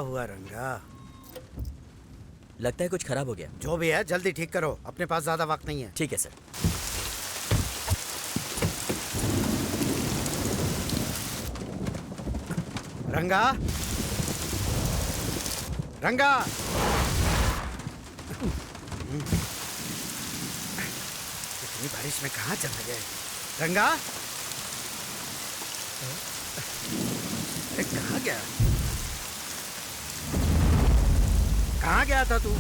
हुआ रंगा? लगता है कुछ खराब हो गया। जो भी है जल्दी ठीक करो, अपने पास ज्यादा वक्त नहीं है। ठीक है सर। रंगा, रंगा, इतनी बारिश में कहाँ चले गए? रंगा, कहाँ गया? कहाँ गया था तू?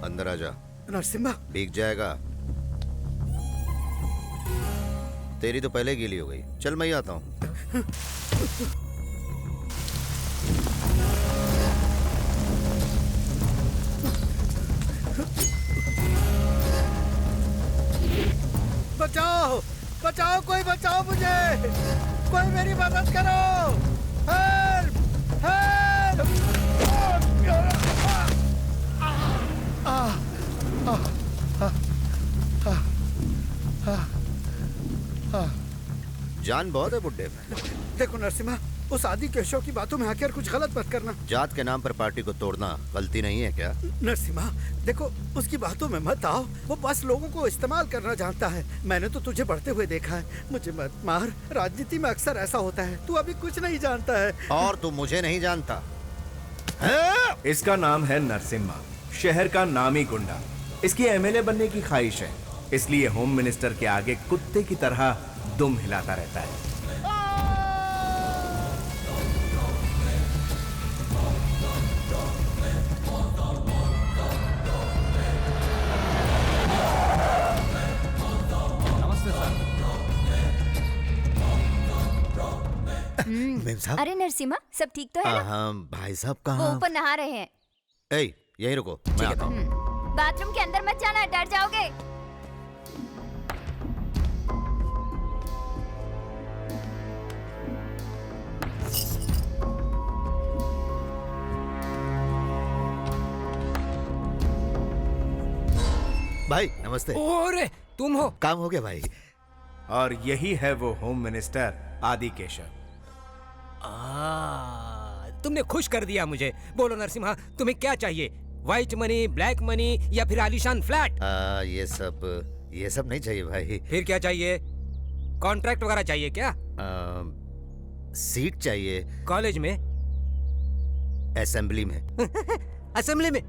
अंदर आ जा। नरसिम्हा, भीग जाएगा। तेरी तो पहले गीली हो गई। चल मैं ही आता हूँ। बचाओ, बचाओ, कोई बचाओ मुझे, कोई मेरी मदद करो। Help, help. जान बहुत है बुड्ढे में। देखो नरसिम्हा, उस आदि केशव की बातों में आकर कुछ गलत मत करना। जात के नाम पर पार्टी को तोड़ना गलती नहीं है क्या? नरसिम्हा देखो, उसकी बातों में मत आओ। वो बस लोगों को इस्तेमाल करना जानता है। मैंने तो तुझे बढ़ते हुए देखा है। मुझे मत मार, राजनीति में अक्सर ऐसा होता है। तू अभी कुछ नहीं जानता है। और तू मुझे नहीं जानता। इसका नाम है नरसिम्हा, शहर का नामी गुंडा। इसकी एमएलए बनने की ख्वाहिश है, इसलिए होम मिनिस्टर के आगे कुत्ते की तरह दुम हिलाता रहता है। मेम साहब। अरे नरसिम्हा, सब ठीक तो है ना? हाँ, भाई साहब वो कहाँ? ऊपर नहा रहे हैं। ए, यहीं रुको, मैं आता हूँ। बाथरूम के अंदर मत जाना, डर जाओगे। भाई नमस्ते। ओरे तुम हो? काम हो गया भाई। और यही है वो होम मिनिस्टर आदि केशव। तुमने खुश कर दिया मुझे। बोलो नरसिम्हा, तुम्हें क्या चाहिए? व्हाइट मनी, ब्लैक मनी या फिर आलीशान फ्लैट? ये सब नहीं चाहिए भाई। फिर क्या चाहिए? कॉन्ट्रैक्ट वगैरह चाहिए क्या? सीट चाहिए। कॉलेज में? असेंबली में। असेंबली में?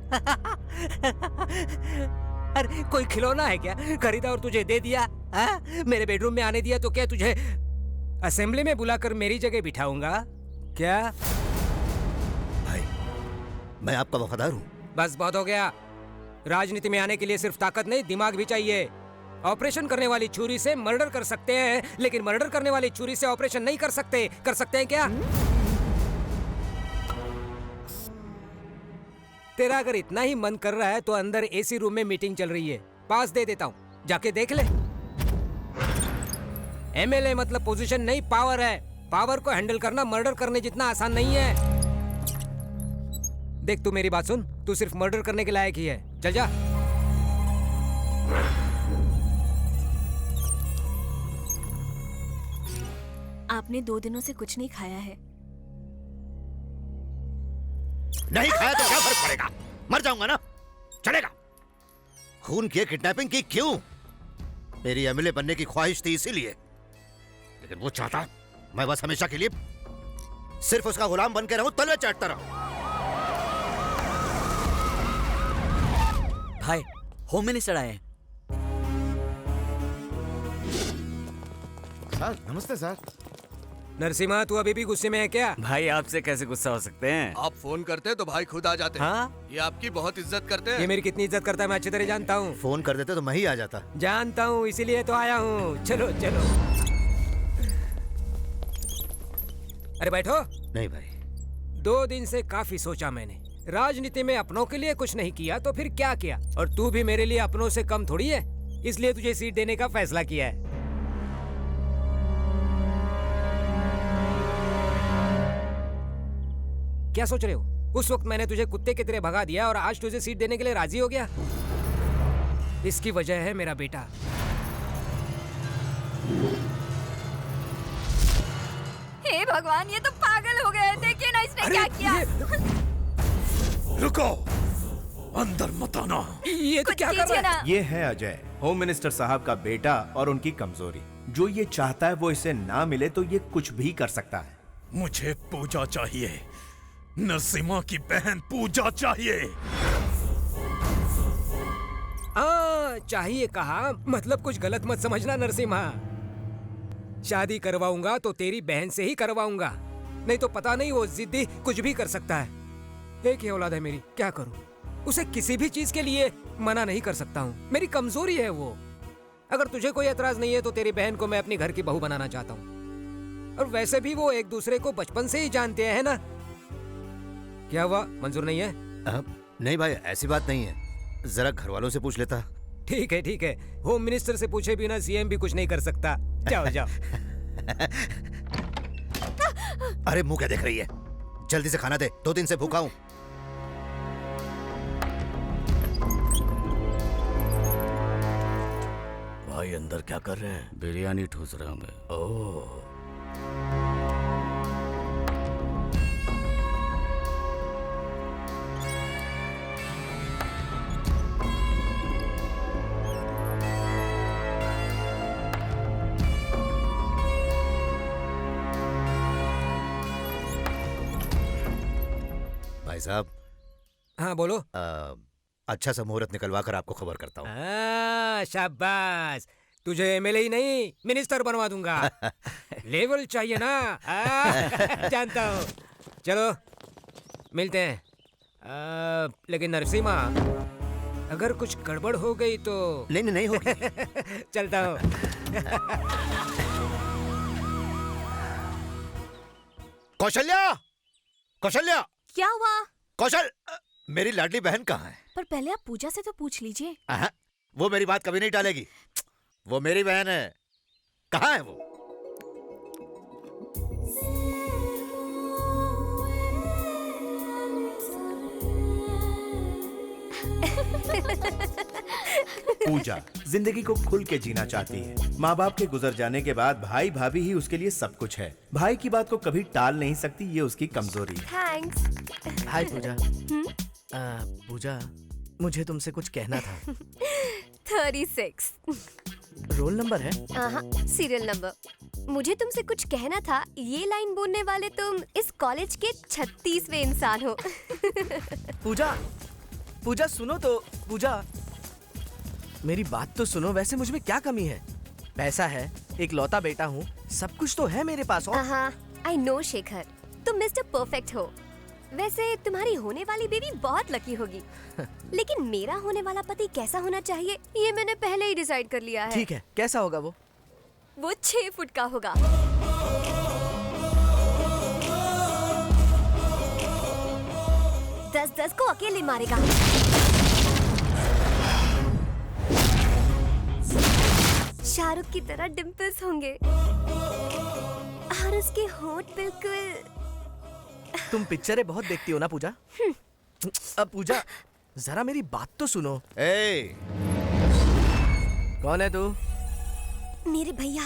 अरे कोई खिलौना है क्या? खरीदा और तुझे दे दिया? मेरे बेडरूम में आने दिया तो क्या तुझे असेंबली में बुलाकर मेरी जगह बिठाऊंगा क्या? भाई मैं आपका वफादार हूँ। बस बहुत हो गया। राजनीति में आने के लिए सिर्फ ताकत नहीं, दिमाग भी चाहिए। ऑपरेशन करने वाली छुरी से मर्डर कर सकते हैं, लेकिन मर्डर करने वाली छुरी से ऑपरेशन नहीं कर सकते। कर सकते हैं क्या? तेरा अगर इतना ही मन कर रहा है तो अंदर एसी रूम में मीटिंग चल रही है, पास दे देता हूँ, जाके देख ले। एमएलए मतलब पोजीशन नहीं, पावर है। पावर को हैंडल करना मर्डर करने जितना आसान नहीं है। देख, तू मेरी बात सुन, तू सिर्फ मर्डर करने के लायक ही है। चल जा। आपने 2 दिनों से कुछ नहीं खाया है। नहीं खाया तो क्या फर्क पड़ेगा? मर जाऊंगा ना, चलेगा। खून किए, किडनैपिंग की क्यों? मेरी एमएलए बनने की ख्वाहिश थी इसीलिए, लेकिन वो चाहता मैं बस हमेशा के लिए सिर्फ उसका गुलाम बन के रहूं, तले चाटता रहूं। भाई, होम मिनिस्टर आए हैं। सर नमस्ते सर। नरसिम्हा, तू अभी भी गुस्से में है क्या? भाई, आपसे कैसे गुस्सा हो सकते हैं? आप फोन करते तो भाई खुद आ जाते। हाँ? ये आपकी बहुत इज्जत करते हैं। ये मेरी कितनी इज्जत करता है मैं अच्छी तरह जानता हूँ। फोन कर देते तो मैं ही आ जाता। जानता हूँ, इसीलिए तो आया हूँ। चलो चलो। अरे बैठो। नहीं भाई। 2 दिन से काफी सोचा मैंने। राजनीति में अपनों के लिए कुछ नहीं किया तो फिर क्या किया? और तू भी मेरे लिए अपनों से कम थोड़ी है, इसलिए तुझे सीट देने का फैसला किया है। क्या सोच रहे हो? उस वक्त मैंने तुझे कुत्ते की तरह भगा दिया और आज तुझे सीट देने के लिए राजी हो गया। इसकी वजह है मेरा बेटा। हे भगवान, ये तो पागल हो गए। देखिए ना इसने क्या किया। रुको, अंदर मत आना। ये तो कुछ क्या कर कीजिए रहा है? ना। ये है अजय, होम मिनिस्टर साहब का बेटा और उनकी कमजोरी। जो ये चाहता है वो इसे ना मिले तो ये कुछ भी कर सकता है। मुझे पूजा चाहिए, नरसिम्हा की बहन पूजा चाहिए। चाहिए कहा, मतलब कुछ गलत मत समझना नरसिम्हा। शादी करवाऊंगा तो तेरी बहन से ही करवाऊंगा, नहीं तो पता नहीं वो जिद्दी कुछ भी कर सकता है। एक ही औलाद है मेरी, क्या करूं? उसे किसी भी चीज के लिए मना नहीं कर सकता हूँ, मेरी कमजोरी है वो। अगर तुझे कोई एतराज नहीं है तो तेरी बहन को मैं अपनी घर की बहू बनाना चाहता हूँ। और वैसे भी वो एक दूसरे को बचपन से ही जानते हैं ना। क्या हुआ, मंजूर नहीं है? नहीं भाई, ऐसी बात नहीं है, जरा घर वालों से पूछ लेता। ठीक है ठीक है, होम मिनिस्टर से पूछे बिना सीएम भी कुछ नहीं कर सकता। जाओ जाओ। अरे मुंह क्या देख रही है, जल्दी से खाना दे, 2 दिन से भूखा हूँ। भाई अंदर क्या कर रहे हैं? बिरयानी ठूस रहा हूँ मैं। ओह, भाई साहब, हाँ बोलो। अच्छा सा मुहूर्त निकलवा कर आपको खबर करता हूँ। शाबाश, तुझे एमएलए ही नहीं मिनिस्टर बनवा दूंगा। लेवल चाहिए ना। जानता हूँ। चलो मिलते हैं। लेकिन नरसिम्हा, अगर कुछ गड़बड़ हो गई तो? नहीं नहीं, नहीं होगी। चलता हूँ। कौशल्या, कौशल्या, क्या हुआ? कौशल, मेरी लाडली बहन कहाँ है? पर पहले आप पूजा से तो पूछ लीजिए। वो मेरी बात कभी नहीं टालेगी। वो मेरी बहन है, कहाँ है वो? पूजा जिंदगी को खुल के जीना चाहती है। माँ बाप के गुजर जाने के बाद भाई भाभी ही उसके लिए सब कुछ है। भाई की बात को कभी टाल नहीं सकती, ये उसकी कमजोरी है। थैंक्स। हाय पूजा। पूजा, मुझे तुमसे कुछ कहना था। 36 रोल नंबर है? Serial number. मुझे तुमसे कुछ कहना था। ये लाइन बोलने वाले तुम इस कॉलेज के 36वें इंसान हो। पूजा, पूजा सुनो तो। पूजा, मेरी बात तो सुनो। वैसे मुझ में क्या कमी है? पैसा है, एक लौता बेटा हूँ, सब कुछ तो है मेरे पास। और आई नो शेखर, तुम मिस्टर परफेक्ट हो। वैसे तुम्हारी होने वाली बेबी बहुत लकी होगी। लेकिन मेरा होने वाला पति कैसा होना चाहिए, ये मैंने पहले ही डिसाइड कर लिया है। ठीक है, कैसा होगा वो? वो 6 फुट का होगा। 10-10 को अकेले मारेगा। शाहरुख की तरह डिम्पल्स होंगे और उसके होंठ बिल्कुल। तुम पिक्चरें बहुत देखती हो ना पूजा? अब पूजा, जरा मेरी बात तो सुनो। ए! कौन है तू? मेरे भैया।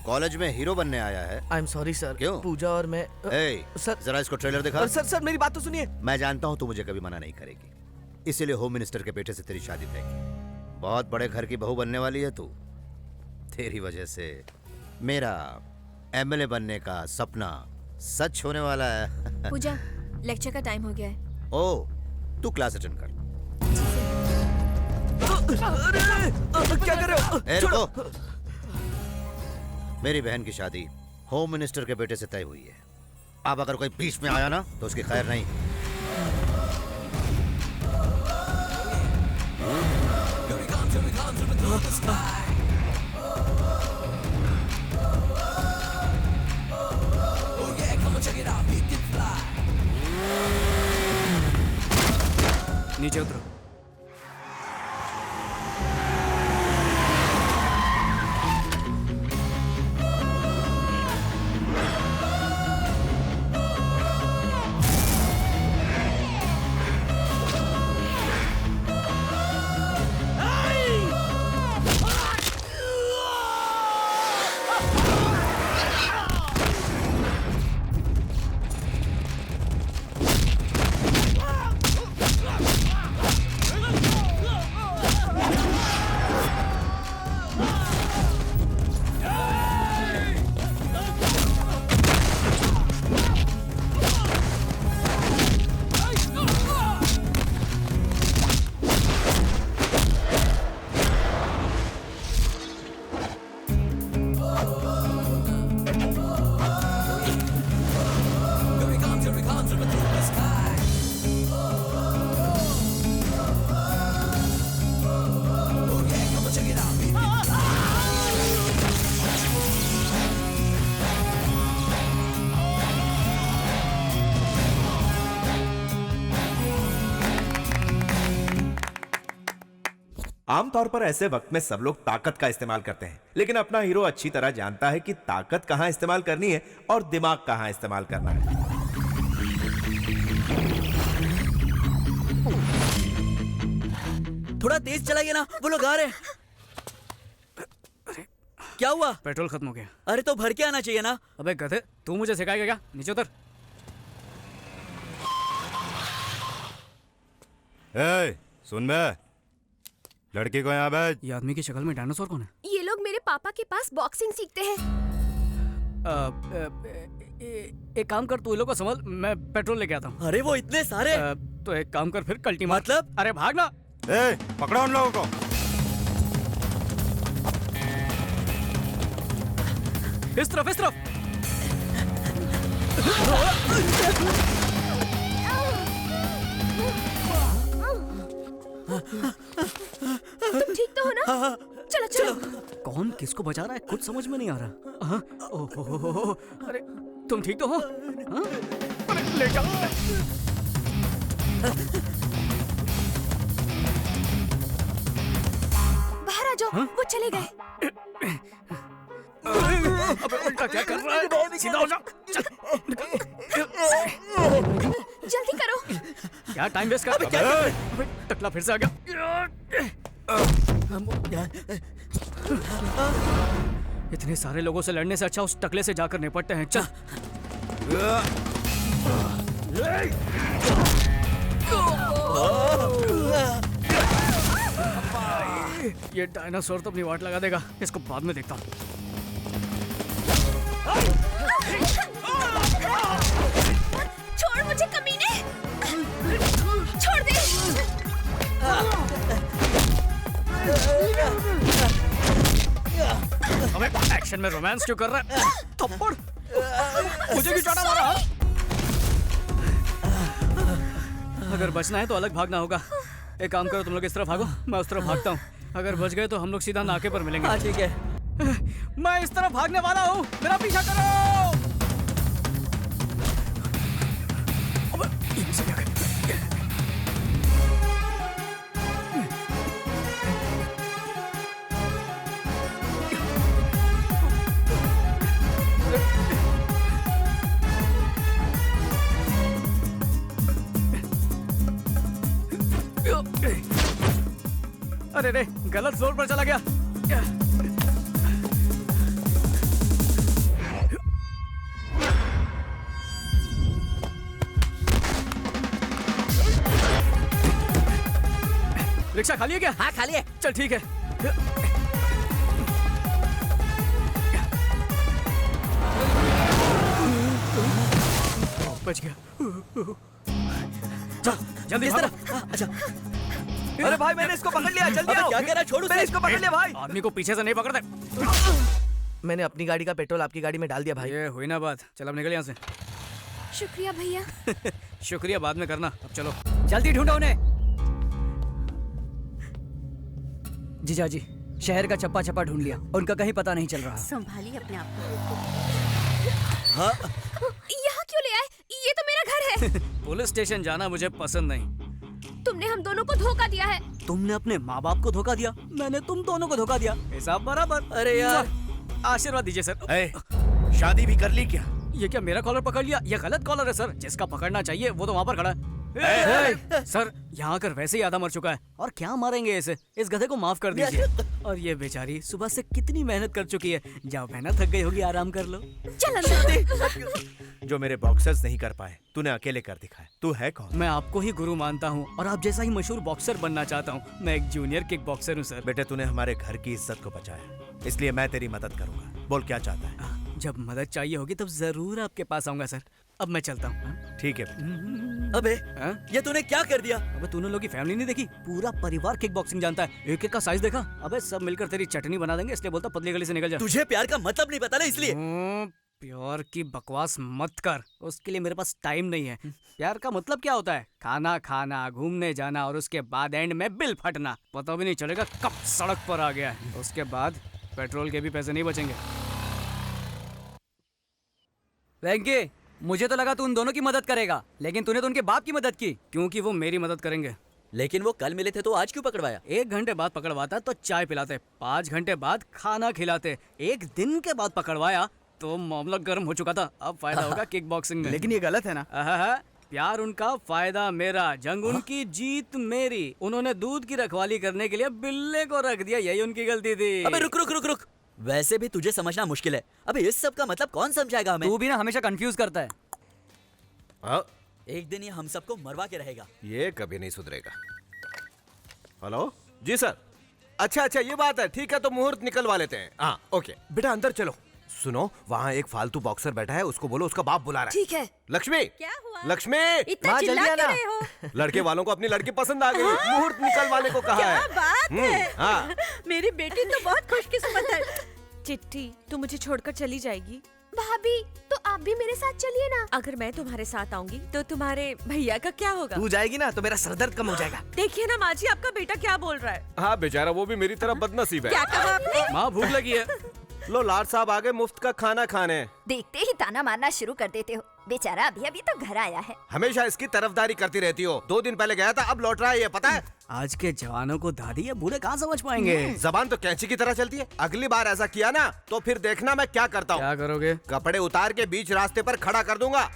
कॉलेज में हीरो बनने आया है? I am sorry sir. क्यों? पूजा और मैं सर, जरा इसको ट्रेलर दिखा। सर सर मेरी बात तो सुनिए। मैं जानता हूँ तू मुझे कभी मना नहीं करेगी, इसीलिए होम मिनिस्टर के बेटे से तेरी शादी तय की। बहुत बड़े घर की बहू बनने वाली है तू। तेरी वजह से मेरा एमएलए बनने का सपना सच होने वाला है। पूजा, लेक्चर का टाइम हो गया है। ओ, तू क्लास अटेंड कर। क्या कर रहे हो? ए, रुको। मेरी बहन की शादी होम मिनिस्टर के बेटे से तय हुई है। अब अगर कोई बीच में आया ना तो उसकी खैर नहीं। नीचे उतरो। आमतौर पर ऐसे वक्त में सब लोग ताकत का इस्तेमाल करते हैं, लेकिन अपना हीरो अच्छी तरह जानता है कि ताकत कहां इस्तेमाल करनी है और दिमाग कहां इस्तेमाल करना है। थोड़ा तेज चलाइए ना, वो लोग आ रहे हैं। क्या हुआ? पेट्रोल खत्म हो गया। अरे तो भर के आना चाहिए ना। अबे गधे, तू मुझे सिखाएगा क्या? नीचे उतर। सुन बे, लड़की को यहाँ भेज। ये आदमी की शक्ल में डायनासोर कौन है? ये लोग मेरे पापा के पास बॉक्सिंग सीखते हैं। एक काम कर, तू इन लोगों को संभाल, मैं पेट्रोल लेके आता हूँ। अरे वो इतने सारे। तो एक काम कर फिर, कल्टी मार। मतलब? अरे भागना। पकड़ो उन लोगों को। इस तरफ, इस तरफ। तुम ठीक तो हो ना? चलो चलो। कौन किसको बचा रहा है कुछ समझ में नहीं आ रहा। हाँ? ओहो, अरे तुम ठीक तो हो? हाँ? अरे ले जाओ। बाहर आ जाओ। हाँ? वो चले गए। अबे उल्टा क्या कर रहा है? सीधा हो जा। चल। जल्दी करो। क्या टाइम वेस्ट कर रहा है? अबे टकला फिर से आ गया। इतने सारे लोगों से लड़ने से अच्छा उस टकले से जाकर निपटते हैं। चल। ये डायनासोर तो अपनी वाट लगा देगा, इसको बाद में देखता हूँ। छोड़ मुझे कमीने। छोड़ दे। अबे एक्शन में रोमांस क्यों कर रहा है? थप्पड़ मुझे भी चाटा मारा। अगर बचना है तो अलग भागना होगा। एक काम करो, तुम लोग इस तरफ भागो, मैं उस तरफ भागता हूँ। अगर बच गए तो हम लोग सीधा नाके पर मिलेंगे। हाँ ठीक है। मैं इस तरफ भागने वाला हूँ, मेरा पीछा करो। अबे ये से क्या कर? अरे रे, गलत जोर पर चला गया। रिक्शा खाली है क्या? हाँ खाली है। चल ठीक है। बच गया। चल जल्दी इस भागो। तरफ। अच्छा। अरे भाई मैंने इसको पकड़ लिया, जल्दी आओ। क्या कह रहा है? छोड़ो, मैंने इसको पकड़ लिया भाई। आदमी को पीछे से नहीं पकड़ते। मैंने अपनी गाड़ी का पेट्रोल आपकी गाड़ी में डाल दिया भाई। ये हुई ना बात। चल अब निकल यहाँ से। शुक्रिया भैया। शुक्रिया बाद में करना, अब चलो। जल्दी ढूंढो उन्हें। जीजा जी, शहर का चप्पा चप्पा ढूंढ लिया, उनका कहीं पता नहीं चल रहा। संभालिए अपने आप को। हाँ? यहाँ क्यों ले आए? ये तो मेरा घर है। पुलिस स्टेशन जाना मुझे पसंद नहीं। तुमने हम दोनों को धोखा दिया है। तुमने अपने माँ बाप को धोखा दिया, मैंने तुम दोनों को धोखा दिया, हिसाब बराबर। अरे यार, आशीर्वाद दीजिए सर। शादी भी कर ली क्या? ये क्या मेरा कॉलर पकड़ लिया? ये गलत कॉलर है सर, जिसका पकड़ना चाहिए वो तो वहाँ पर खड़ा है। सर यहाँ आकर वैसे ही आधा मर चुका है, और क्या मारेंगे इसे? इस गधे को माफ कर दीजिए। और ये बेचारी सुबह से कितनी मेहनत कर चुकी है। जाओ बहना, थक गई होगी, आराम कर लो। चल अंदर। जो मेरे बॉक्सर्स नहीं कर पाए तूने अकेले कर दिखाया। तू है कौन? मैं आपको ही गुरु मानता हूँ और आप जैसा ही मशहूर बॉक्सर बनना चाहता हूँ। मैं एक जूनियर किक बॉक्सर हूँ सर। बेटे तूने हमारे घर की इज्जत को बचाया, इसलिए मैं तेरी मदद करूंगा। बोल क्या चाहता है? जब मदद चाहिए होगी तब जरूर आपके पास आऊंगा सर। अब मैं चलता हूँ। ठीक है। अबे ये तूने क्या कर दिया? अबे तूने लोग की फैमिली नहीं देखी? पूरा परिवार किक बॉक्सिंग जानता है। एक एक का साइज देखा? अबे सब मिलकर तेरी चटनी बना देंगे, इसलिए बोलता पतली गली से निकल जा। तुझे प्यार का मतलब नहीं पता ना, इसलिए। प्यार की बकवास मत कर, उसके लिए मेरे पास टाइम नहीं है। प्यार का मतलब क्या होता है? खाना खाना, घूमने जाना, और उसके बाद एंड में बिल फटना। पता भी नहीं चलेगा कब सड़क पर आ गया है। उसके बाद पेट्रोल के भी पैसे नहीं बचेंगे। वेंकी, मुझे तो लगा तू उन दोनों की मदद करेगा, लेकिन तूने तो उनके बाप की मदद की। क्योंकि वो मेरी मदद करेंगे। लेकिन वो कल मिले थे तो आज क्यों पकड़वाया? 1 घंटे बाद पकड़वाता तो चाय पिलाते, 5 घंटे बाद खाना खिलाते, 1 दिन के बाद पकड़वाया तो मामला गर्म हो चुका था। अब फायदा होगा किक बॉक्सिंग में। लेकिन ये गलत है ना? प्यार उनका, फायदा मेरा, जंग उनकी, जीत मेरी। उन्होंने दूध की रखवाली करने के लिए बिल्ले को रख दिया, यही उनकी गलती थी। अबे रुक रुक रुक रुक, वैसे भी तुझे समझना मुश्किल है। अबे इस सब का मतलब कौन समझाएगा हमें? तू भी ना हमेशा कंफ्यूज करता है। एक दिन ये हम सबको मरवा के रहेगा। ये कभी नहीं सुधरेगा। हेलो जी सर। अच्छा अच्छा ये बात है, ठीक है तो मुहूर्त निकलवा लेते हैं। हाँ ओके बेटा अंदर चलो। सुनो वहाँ एक फालतू बॉक्सर बैठा है, उसको बोलो उसका बाप बुला रहा है। ठीक है। लक्ष्मी, क्या हुआ? लक्ष्मी, इतना चिल्ला क्यों रहे हो? लड़के वालों को अपनी लड़की पसंद आ गई, मुहूर्त निकलवाने को कहा है। क्या बात है? हाँ। मेरी बेटी तो बहुत खुशकिस्मत है। चिट्ठी, तू मुझे छोड़कर चली जाएगी? भाभी तो आप भी मेरे साथ चलिए ना। अगर मैं तुम्हारे साथ आऊंगी तो तुम्हारे भैया का क्या होगा? तू जाएगी ना तो मेरा सरदर्द कम हो जाएगा। देखिए ना माँ जी, आपका बेटा क्या बोल रहा है। हाँ बेचारा वो भी मेरी तरह बदनसीब है। क्या कहा आपने? माँ भूख लगी है। लो लाड साहब आ गए मुफ्त का खाना खाने। देखते ही ताना मारना शुरू कर देते हो। बेचारा अभी अभी तो घर आया है। हमेशा इसकी तरफदारी करती रहती हो। 2 दिन पहले गया था, अब लौट रहा है, ये पता है? आज के जवानों को दादी या बूढ़े कहाँ समझ पाएंगे। जबान तो कैंची की तरह चलती है। अगली बार ऐसा किया ना तो फिर देखना मैं क्या करता हूँ। क्या करोगे? कपड़े उतार के बीच रास्ते पर खड़ा कर दूंगा।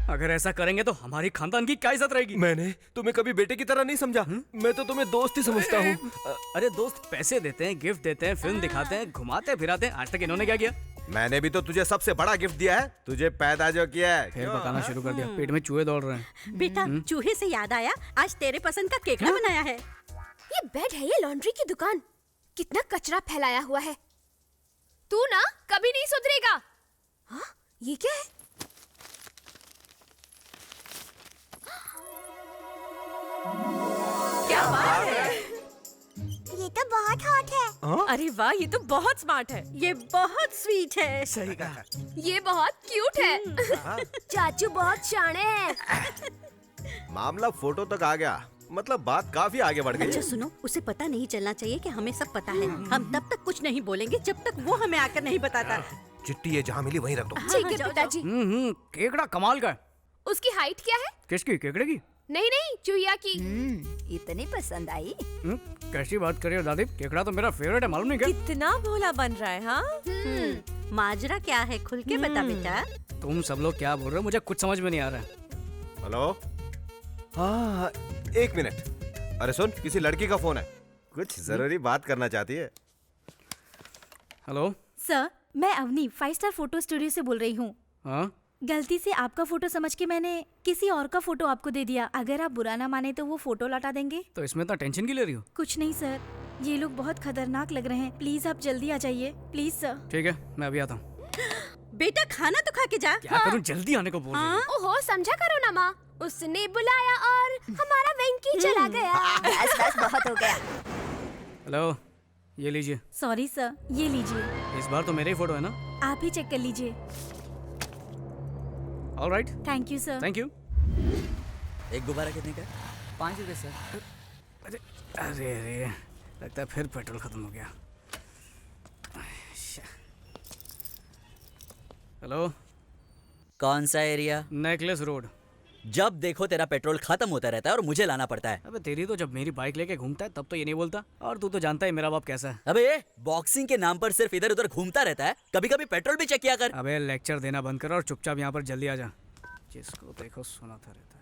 अगर ऐसा करेंगे तो हमारी खानदान की क्या इज्जत रहेगी? मैंने तुम्हें कभी बेटे की तरह नहीं समझा। मैं तो तुम्हें दोस्त ही समझता हूँ। अरे दोस्त पैसे देते हैं, गिफ्ट देते हैं, फिल्म दिखाते हैं, घुमाते फिराते हैं। आज तक इन्होंने क्या किया? मैंने भी तो तुझे सबसे बड़ा गिफ्ट दिया है, तुझे पैदा जो किया है। फिर बताना शुरू कर दिया, पेट में चूहे दौड़ रहे हैं। बेटा चूहे से याद आया, आज तेरे पसंद का केकड़ा बनाया है। ये बेड है, ये लॉन्ड्री की दुकान। कितना कचरा फैलाया हुआ है। तू ना कभी नहीं सुधरेगा। हाँ, ये क्या है? क्या बात है? ये तो बहुत हॉट है। अरे वाह, ये तो बहुत स्मार्ट है। ये बहुत स्वीट है। सही कहा। ये बहुत क्यूट है। चाचू बहुत शाणे हैं। मामला फोटो तक आ गया, मतलब बात काफी आगे बढ़ गई। अच्छा सुनो, उसे पता नहीं चलना चाहिए कि हमें सब पता है। हम तब तक कुछ नहीं बोलेंगे जब तक वो हमें आकर नहीं बताता। चिट्ठी ये जहाँ मिली वहीं रख दो। ठीक है पिताजी। केकड़ा कमाल का है। उसकी हाइट क्या है? किसकी? केकड़े की? नहीं नहीं, चूहिया की। इतनी पसंद आई। कैसी बात कर रही हो दादी? केकड़ा तो मेरा फेवरेट है, मालूम नहीं क्या? कितना भोला बन रहा है। हाँ माजरा क्या है, खुल के बता बेटा। तुम सब लोग क्या बोल रहे हो? मुझे कुछ समझ में नहीं आ रहा है। हेलो, हाँ 1 मिनट। अरे सुन, किसी लड़की का फोन है, कुछ जरूरी बात करना चाहती है। हेलो सर, मैं अवनी 5 स्टार फोटो स्टूडियो से बोल रही हूँ। हाँ, गलती से आपका फोटो समझ के मैंने किसी और का फोटो आपको दे दिया। अगर आप बुरा ना माने तो वो फोटो लौटा देंगे? तो इसमें इतना टेंशन क्यों ले रही हो? कुछ नहीं सर, ये लोग बहुत खतरनाक लग रहे हैं। प्लीज आप जल्दी आ जाइए, प्लीज सर। ठीक है, मैं अभी आता हूँ। बेटा खाना तो खा के जा। क्या करूँ, जल्दी आने को बोल रही है। ओहो, समझा करो ना माँ। उसने बुलाया और हमारा वेंकी चला गया। बस बस बहुत हो गया। हेलो, ये लीजिए। सॉरी सर, ये लीजिए। इस बार तो मेरे ही फोटो है ना? आप ही चेक कर लीजिए। Alright, thank you sir. Thank you. एक गुब्बारा कितने का? 5 रुपए सर। अरे अरे अरे, लगता है फिर पेट्रोल खत्म हो गया। हेलो, कौन सा एरिया? Necklace road. जब देखो तेरा पेट्रोल खत्म होता रहता है और मुझे लाना पड़ता है। अबे तेरी तो जब मेरी बाइक लेके घूमता है तब तो ये नहीं बोलता, और तू तो जानता है मेरा बाप कैसा है। अबे बॉक्सिंग के नाम पर सिर्फ इधर उधर घूमता रहता है, कभी कभी पेट्रोल भी चेक किया कर। अबे लेक्चर देना बंद कर और चुपचाप यहाँ पर जल्दी आ जा। जिसको देखो सुनाता रहता है।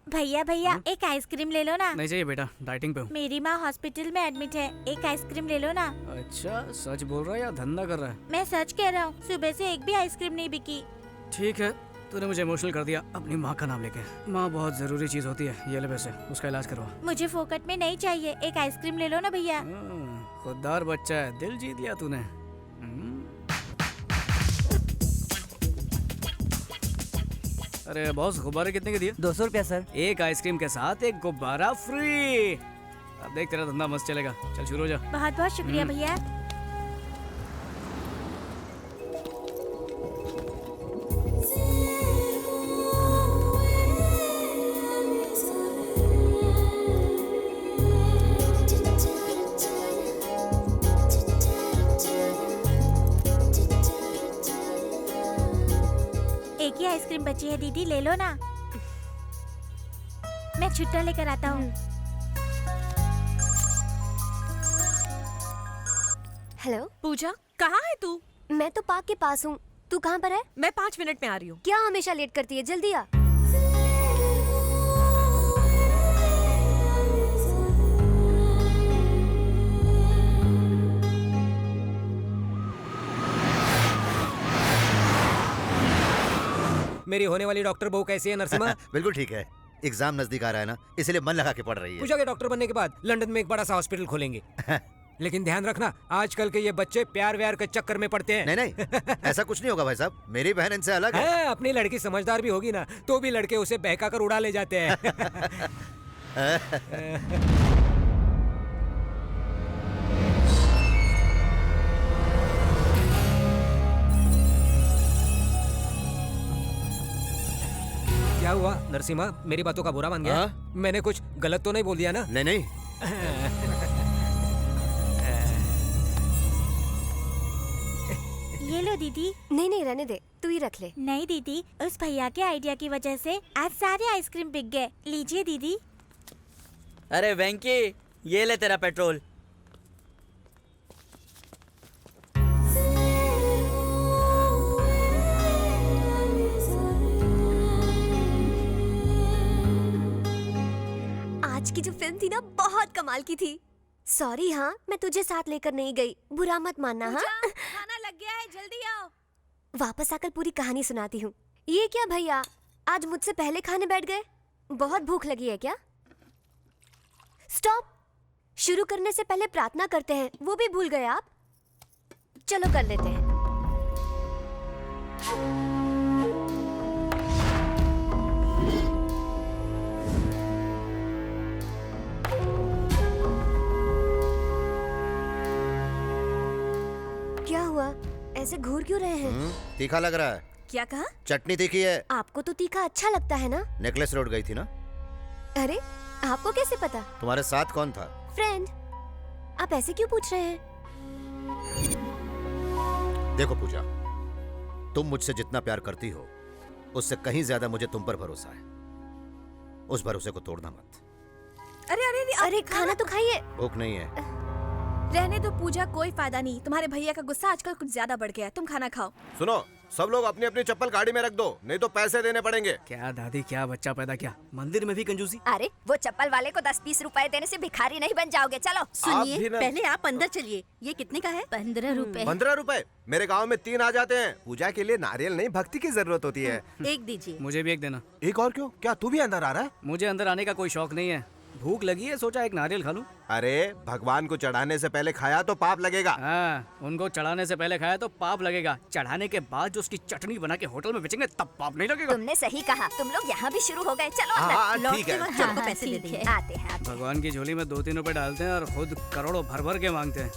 भैया भैया एक आइसक्रीम ले लो ना। नहीं चाहिए बेटा, डाइटिंग पे हूँ। मेरी माँ हॉस्पिटल में एडमिट है, एक आइसक्रीम ले लो ना। अच्छा, सच बोल रहा है या धंधा कर रहा है? मैं सच कह रहा हूँ, सुबह से एक भी आइसक्रीम नहीं बिकी। ठीक है, तूने मुझे इमोशनल कर दिया अपनी माँ का नाम लेके। माँ बहुत जरूरी चीज होती है। ये ले पैसे, उसका इलाज करवा। मुझे फोकट में नहीं चाहिए, एक आइसक्रीम ले लो ना भैया। खुददार बच्चा है, दिल जीत लिया तूने। अरे बॉस, गुब्बारे कितने के दिए? 200 रुपया सर। एक आइसक्रीम के साथ एक गुब्बारा फ्री। अब देख तेरा धंधा मस्त चलेगा। चल शुरू हो जा। बहुत बहुत शुक्रिया भैया। एक ही आइसक्रीम बची है दीदी, ले लो ना। छुट्टा लेकर आता हूँ। हेलो पूजा, कहाँ है तू? मैं तो पार्क के पास हूँ। तू कहाँ पर है? मैं 5 मिनट में आ रही हूँ। क्या हमेशा लेट करती है? जल्दी आ। मेरी होने वाली डॉक्टर बहू कैसी है नरसिम्हा? बिल्कुल ठीक है। एग्जाम नजदीक आ रहा है ना, इसलिए मन लगा के पढ़ रही है। पूजा के डॉक्टर बनने के बाद लंदन में एक बड़ा सा हॉस्पिटल खोलेंगे। लेकिन ध्यान रखना, आजकल के ये बच्चे प्यार व्यार के चक्कर में पड़ते हैं। नहीं ऐसा कुछ नहीं होगा भाई साहब, मेरी बहन इनसे अलग है। अपनी लड़की समझदार भी होगी ना, तो भी लड़के उसे बहका कर उड़ा ले जाते हैं। क्या हुआ नरसिम्हा, मेरी बातों का बुरा मान गया? मैंने कुछ गलत तो नहीं बोल दिया ना? नहीं। ये लो दीदी। नहीं रहने दे, तू ही रख ले। नहीं दीदी, उस भैया के आइडिया की वजह से आज सारे आइसक्रीम बिक गए। लीजिए दीदी। अरे वेंकी, ये ले तेरा पेट्रोल। आज की जो फिल्म थी ना, बहुत कमाल की थी। सॉरी हाँ, मैं तुझे साथ लेकर नहीं गई, बुरा मत मानना। हाँ, खाना लग गया है, जल्दी आओ। वापस आकर पूरी कहानी सुनाती हूँ। ये क्या भैया, आज मुझसे पहले खाने बैठ गए? बहुत भूख लगी है क्या? स्टॉप। शुरू करने से पहले प्रार्थना करते हैं, वो भी भूल गए आप? चलो कर लेते हैं। क्या हुआ, ऐसे घूर क्यों रहे हैं? तीखा लग रहा है। क्या कहा? चटनी तीखी है। आपको तो तीखा अच्छा लगता है ना? नेकलेस रोड गई थी ना? अरे आपको कैसे पता? तुम्हारे साथ कौन था? फ्रेंड। आप ऐसे क्यों पूछ रहे हैं? देखो पूजा, तुम मुझसे जितना प्यार करती हो, उससे कहीं ज्यादा मुझे तुम पर भरोसा है। उस भरोसे को तोड़ना मत। अरे खाना तो खाइए। भूख नहीं है। रहने दो पूजा, कोई फायदा नहीं। तुम्हारे भैया का गुस्सा आजकल कुछ ज्यादा बढ़ गया है। तुम खाना खाओ। सुनो, सब लोग अपनी अपनी चप्पल गाड़ी में रख दो, नहीं तो पैसे देने पड़ेंगे। क्या दादी, क्या बच्चा पैदा किया, मंदिर में भी कंजूसी। अरे वो चप्पल वाले को 10-20 रुपए देने से भिखारी नहीं बन जाओगे। चलो सुनिए, पहले आप अंदर चलिए। ये कितने का है? 15 रुपए। 15 रुपए? मेरे गांव में 3 आ जाते हैं। पूजा के लिए नारियल नहीं, भक्ति की जरूरत होती है। एक दीजिए। मुझे भी एक देना। एक और क्यों? क्या तू भी अंदर आ रहा है? मुझे अंदर आने का कोई शौक नहीं है, भूख लगी है, सोचा एक नारियल खा लूं। अरे भगवान को चढ़ाने से पहले खाया तो पाप लगेगा। हाँ, उनको चढ़ाने से पहले खाया तो पाप लगेगा, चढ़ाने के बाद जो उसकी चटनी बना के होटल में बेचेंगे तब पाप नहीं लगेगा। तुमने सही कहा, तुम लोग यहाँ भी शुरू हो गए। चलो हाँ, ठीक है। चलो पैसे दे देंगे। आते हैं। भगवान की झोली में 2-3 रुपए डालते हैं और खुद करोड़ों भर भर के मांगते हैं।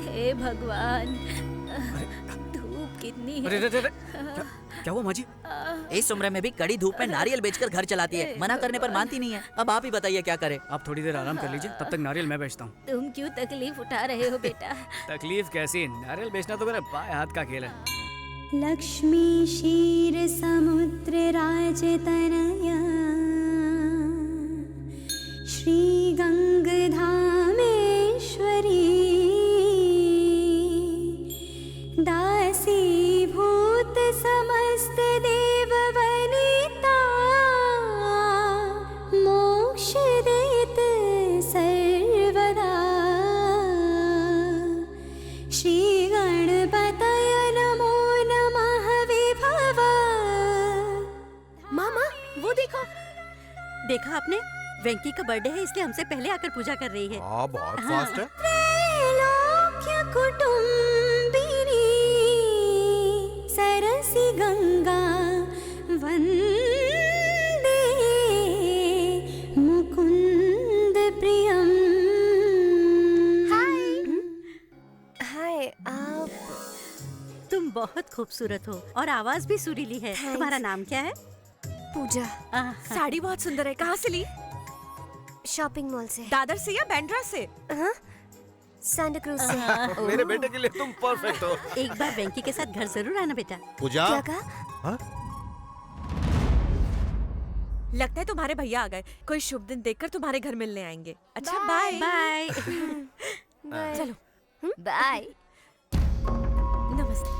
हे भगवान, धूप कितनी है। अरे, क्या हुआ माँ जी? इस उम्र में भी कड़ी धूप में नारियल बेचकर घर चलाती है। मना करने पर मानती नहीं है। अब आप ही बताइए क्या करे। आप थोड़ी देर आराम कर लीजिए, तब तक नारियल मैं बेचता हूँ। तुम क्यों तकलीफ उठा रहे हो बेटा? तकलीफ कैसी, नारियल बेचना तो मेरे बाएं हाथ का खेल है। लक्ष्मी क्षीर समुद्र राजतनया श्री गंगधामेश्वरी दासी भूत समस्त देव वनिता मोक्ष देत सर्वदा श्री गणपतय नमो नमः विभव। मामा वो देखो, देखा आपने? वेंकी का बर्थडे है, इसलिए हमसे पहले आकर पूजा कर रही है। बहुत फास्ट है। त्रैलोक्य कुटुंबिनी सरसी गंगा वंदे मुकुंद प्रियम। हाय, आप? तुम बहुत खूबसूरत हो और आवाज भी सुरीली है। तुम्हारा नाम क्या है? पूजा। साड़ी बहुत सुंदर है, कहाँ से ली? शॉपिंग मॉल से। दादर से या बैंड्रा से? हाँ, सांता क्रूज से। मेरे बेटे के लिए तुम परफेक्ट हो। एक बार वेंकी के साथ घर जरूर आना बेटा। पूजा, क्या कहा? लगता है तुम्हारे भैया आ गए। कोई शुभ दिन देखकर तुम्हारे घर मिलने आएंगे। अच्छा बाय बाय। चलो बाय। नमस्ते।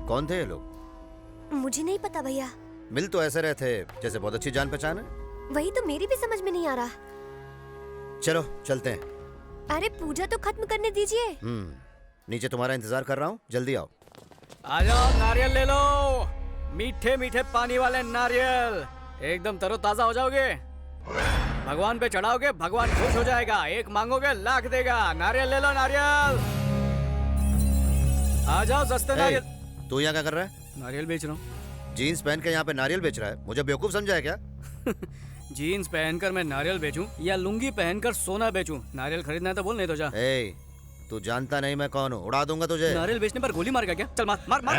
कौन थे ये लोग? मुझे नहीं पता भैया। मिल तो ऐसे रहे थे जैसे बहुत अच्छी जान पहचान है। वही तो मेरी भी समझ में नहीं आ रहा। चलो चलते हैं। अरे पूजा तो खत्म करने दीजिए। नीचे तुम्हारा इंतजार कर रहा हूँ, जल्दी आओ। आ जाओ, नारियल ले लो। मीठे मीठे पानी वाले नारियल, एकदम तरोताजा हो जाओगे। भगवान पे चढ़ाओगे, भगवान खुश हो जाएगा। एक मांगोगे लाख देगा। नारियल ले लो, नारियल। आ जाओ, सस्ते नारियल। तू यहाँ क्या कर रहा है? नारियल बेच रहा हूँ। जीन्स पहन के यहाँ पे नारियल बेच रहा है? मुझे बेवकूफ समझा है क्या? जीन्स पहनकर मैं नारियल बेचूं या लुंगी पहनकर सोना बेचूं? नारियल खरीदना है तो बोल, नहीं तो जा। तू जानता नहीं मैं कौन हूँ, उड़ा दूंगा तुझे। नारियल बेचने पर गोली मारेगा क्या? चल मार मार मार।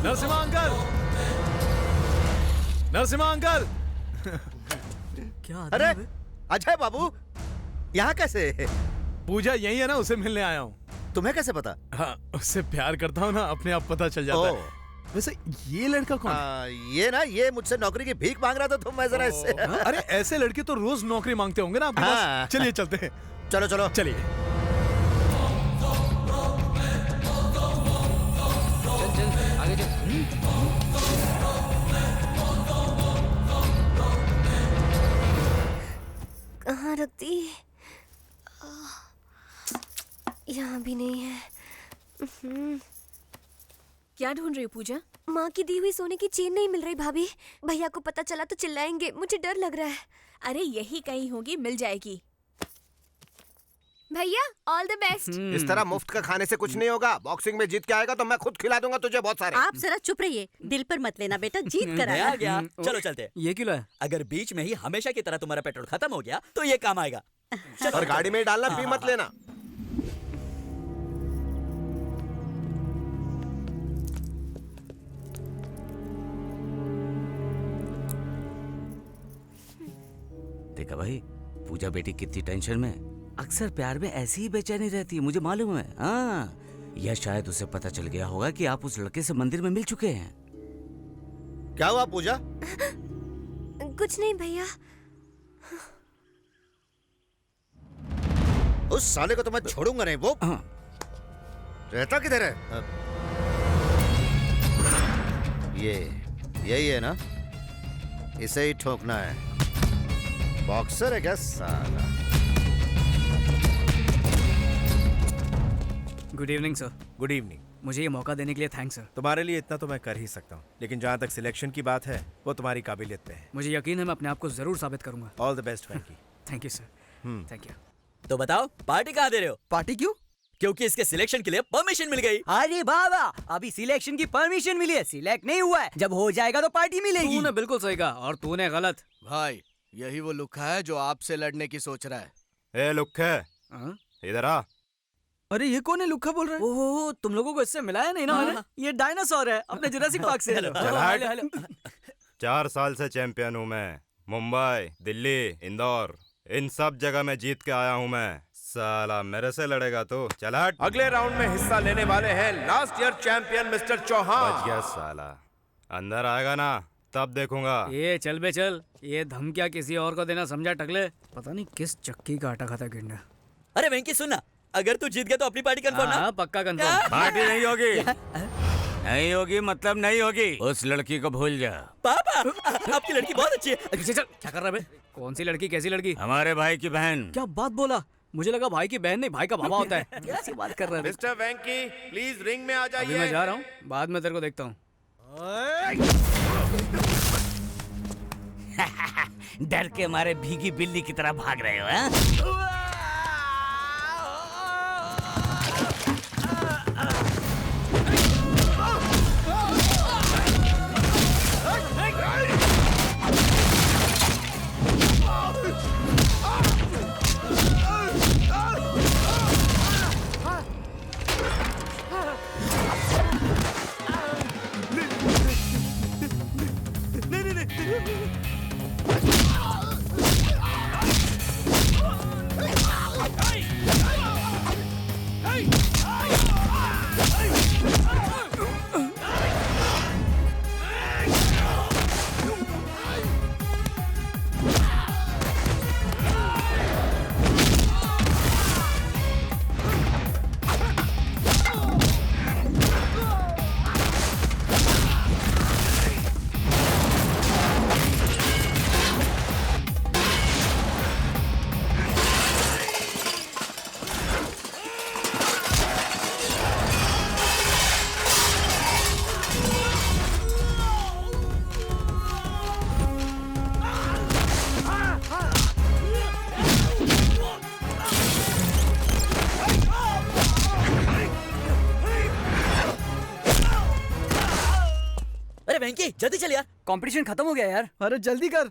Narasimha uncle, Narasimha uncle. क्या? अरे अजय बाबू, यहाँ कैसे? पूजा यही है ना, उसे मिलने आया हूँ। तुम्हें कैसे पता? हाँ, उससे प्यार करता हूँ ना, अपने आप पता चल जाता है। वैसे ये लड़का कौन है? ये ना, ये मुझसे नौकरी की भीख मांग रहा था, तो मैं जरा इससे। अरे ऐसे लड़के तो रोज नौकरी मांगते होंगे ना आपके पास। चलिए चलते हैं। चलो चलो चलिए। चल आगे चल। कहाँ रख दी? यहाँ भी नहीं है। क्या ढूंढ रही हो पूजा? माँ की दी हुई सोने की चेन नहीं मिल रही भाभी। भैया को पता चला तो चिल्लाएंगे, मुझे डर लग रहा है। अरे यही कहीं होगी, मिल जाएगी। भैया ऑल द बेस्ट। इस तरह मुफ्त का खाने से कुछ नहीं होगा। बॉक्सिंग में जीत के आएगा तो मैं खुद खिला दूंगा तुझे बहुत सारे। आप जरा चुप रहिए, दिल पर मत लेना बेटा, जीत कर आ गया। चलो चलते हैं। ये क्यों लाया? अगर बीच में ही हमेशा की तरह तुम्हारा पेट्रोल खत्म हो गया तो ये काम आएगा। और गाड़ी में डालना, पी मत लेना। देखा भाई, पूजा बेटी कितनी टेंशन में। अक्सर प्यार में ऐसी ही बेचैनी रहती है, मुझे मालूम है। हाँ, या शायद उसे पता चल गया होगा कि आप उस लड़के से मंदिर में मिल चुके हैं। क्या हुआ पूजा? कुछ नहीं भैया। उस साले को तो मैं छोड़ूंगा नहीं। वो रहता किधर है? यही है ना, इसे ही ठोकना है। बॉक्सर है क्या साला? Good evening sir. Good evening. मुझे ये मौका देने के लिए थैंक्स सर। तुम्हारे लिए इतना तो मैं कर ही सकता हूँ, लेकिन जहाँ तक सिलेक्शन की बात है वो तुम्हारी काबिलियत पे है। मुझे यकीन है मैं अपने आप को जरूर साबित करूंगा। All the best Venky. Thank you sir. Thank you. तो बताओ पार्टी कहाँ दे रहे हो? पार्टी क्यों? क्योंकि इसके सिलेक्शन के लिए परमिशन मिल गई। अरे बाबा, अभी सिलेक्शन की परमिशन मिली है, सिलेक्ट नहीं हुआ है। जब हो जाएगा तो पार्टी मिलेगी। तूने बिल्कुल सही कहा और तूने गलत। भाई यही वो लुक्खा है जो आपसे लड़ने की सोच रहा है। ए लुक्खे, इधर आ। अरे ये कौन है? लुक्खा बोल रहा है। ओहो, तुम लोगों को इससे मिलाया नहीं ना मैंने? ये डायनासोर है, अपने जुरासिक पार्क से। चल हट। 4 साल से चैंपियन हूँ मैं। मुंबई, दिल्ली, इंदौर, इन सब जगह में जीत के आया हूँ मैं। साला मेरे से लड़ेगा तो चल हट। अगले राउंड में हिस्सा लेने वाले हैं last year champion mister Chauhan. बच गया साला। अंदर आएगा ना तब देखूंगा। ये चल बे चल, ये धमकिया किसी और को देना समझा टकले। पता नहीं किस चक्की का आटा खाता गिरना। अरे वेंकी सुनना, अगर तू जीत गया तो अपनी पार्टी कंफर्म ना? पक्का कंफर्म। पार्टी नहीं होगी। नहीं होगी मतलब नहीं होगी। उस लड़की को भूल जा। पापा, आपकी लड़की बहुत अच्छी है। चल, क्या कर रहा है? कौन सी लड़की? कैसी लड़की? हमारे भाई की बहन। क्या बात बोला? मुझे लगा भाई की बहन नहीं, भाई का बाबा होता है। कैसी बात कर रहा है? मिस्टर वेंकी प्लीज रिंग में आ जाइए। अभी मैं जा रहा हूँ, बाद में तेरे को देखता हूँ। डर के मारे भीगी बिल्ली की तरह भाग रहे हो हैं? वेंकी जल्दी चल यार, कंपटीशन खत्म हो गया यार। अरे जल्दी कर।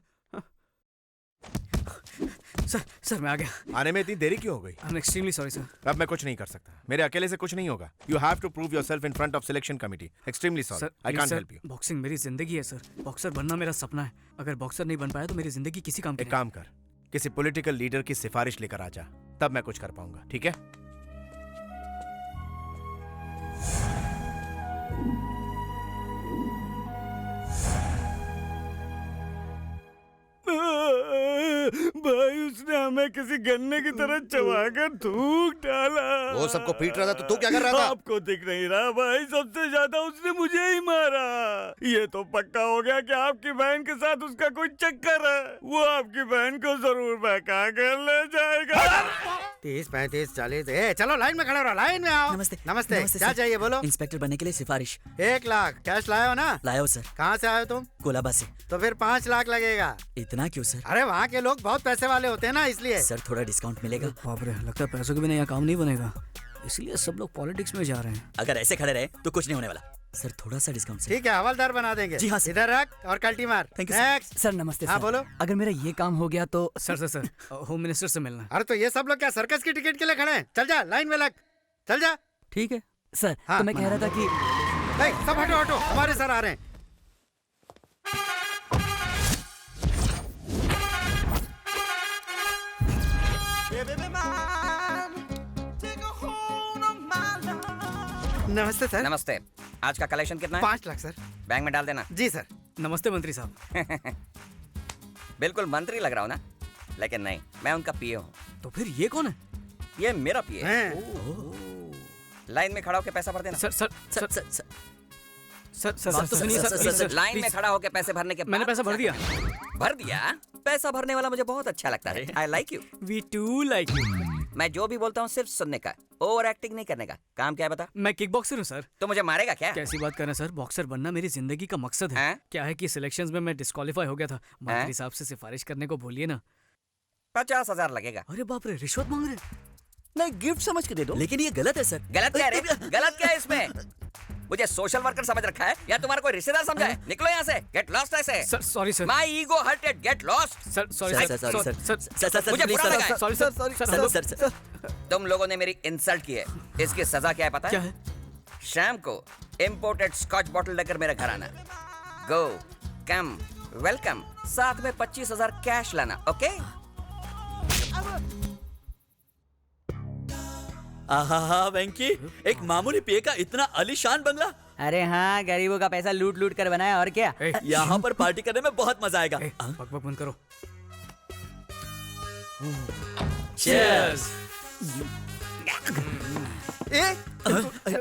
सर मैं आ गया। आने में इतनी देरी क्यों हो गई? I am extremely sorry sir. अब मैं कुछ नहीं कर सकता, मेरे अकेले से कुछ नहीं होगा। You have to prove yourself in front of selection committee. Extremely sorry, I can't help you. Boxing मेरी जिंदगी है सर, बॉक्सर बनना मेरा सपना है। अगर बॉक्सर नहीं बन पाया तो मेरी जिंदगी किसी काम की एक काम कर, किसी पॉलिटिकल लीडर की सिफारिश लेकर आ जा, तब मैं कुछ कर पाऊंगा, ठीक है? भाई उसने हमें किसी गन्ने की तरह चबाकर थूक डाला। वो सबको पीट रहा था तो तू क्या कर रहा था? आपको दिख नहीं रहा भाई, सबसे ज्यादा उसने मुझे ही मारा। ये तो पक्का हो गया कि आपकी बहन के साथ उसका कोई चक्कर है। वो आपकी बहन को जरूर बहका कर ले जाएगा। 30, 35, 40। चलो लाइन में खड़े रहो, लाइन में आओ। नमस्ते। नमस्ते। क्या सर। चाहिए बोलो? इंस्पेक्टर बनने के लिए सिफारिश। 1 लाख कैश लाए हो ना? लाया हो सर। कहाँ से आए हो तुम? कोलाबा से। तो फिर 5 लाख लगेगा। इतना क्यों सर? अरे वहाँ के लोग बहुत पैसे वाले होते हैं ना, इसलिए। सर थोड़ा डिस्काउंट मिलेगा? बाप रे, लगता है पैसों के बिना यहाँ काम नहीं बनेगा, इसलिए सब लोग पॉलिटिक्स में जा रहे हैं। अगर ऐसे खड़े रहे तो कुछ नहीं होने वाला। सर थोड़ा सा डिस्काउंट सर। ठीक है, हवलदार बना देंगे। जी हाँ सर। इधर रख और कल्टी मार। Thank you Next। सर नमस्ते हाँ सर। बोलो। अगर मेरा ये काम हो गया तो सर होम मिनिस्टर से मिलना। अरे तो ये सब लोग क्या सर्कस की टिकट के लिए खड़े हैं? चल जा, लाइन में लग, चल जा। ठीक है सर। हाँ। तो मैं कह रहा था कि सब हटो हटो, हमारे सर आ रहे हैं। नमस्ते सर। नमस्ते। आज का कलेक्शन कितना है? 5 लाख सर। बैंक में डाल देना। जी सर। नमस्ते मंत्री साहब। बिल्कुल मंत्री लग रहा हूँ ना, लेकिन नहीं, मैं उनका पीए हूँ। तो फिर ये कौन है? ये मेरा पीए है। लाइन में खड़ा होकर पैसा भर देना। Sir sir sir sir sir sir बात तो सुनिए सर। लाइन में प्लीज। खड़ा होकर पैसे भरने के बाद मैंने पैसा भर दिया। भर दिया? पैसा भरने वाला मुझे बहुत अच्छा लगता है। I like you. We too like you. मैं जो भी बोलता हूँ सिर्फ सुनने का, ओवर एक्टिंग नहीं करने का। काम क्या है बता? मैं किक बॉक्सर हूँ सर। तो मुझे मारेगा क्या? कैसी बात कर रहे हैं सर, बॉक्सर बनना मेरी जिंदगी का मकसद है। क्या है कि सिलेक्शंस में मैं डिस्क्वालीफाई हो गया था, मंत्री साहब से सिफारिश करने को भूलिए ना। 50,000 लगेगा। अरे बाप रे, रिश्वत मांग रहे? नहीं, गिफ्ट समझ के दे दो। लेकिन ये गलत है सर। गलत क्या है रे? गलत क्या है इसमें? मुझे सोशल वर्कर समझ रखा है या तुम्हारा कोई रिश्तेदार समझा है? निकलो यहाँ से, गेट लॉस्ट ऐसे। Sir sorry sir. My ego hurted, get lost. Sir sorry sir. मुझे बुरा लगा है। Sorry sir. तुम लोगों ने मेरी इंसल्ट की है, इसकी सजा क्या है पता है? क्या है? शाम को इंपोर्टेड स्कॉच बॉटल लेकर मेरे घर आना। गो कम वेलकम, साथ में 25,000 कैश लाना। ओके? आहा वेंकी, एक मामूली पीए का इतना आलीशान बंगला। अरे हाँ, गरीबों का पैसा लूट लूट कर बनाया, और क्या। यहाँ पर पार्टी करने में बहुत मजा आएगा। बक बक बंद करो। Cheers।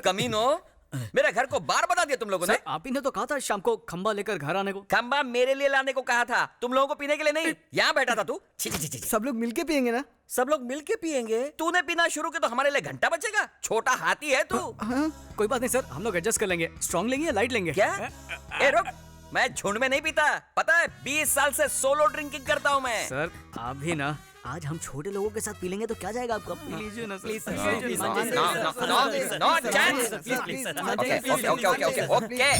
कमीनो, मेरे घर को बार बता दिया तुम लोगों ने। सर, आप ही ने तो कहा था शाम को खंबा लेकर घर आने को। खंबा मेरे लिए लाने को कहा था, तुम लोगों को पीने के लिए नहीं। यहाँ बैठा था तू। सब लोग मिलके पियेंगे ना? सब लोग मिलके पियेंगे? तूने पीना शुरू किया तो हमारे लिए घंटा बचेगा। छोटा हाथी है तू। कोई बात नहीं सर, हम लोग एडजस्ट कर लेंगे। स्ट्रॉन्ग लेंगे या लाइट लेंगे? क्या? ए रुक, मैं झुंड में नहीं पीता, पता है? 20 साल से सोलो ड्रिंकिंग करता हूँ मैं। सर आप भी ना, आज हम छोटे लोगों के साथ पी लेंगे तो क्या जाएगा आपका? पी लीजिए ना प्लीज। ओके,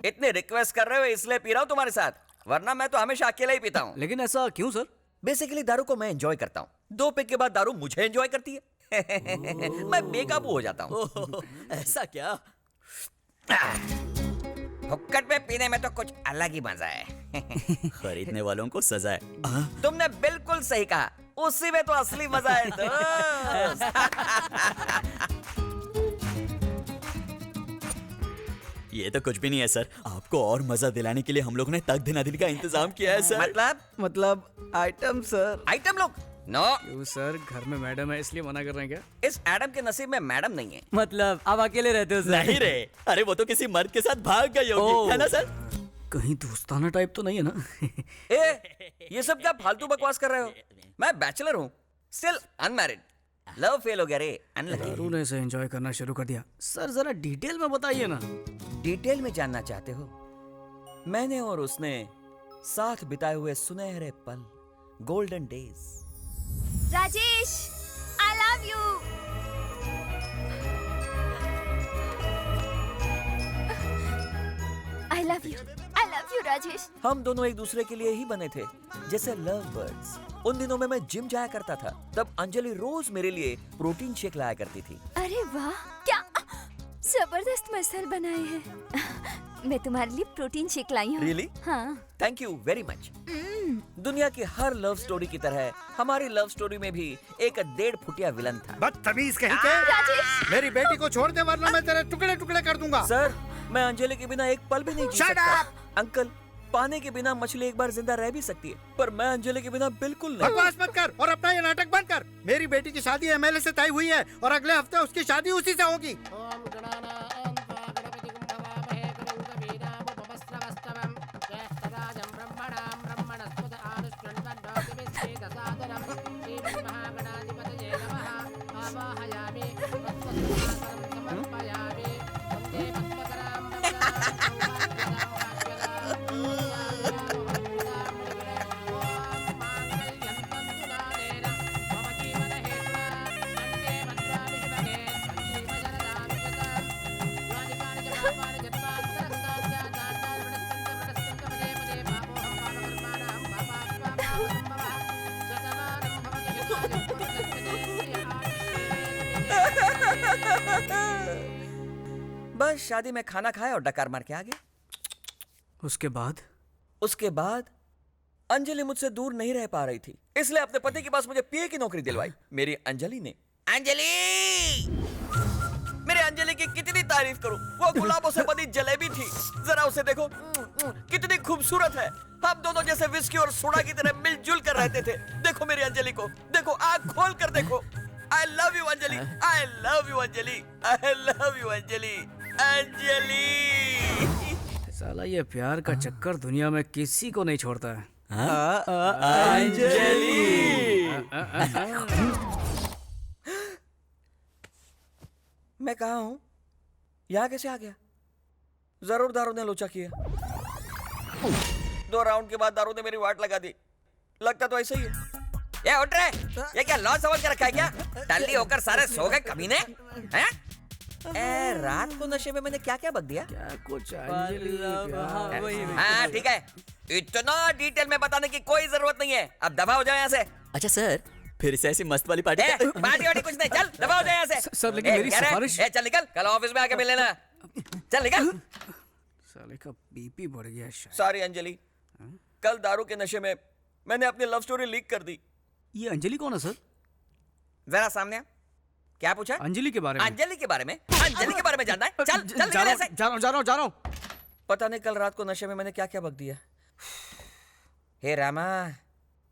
इतने रिक्वेस्ट कर रहे हो इसलिए पी रहा हूँ तुम्हारे साथ, वरना मैं तो हमेशा अकेला ही पीता हूँ। लेकिन ऐसा क्यों सर? बेसिकली दारू को मैं एंजॉय करता हूँ, 2 पैक के बाद दारू मुझे एंजॉय करती है। मैं बेकाबू हो जाता हूँ। ऐसा क्या? हुक्कड़ में पीने में तो कुछ अलग ही मजा है। खरीदने वालों को सजा है। तुमने बिल्कुल सही कहा, उसी में तो असली मजा है दोस्त। ये तो कुछ भी नहीं है सर, आपको और मजा दिलाने के लिए हम लोग ने तक दिना दिल का इंतजाम किया है सर। मतलब आइटम सर। आइटम लोग? नो। क्यों सर, घर में मैडम है इसलिए मना कर रहे हैं क्या? इस एडम के नसीब में मैडम नहीं है। मतलब आप अकेले रहते हो सर? नहीं रे, अरे वो तो किसी मर्द के साथ भाग गई होगी, है ना सर? कहीं दोस्ताना टाइप तो नहीं है ना? ये सब क्या फालतू बकवास कर रहे हो? मैं बैचलर हूँ, स्टिल अनमैरिड। लव फेल हो गया रे, अनलकी। दारू ने इसे एंजॉय करना शुरू कर दिया। सर जरा डिटेल में बताइए ना। डिटेल में जानना चाहते हो? मैंने और उसने साथ बिताए हुए सुनहरे पल, golden days. Rajesh, I love you. I love you. I Rajesh? हम दोनों एक दूसरे के लिए ही बने थे, जैसे लव बर्ड्स। उन दिनों में मैं जिम जाया करता था, तब अंजलि रोज मेरे लिए प्रोटीन शेक लाया करती थी। अरे वाह, क्या जबरदस्त मसल बनाए हैं। मैं तुम्हारे लिए प्रोटीन शेक लाई हूँ। Really? हाँ। Thank you very much. दुनिया की हर लव स्टोरी की तरह हमारी लव स्टोरी में भी एक 1.5 फुटिया विलन था। बदतमीज कहीं के। मेरी बेटी को छोड़ दे वरना मैं तेरे टुकड़े टुकड़े कर दूंगा। सर, मैं अंजलि के बिना एक पल भी नहीं जी Shut सकता। up! अंकल, पानी के बिना मछली एक बार जिंदा रह भी सकती है, पर मैं अंजलि के बिना बिल्कुल नहीं। बकवास मत कर और अपना ये नाटक बंद कर। मेरी बेटी की शादी एमएलए से तय हुई है और अगले हफ्ते उसकी शादी उसी से होगी। बस शादी में खाना खाया और डकार मार के आ गया। उसके बाद अंजलि मुझसे दूर नहीं रह पा रही थी, इसलिए अपने पति के पास मुझे पीए की नौकरी दिलवाई। मेरी अंजलि ने। अंजलि! मेरे अंजलि की कितनी तारीफ करूं, वो गुलाबों से बनी जलेबी थी। जरा उसे देखो, कितनी खूबसूरत है। हम दोनों जैसे विस्की और सोडा की तरह मिलजुल कर रहते थे। देखो मेरी अंजलि को, देखो, आंख खोल कर देखो। I love you Anjali, I love you Anjali, I love you Anjali, Anjali. साला ये प्यार का चक्कर दुनिया में किसी को नहीं छोड़ता है। अंजलि! मैं कहाँ हूँ? यहाँ कैसे आ गया? जरूर दारू ने लोचा किया। 2 राउंड के बाद दारू ने मेरी वाट लगा दी। लगता तो ऐसे ही है। ये उठ रहे, ये क्या लॉस समझ के रखा है क्या? टल्ली होकर सारे सो गए कमीने? हैं? रात को नशे में मैंने क्या क्या बक दिया? क्या कुछ हाँ ठीक है, इतना डिटेल में बताने की कोई जरूरत नहीं है। अब दबा हो जाओ यहाँ से। अच्छा सर, फिर से ऐसी मस्त वाली पार्टी पार्टी वार्टी कुछ नहीं, चल दबा हो जाओ यहाँ से। सर लेकिन मेरी सिफारिश। चल निकल, कल ऑफिस में आके मिल लेना। चल निकल। साले का बीपी बढ़ गया शायद। सॉरी अंजलि, कल दारू के नशे में मैंने अपनी लव स्टोरी लीक कर दी। ये अंजलि कौन है सर? जरा सामने आ। क्या पूछा? अंजलि के बारे में। अंजलि के बारे में? अंजलि के बारे में जानना है? चल चल निकल यहाँ से। जा रहा हूँ। पता नहीं कल रात को नशे में मैंने क्या क्या बक दिया। हे रामा,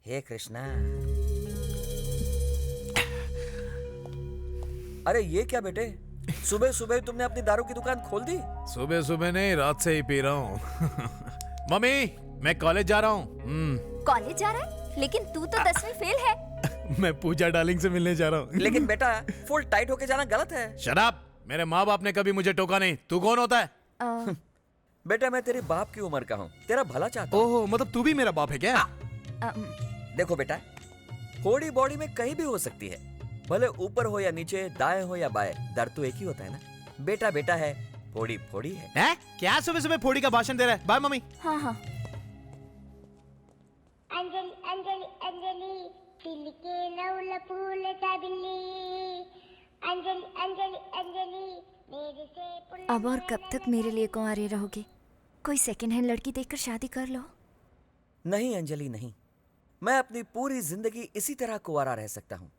हे कृष्णा। अरे ये क्या बेटे, सुबह सुबह तुमने अपनी दारू की दुकान खोल दी? सुबह सुबह नहीं, रात से ही पी रहा हूँ। मम्मी, मैं कॉलेज जा रहा हूँ। कॉलेज जा रहा है? लेकिन तू तो 10वीं फेल है। मैं पूजा डार्लिंग से मिलने जा रहा हूँ। लेकिन बेटा, फुल टाइट होके जाना गलत है। Shut up! मेरे माँ बाप ने कभी मुझे टोका नहीं। तू कौन होता है? बेटा मैं तेरे बाप की उम्र का हूँ, तेरा भला चाहता हूँ। ओह, मतलब तू भी मेरा बाप है क्या? देखो बेटा, फोड़ी बॉडी में कहीं भी हो सकती है, भले ऊपर हो या नीचे, दाएं हो या बाएं, दर्द तो एक ही होता है ना। बेटा बेटा है, फोड़ी फोड़ी है। क्या सुबह सुबह फोड़ी का भाषण दे रहा है? Bye mummy. हाँ हाँ। अंजलि अंजलि अंजलि दिल के नौल फूल सा बिल्ली। अंजलि अंजलि अंजलि मेरे से। अब और कब तक मेरे लिए कुंवारे रहोगे? कोई सेकंड हैंड लड़की देखकर शादी कर लो। नहीं अंजलि नहीं, मैं अपनी पूरी जिंदगी इसी तरह कुंवारा रह सकता हूँ,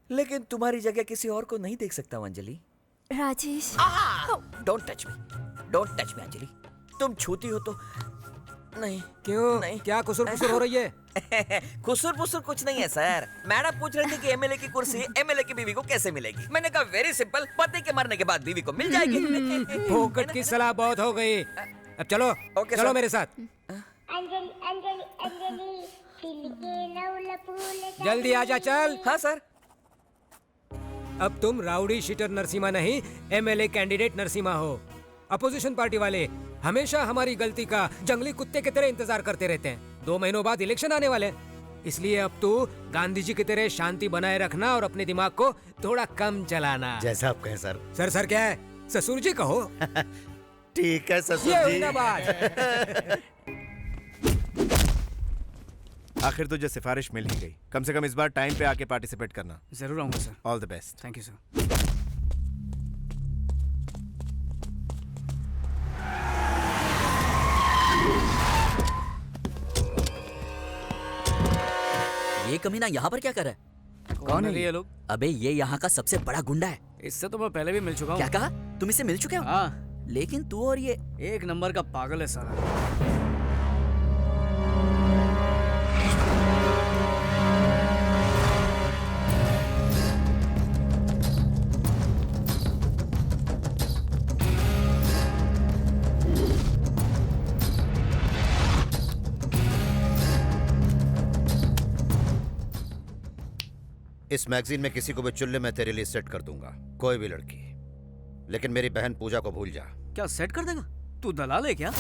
लेकिन तुम्हारी जगह किसी और को नहीं देख सकता हूँ Anjali. Rajesh, don't touch me Anjali. तुम छूती हो तो नहीं। क्यों? नहीं। क्या कुसुर पुसुर हो रही है? कुसुर पुसुर कुछ नहीं है सर। मैडम पूछ रही थी कि एमएलए की कुर्सी एमएलए की बीवी को कैसे मिलेगी। मैंने कहा वेरी सिंपल, पति के मरने के बाद बीवी को मिल जाएगी। फोकट की सलाह बहुत हो गई। अब चलो चलो मेरे साथ। अंजलि अंजलि अंजलि दिल के नौल फूल। जल्दी आजा चल। हाँ सर। अब तुम राउडी शीटर नरसिम्हा नहीं, एमएलए कैंडिडेट नरसिम्हा हो। अपोजिशन पार्टी वाले हमेशा हमारी गलती का जंगली कुत्ते की तरह इंतजार करते रहते हैं। 2 महीनों बाद इलेक्शन आने वाले हैं, इसलिए अब तू गांधी जी की तरह शांति बनाए रखना और अपने दिमाग को थोड़ा कम चलाना। जैसा आप कहें सर। सर क्या है? ससुर जी कहो। ठीक है ससुर ये जी। हुई ना बात। आखिर तुझे सिफारिश मिल ही गई। कम से कम इस बार टाइम पे आके पार्टिसिपेट करना। जरूर आऊंगा sir. All the best. Thank you sir. ये कमीना यहाँ पर क्या कर रहा है? कौन है ये लोग? अबे ये यहाँ का सबसे बड़ा गुंडा है। इससे तो मैं पहले भी मिल चुका हूँ। क्या कहा? तुम इससे मिल चुके हो? हाँ। लेकिन तू और ये एक नंबर का पागल है साला। इस मैगजीन में किसी को भी चुल्ले में तेरे लिए सेट कर दूंगा, कोई भी लड़की। लेकिन मेरी बहन पूजा को भूल जा। क्या सेट कर देगा? तू दलाल है क्या?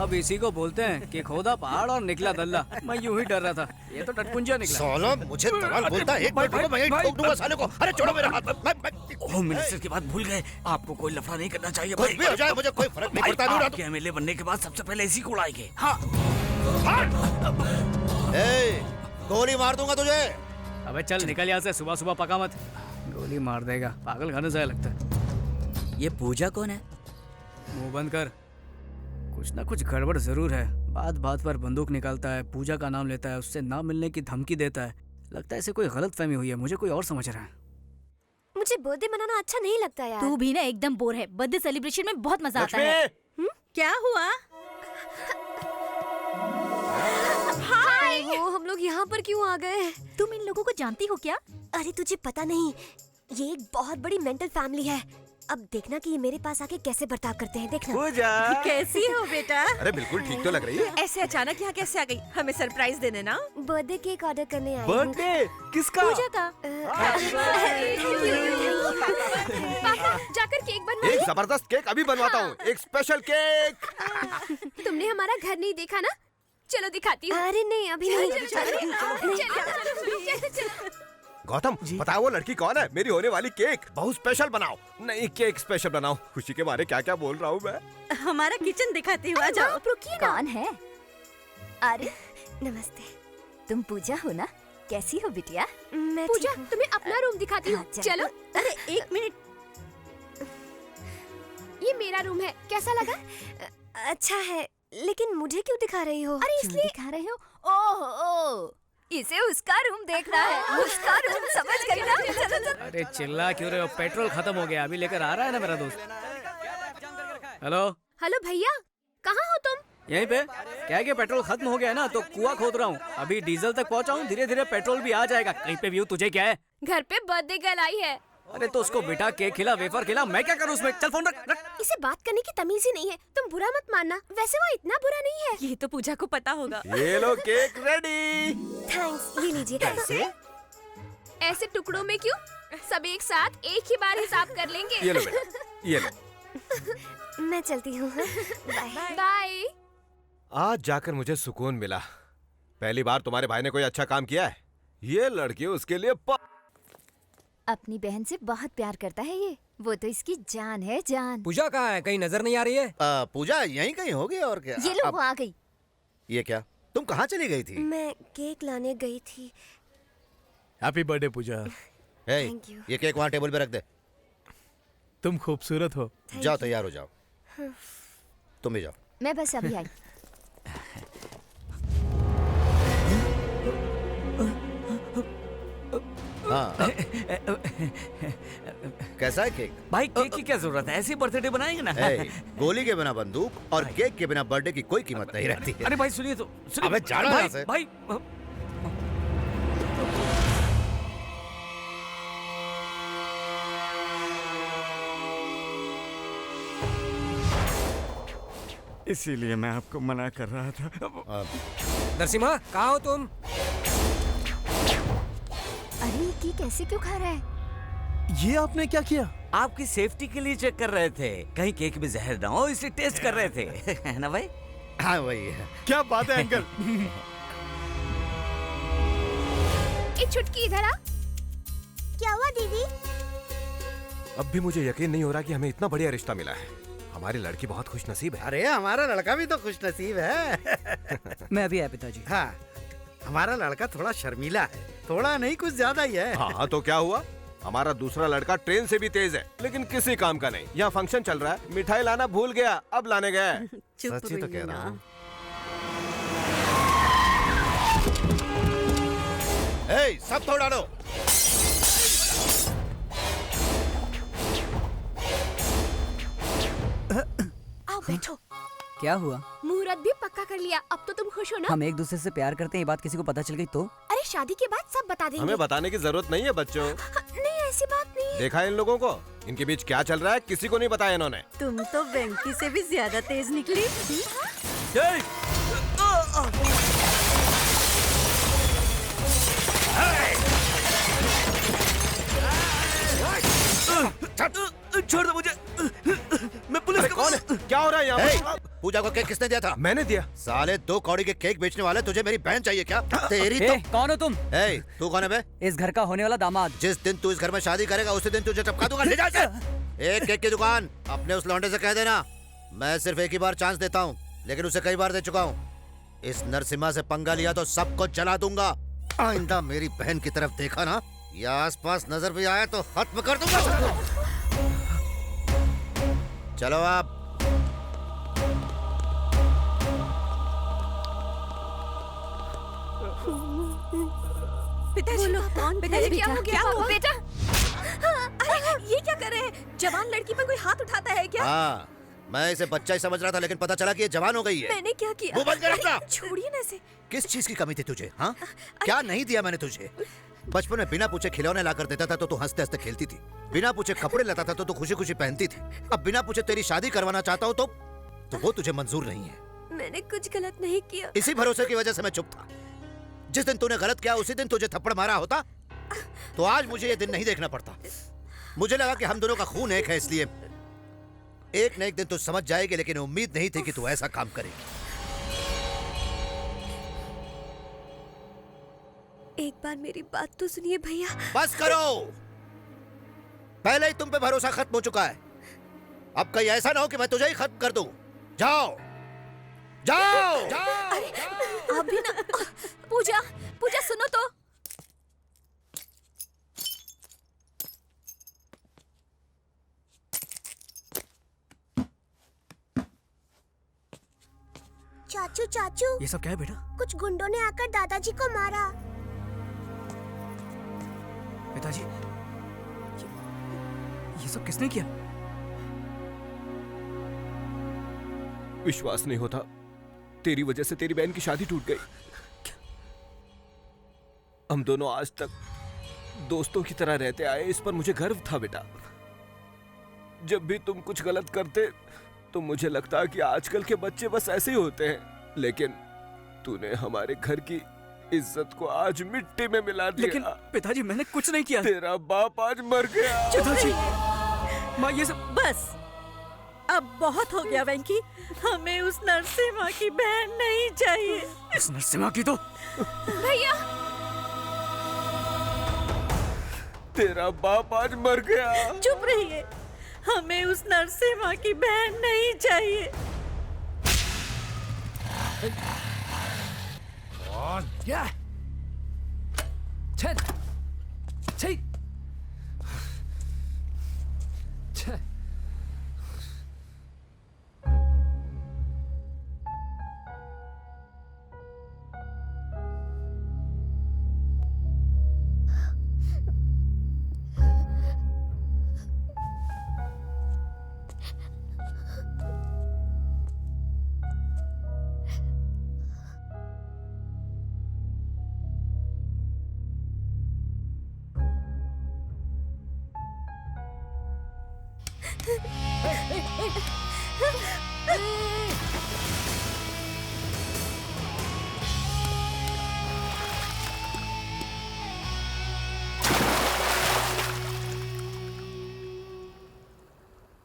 अब इसी को बोलते हैं कि खोदा पहाड़ और निकला दल्ला। मैं यूं ही डर रहा था, ये तो टटपुंजा निकला। साला मुझे दलाल बोलता है। एक मिनट रुको, मैं यहीं ठोक दूंगा साले को। अरे छोड़ो मेरा हाथ। होम मिनिस्टर की बात भूल गए। आपको कोई लफड़ा नहीं करना चाहिए कुछ भी हो जाए मुझे कोई फर्क नहीं पड़ता। आपके एमएलए बनने के बाद सबसे पहले इसी को उड़ाएंगे। हाँ। गोली मार दूंगा तुझे। अबे चल निकल यहाँ से, सुबह सुबह पका मत। गोली मार देगा, पागल खाने से लगता है। ये पूजा कौन है? मुंह बंद कर। कुछ ना कुछ गड़बड़ जरूर है। बात बात पर बंदूक निकालता है, पूजा का नाम लेता है, उससे ना मिलने की धमकी देता है। लगता है इसे कोई गलत फहमी हुई है, मुझे कोई और समझ रहा है। मुझे बर्थडे मनाना अच्छा नहीं लगता यार। तू भी ना एकदम बोर है। बर्थडे सेलिब्रेशन में बहुत मजा आता है। क्या हुआ? हाय। वो हम लोग यहाँ पर क्यों आ गए? तुम इन लोगों को जानती हो क्या? अरे तुझे पता नहीं, ये एक बहुत बड़ी मेंटल फैमिली है। अब देखना कि ये मेरे पास आके कैसे बर्ताव करते हैं। देखना। पूजा कैसी हो बेटा? अरे बिल्कुल ठीक तो लग रही है। ऐसे अचानक यहाँ कैसे आ गई? हमें सरप्राइज देने ना। बर्थडे केक ऑर्डर करने आई हूँ। बर्थडे किसका? पूजा का। पापा जाकर केक बनवा। एक जबरदस्त केक अभी बनवाता हूँ। एक स्पेशल केक। तुमने हमारा घर नहीं देखा ना? चलो दिखाती हूँ। अरे नहीं अभी नहीं। गौतम बताओ वो लड़की कौन है? मेरी होने वाली केक बहुत स्पेशल बनाओ। नहीं केक स्पेशल बनाओ। खुशी के बारे क्या क्या बोल रहा हूँ मैं। हमारा किचन दिखाती हूँ, आ जाओ। रुकिए ना। कौन है? अरे नमस्ते। तुम पूजा हो ना? कैसी हो बिटिया? मैं पूजा तुम्हें अपना रूम दिखाती हूँ। चलो। अरे एक मिनट। ये मेरा रूम है, कैसा लगा? अच्छा है, लेकिन मुझे क्यों दिखा रही हो? अरे इसलिए दिखा रहे हो। ओह इसे उसका रूम देखना है। उसका रूम समझ गई ना? चलो चलो। अरे चिल्ला क्यों रहे हो? पेट्रोल खत्म हो गया, अभी लेकर आ रहा है ना मेरा दोस्त। हेलो हेलो भैया, कहाँ हो तुम? यहीं पे। क्या है कि पेट्रोल खत्म हो गया है ना, तो कुआं खोद रहा हूँ। अभी डीजल तक पहुँचा हूँ, धीरे धीरे पेट्रोल भी आ जाएगा। कहीं पे व्यू तुझे क्या है? घर पे बर्थडे गर्ल आई है। अरे तो उसको बेटा केक खिला, वेफर खिला, मैं क्या करूँ उसमें? चल फोन रख। इसे बात करने की तमीज ही नहीं है। तुम बुरा मत मानना, वैसे वो इतना बुरा नहीं है। ये तो पूजा को पता होगा। ये लो केक रेडी। थैंक्स, ये लीजिए। कैसे? ऐसे टुकड़ों में क्यों? सब एक साथ एक ही बार हिसाब कर लेंगे। ये लो बेटा, ये लो। मैं चलती हूँ। Bye bye. आज जाकर मुझे सुकून मिला। पहली बार तुम्हारे भाई ने कोई अच्छा काम किया है। ये लड़की उसके लिए अपनी बहन से बहुत प्यार करता है ये। वो तो इसकी जान है, जान। पूजा कहाँ है? कहीं नजर नहीं आ रही है? पूजा यहीं कहीं होगी और क्या। ये लो वो आ गई। ये क्या? तुम कहाँ चली गई थी? मैं केक लाने गई थी। Happy birthday Pooja. Thank you. ये केक वहाँ टेबल पे रख दे। तुम खूबसूरत हो। जाओ तैयार हो जाओ। तुम भी जाओ। मैं बस अभी आई। हाँ। कैसा है केक? भाई केक की क्या जरूरत है? ऐसी बर्थडे बनाएंगे ना। गोली के बिना बंदूक और केक के बिना बर्थडे की कोई कीमत नहीं रहती है। अरे भाई सुनिए तो। अबे जाना यहाँ से। भाई इसीलिए मैं आपको मना कर रहा था। नरसिम्हा कहाँ हो तुम? अरे केक ऐसे क्यों खा रहा है? ये आपने क्या किया? आपकी सेफ्टी के लिए चेक कर रहे थे, कहीं केक में जहर ना हो, इसलिए टेस्ट कर रहे थे। है ना भाई? हाँ वही है। क्या बात है अंकल। एक छुटकी इधर आ। क्या हुआ दीदी? अब भी मुझे यकीन नहीं हो रहा कि हमें इतना बढ़िया रिश्ता मिला है। हमारी लड़की बहुत खुशनसीब है। अरे हमारा लड़का भी तो खुशनसीब है। मैं अभी आया पिताजी। हाँ हमारा लड़का थोड़ा शर्मीला है, थोड़ा नहीं कुछ ज्यादा ही है। हाँ तो क्या हुआ, हमारा दूसरा लड़का ट्रेन से भी तेज है, लेकिन किसी काम का नहीं। यहाँ फंक्शन चल रहा है, मिठाई लाना भूल गया, अब लाने गया। सच्ची तो कह रहा हूँ। ए, सब तोड़ डालो। आओ बैठो। क्या हुआ? मुहूर्त भी पक्का कर लिया, अब तो तुम खुश हो ना? हम एक दूसरे से प्यार करते हैं, ये बात किसी को पता चल गई तो? अरे शादी के बाद सब बता देंगे। हमें बताने की जरूरत नहीं है बच्चों। नहीं ऐसी बात नहीं। देखा इन लोगों को, इनके बीच क्या चल रहा है किसी को नहीं बताया इन्होंने। तुम तो वेंकी से भी ज्यादा तेज निकली। छोड़ दो मुझे, मैं पुलिस कौन है? क्या हो रहा है यहाँ? पूजा को केक किसने दिया था? मैंने दिया। साले 2 कौड़ी के केक बेचने वाले, तुझे मेरी बहन चाहिए क्या? तेरी तो कौन हो तुम? तू कौन है बे? इस घर का होने वाला दामाद। जिस दिन तू इस घर में शादी करेगा उसी दिन तुझे टपका दूंगा। ले जा इसे। एक केक की दुकान अपने उस लौंडे से कह देना, मैं सिर्फ एक ही बार चांस देता हूँ, लेकिन उसे कई बार दे चुका हूँ। इस नरसिम्हा से पंगा लिया तो सबको जला दूंगा। आइंदा मेरी बहन की तरफ देखा ना या आसपास नजर भी आया तो खत्म कर दूंगा सबको। चलो आप। पिताजी, पिताजी क्या हो गया? बेटा, अरे ये क्या कर रहे हैं? जवान लड़की पर कोई हाथ उठाता है क्या? हाँ, मैं इसे बच्चा ही समझ रहा था, लेकिन पता चला कि ये जवान हो गई है। मैंने क्या किया? मुंह बंद कर अपना। छोड़िए ना इसे। किस चीज की कमी थी तुझे? हाँ, क्या नहीं दिया मैंने तुझे? बचपन में बिना पूछे खिलौने ला कर देता था तो तू हंसते हंसते खेलती थी, बिना पूछे कपड़े लाता था तो तू खुशी खुशी पहनती थी। अब बिना पूछे तेरी शादी करवाना चाहता हूँ तो वो तुझे मंजूर नहीं है। मैंने कुछ गलत नहीं किया। इसी भरोसे की वजह से मैं चुप था। जिस दिन तूने गलत किया उसी दिन तुझे थप्पड़ मारा होता तो आज मुझे ये दिन नहीं देखना पड़ता। मुझे लगा कि हम दोनों का खून एक है, इसलिए एक न एक दिन तू समझ जाएगी, लेकिन उम्मीद नहीं थी कि तू ऐसा काम करेगी। एक बार मेरी बात तो सुनिए भैया। बस करो, पहले ही तुम पे भरोसा खत्म हो चुका है। अब कहीं ऐसा ना हो कि मैं तुझे ही खत्म कर दूं। जाओ जाओ, जाओ। अरे अभी ना। पूजा, पूजा सुनो तो। चाचू चाचू, ये सब क्या है बेटा? कुछ गुंडों ने आकर दादाजी को मारा। पिताजी, ये सब किसने किया? विश्वास नहीं होता, तेरी वजह से तेरी बहन की शादी टूट गई। हम दोनों आज तक दोस्तों की तरह रहते आए, इस पर मुझे गर्व था बेटा। जब भी तुम कुछ गलत करते तो मुझे लगता कि आजकल के बच्चे बस ऐसे ही होते हैं, लेकिन तूने हमारे घर की इज्जत को आज मिट्टी में मिला दिया। लेकिन पिताजी मैंने कुछ नहीं किया। तेरा बाप आज मर गया। पिताजी, माँ ये सब बस अब बहुत हो गया वेंकी, हमें उस नरसिम्हा की बहन नहीं चाहिए। उस नरसिम्हा की तो भैया, तेरा बाप आज मर गया। चुप रहिए, हमें उस नरसिम्हा की बहन नहीं चाहिए। क्या? छे, छे, छे।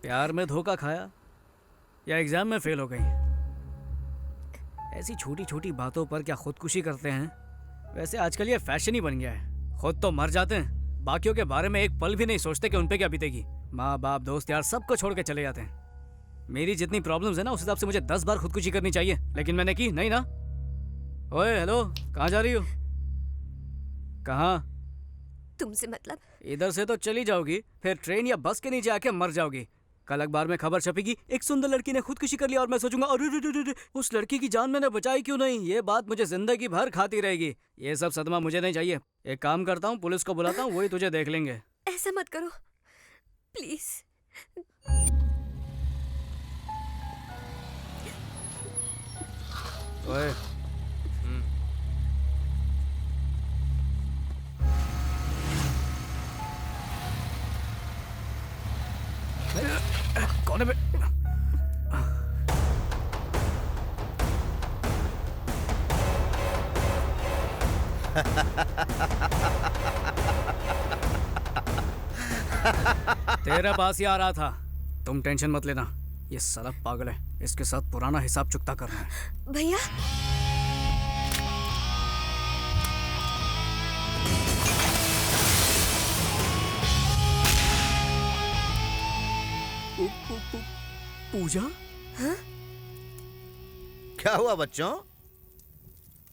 प्यार में धोखा खाया या एग्जाम में फेल हो गई? ऐसी छोटी छोटी बातों पर क्या खुदकुशी करते हैं? वैसे आजकल ये फैशन ही बन गया है। खुद तो मर जाते हैं, बाकियों के बारे में एक पल भी नहीं सोचते कि उन पे क्या बीतेगी। माँ बाप दोस्त यार सबको छोड़ के चले जाते हैं। मेरी जितनी प्रॉब्लम्स है ना उस हिसाब से मुझे 10 बार खुदकुशी करनी चाहिए, लेकिन मैंने की नहीं ना। ओए हेलो, कहाँ जा रही हो? कहाँ? तुमसे मतलब? इधर से तो चली जाओगी, फिर ट्रेन या बस के नीचे आके मर जाओगी। कल अखबार में खबर छपेगी, एक सुंदर लड़की ने खुदकुशी कर लिया, और मैं सोचूंगा अरे उस लड़की की जान मैंने बचाई क्यों नहीं। ये बात मुझे जिंदगी भर खाती रहेगी। ये सब सदमा मुझे नहीं चाहिए। एक काम करता हूँ, पुलिस को बुलाता हूँ, वही तुझे देख लेंगे। ऐसा मत करो प्लीज। ओए कौन है बे? तेरे पास ही आ रहा था। तुम टेंशन मत लेना, ये साला पागल है, इसके साथ पुराना हिसाब चुकता करना है। भैया पूजा? हाँ? क्या हुआ बच्चों,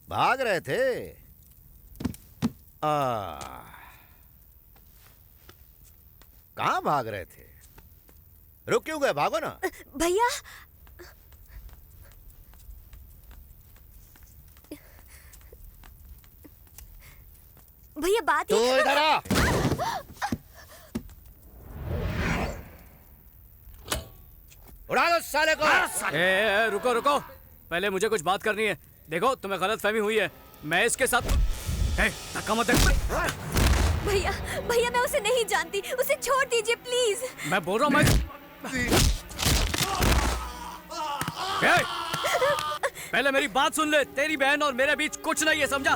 भाग रहे थे? कहाँ भाग रहे थे? रुक क्यों गए? भागो ना। भैया भैया बात तू इधर आ। उड़ा दो साले को। रुको रुको, पहले मुझे कुछ बात करनी है। देखो तुम्हें गलत फहमी हुई है, मैं इसके साथ धक्का मत दे। भैया भैया मैं उसे नहीं जानती, उसे छोड़ दीजिए प्लीज। मैं बोल रहा हूँ पहले मेरी बात सुन ले। तेरी बहन और मेरे बीच कुछ नहीं है, समझा?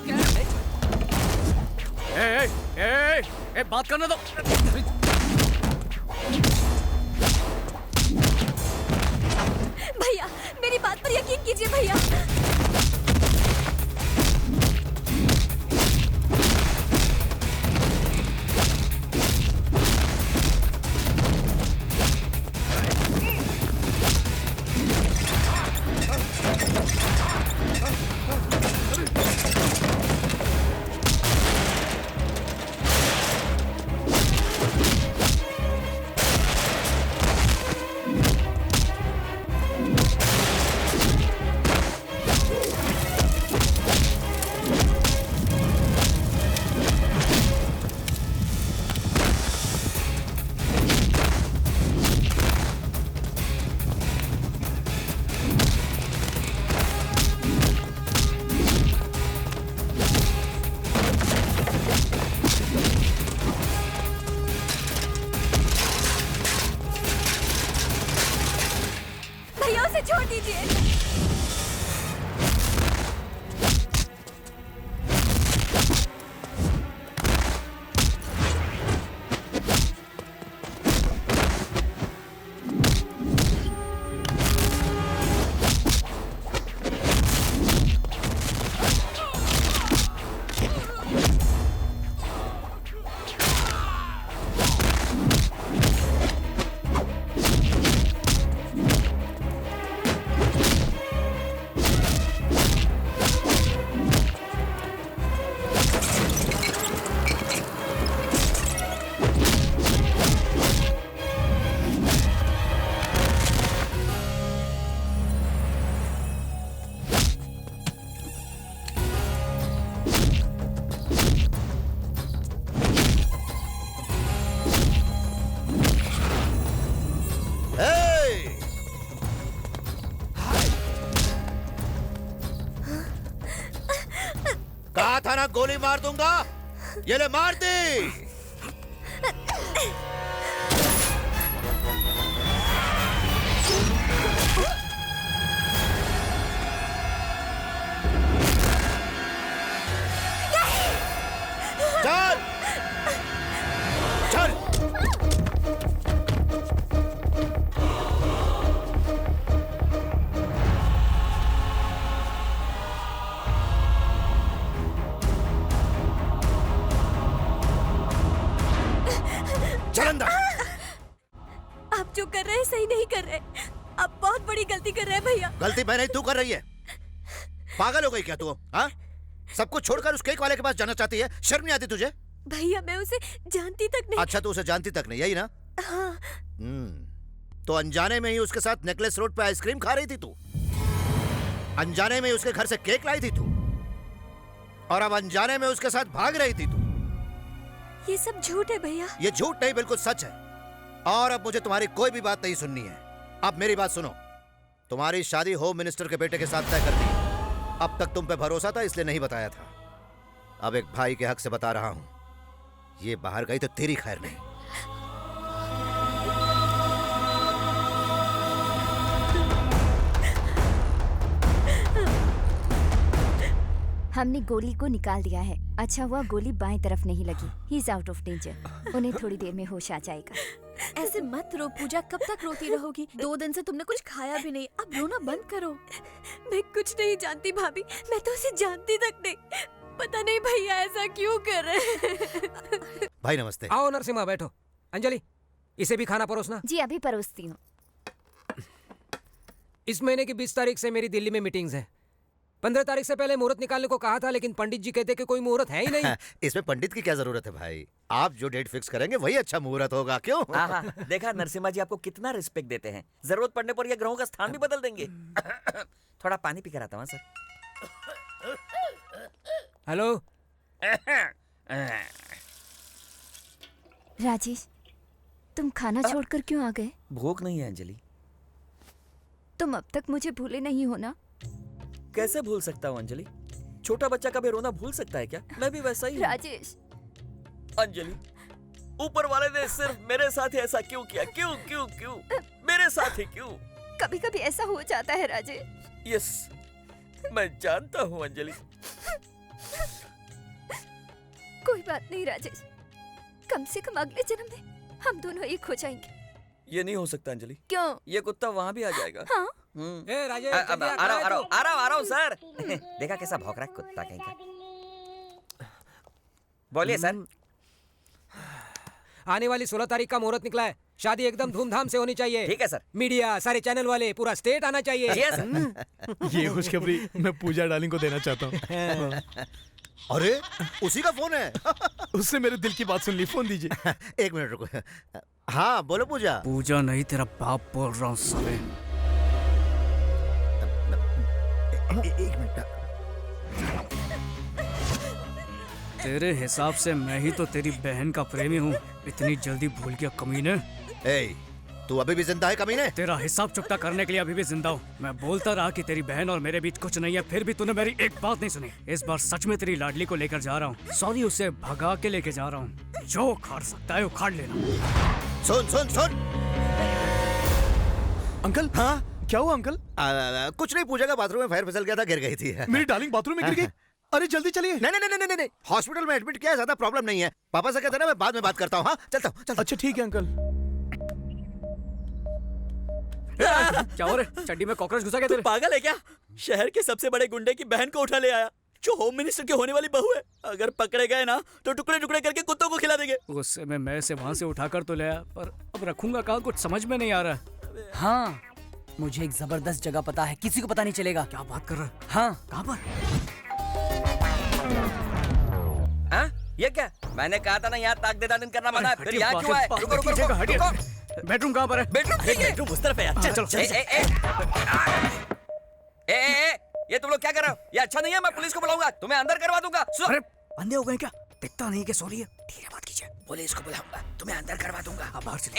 बात करने दो। भैया मेरी बात पर यकीन कीजिए भैया। छोड़ दीजिए। कहा था ना गोली मार दूंगा, ये ले मार दी। चल चल। आप जो कर रहे हैं सही नहीं कर रहे। आप बहुत बड़ी गलती कर रहे हैं भैया। गलती मैं नहीं, तू कर रही है। पागल हो गई क्या तू? हाँ, सब कुछ छोड़कर उस केक वाले के पास जाना चाहती है? शर्म नहीं आती तुझे? भैया मैं उसे जानती तक नहीं। अच्छा, तो उसे जानती तक नहीं, यही ना? हाँ। तो अनजाने में ही उसके साथ नेकलेस रोड पे आइसक्रीम खा रही थी तू? अनजाने में ही उसके घर से केक लाई थी तू? और अब अनजाने में उसके साथ भाग रही थी तू? ये सब झूठ है भैया। ये झूठ नहीं, बिल्कुल सच है। और अब मुझे तुम्हारी कोई भी बात नहीं सुननी है। अब मेरी बात सुनो। तुम्हारी शादी होम मिनिस्टर के बेटे के साथ तय कर दी। अब तक तुम पे भरोसा था इसलिए नहीं बताया था। अब एक भाई के हक से बता रहा हूं, ये बाहर गई तो तेरी खैर नहीं। हमने गोली को निकाल दिया है। अच्छा हुआ गोली बाएं तरफ नहीं लगी। He is out of danger. उन्हें थोड़ी देर में होश आ जाएगा। ऐसे मत रो पूजा, कब तक रोती रहोगी? 2 दिन से तुमने कुछ खाया भी नहीं, अब रोना बंद करो। मैं कुछ नहीं जानती भाभी, मैं तो उसे जानती तक नहीं। पता नहीं भैया ऐसा क्यों कर रहे हैं। भाई नमस्ते। आओ नरसिम्हा बैठो। अंजलि, इसे भी खाना परोसना। जी अभी परोसती हूँ। इस महीने की 20 तारीख से मेरी दिल्ली में मीटिंग्स है। 15 तारीख से पहले मुहूर्त निकालने को कहा था, लेकिन पंडित जी कहते कि कोई मुहूर्त है ही नहीं। इसमें पंडित की क्या जरूरत है भाई? आप जो डेट फिक्स करेंगे वही अच्छा मुहूर्त होगा, क्यों? देखा नरसिम्हा जी आपको कितना रिस्पेक्ट देते हैं। जरूरत पड़ने पर ये ग्रहों का स्थान भी बदल देंगे। थोड़ा पानी पी कर आता हूँ सर। हेलो राजेश, तुम खाना छोड़कर क्यों आ गए? भूख नहीं है अंजलि। तुम अब तक मुझे भूले नहीं हो ना? कैसे भूल सकता हूँ अंजलि? छोटा बच्चा कभी रोना भूल सकता है क्या? मैं भी वैसा ही हूँ। राजेश। अंजलि, ऊपर वाले ने सिर्फ मेरे साथ ही ऐसा क्यों किया? क्यों क्यों क्यों मेरे साथ ही क्यों? कभी कभी ऐसा हो जाता है राजेश। यस, मैं जानता हूँ अंजलि। कोई बात नहीं राजेश, कम से कम अगले जन्म में हम दोनों एक हो जाएंगे। ये नहीं हो सकता अंजलि। क्यों? ये कुत्ता वहाँ भी आ जाएगा। हाँ? ए राजेश, आ रहा हूँ सर। देखा कैसा भौंक रहा है कुत्ता कहीं का। बोलिए सर। आने वाली 16 तारीख का मुहूर्त निकला है। शादी एकदम धूमधाम से होनी चाहिए। ठीक है सर। मीडिया, सारे चैनल वाले, पूरा स्टेट आना चाहिए। ये खुशखबरी मैं पूजा डार्लिंग को देना चाहता हूँ। अरे उसी का फोन है। उससे मेरे दिल की बात सुन ली। फोन दीजिए। 1 मिनट रुको। हाँ बोलो पूजा। पूजा नहीं, तेरा बाप बोल रहा हूँ साले। 1 मिनट। तेरे हिसाब से मैं ही तो तेरी बहन का प्रेमी हूँ। इतनी जल्दी भूल गया कमीने। तू अभी भी जिंदा है कमीने? तेरा हिसाब चुकता करने के लिए अभी भी जिंदा हूँ। मैं बोलता रहा कि तेरी बहन और मेरे बीच कुछ नहीं है, फिर भी तूने मेरी एक बात नहीं सुनी। इस बार सच में तेरी लाडली को लेकर जा रहा हूँ। सॉरी, उसे भगा के लेके जा रहा हूँ। जो उखाड़ सकता है उखाड़ लेना। सुन सुन सुन। अंकल। हाँ क्या हुआ अंकल? कुछ नहीं, पूजा का बाथरूम में फायर फिसल गया था, गिर गई थी। मेरी डार्लिंग बाथरूम में गिर गई? अरे जल्दी चलिए। नहीं, हॉस्पिटल में एडमिट किया है, ज्यादा प्रॉब्लम नहीं है। पापा से कहते ना मैं बाद में बात करता हूँ। हाँ चलता हूँ। अच्छा ठीक है अंकल। क्या हो रहा है? चड्डी में कॉकरोच घुसा गया तेरे? पागल है क्या? शहर के सबसे बड़े गुंडे की बहन को उठा ले आया, जो होम मिनिस्टर की होने वाली बहू है। अगर पकड़े गए ना तो टुकड़े टुकड़े करके कुत्तों को खिला देंगे। गुस्से में मैं से वहाँ से उठाकर तो ले आया, पर अब रखूंगा कहाँ, कुछ समझ में नहीं आ रहा। हाँ, मुझे एक जबरदस्त जगह पता है, किसी को पता नहीं चलेगा। क्या बात कर रहा है? हाँ। कहाँ पर? हाँ? ये क्या? मैंने कहा था ना यहाँ ताक दे दादन करना मना है। फिर यहाँ क्यों आए? रुको रुको रुको। बेडरूम कहाँ पर है? बेडरूम उस तरफ है यार। चल चलो। ये तुम लोग क्या कर रहे हो? ये अच्छा नहीं है, मैं पुलिस को बुलाऊंगा, तुम्हें अंदर करवा दूंगा। अरे अंधे हो गए क्या? दिखता नहीं कि सो रही है। ठीक है, बात कीजिए। पुलिस को बुलाऊंगा, तुम्हें अंदर करवा दूंगा। बाहर से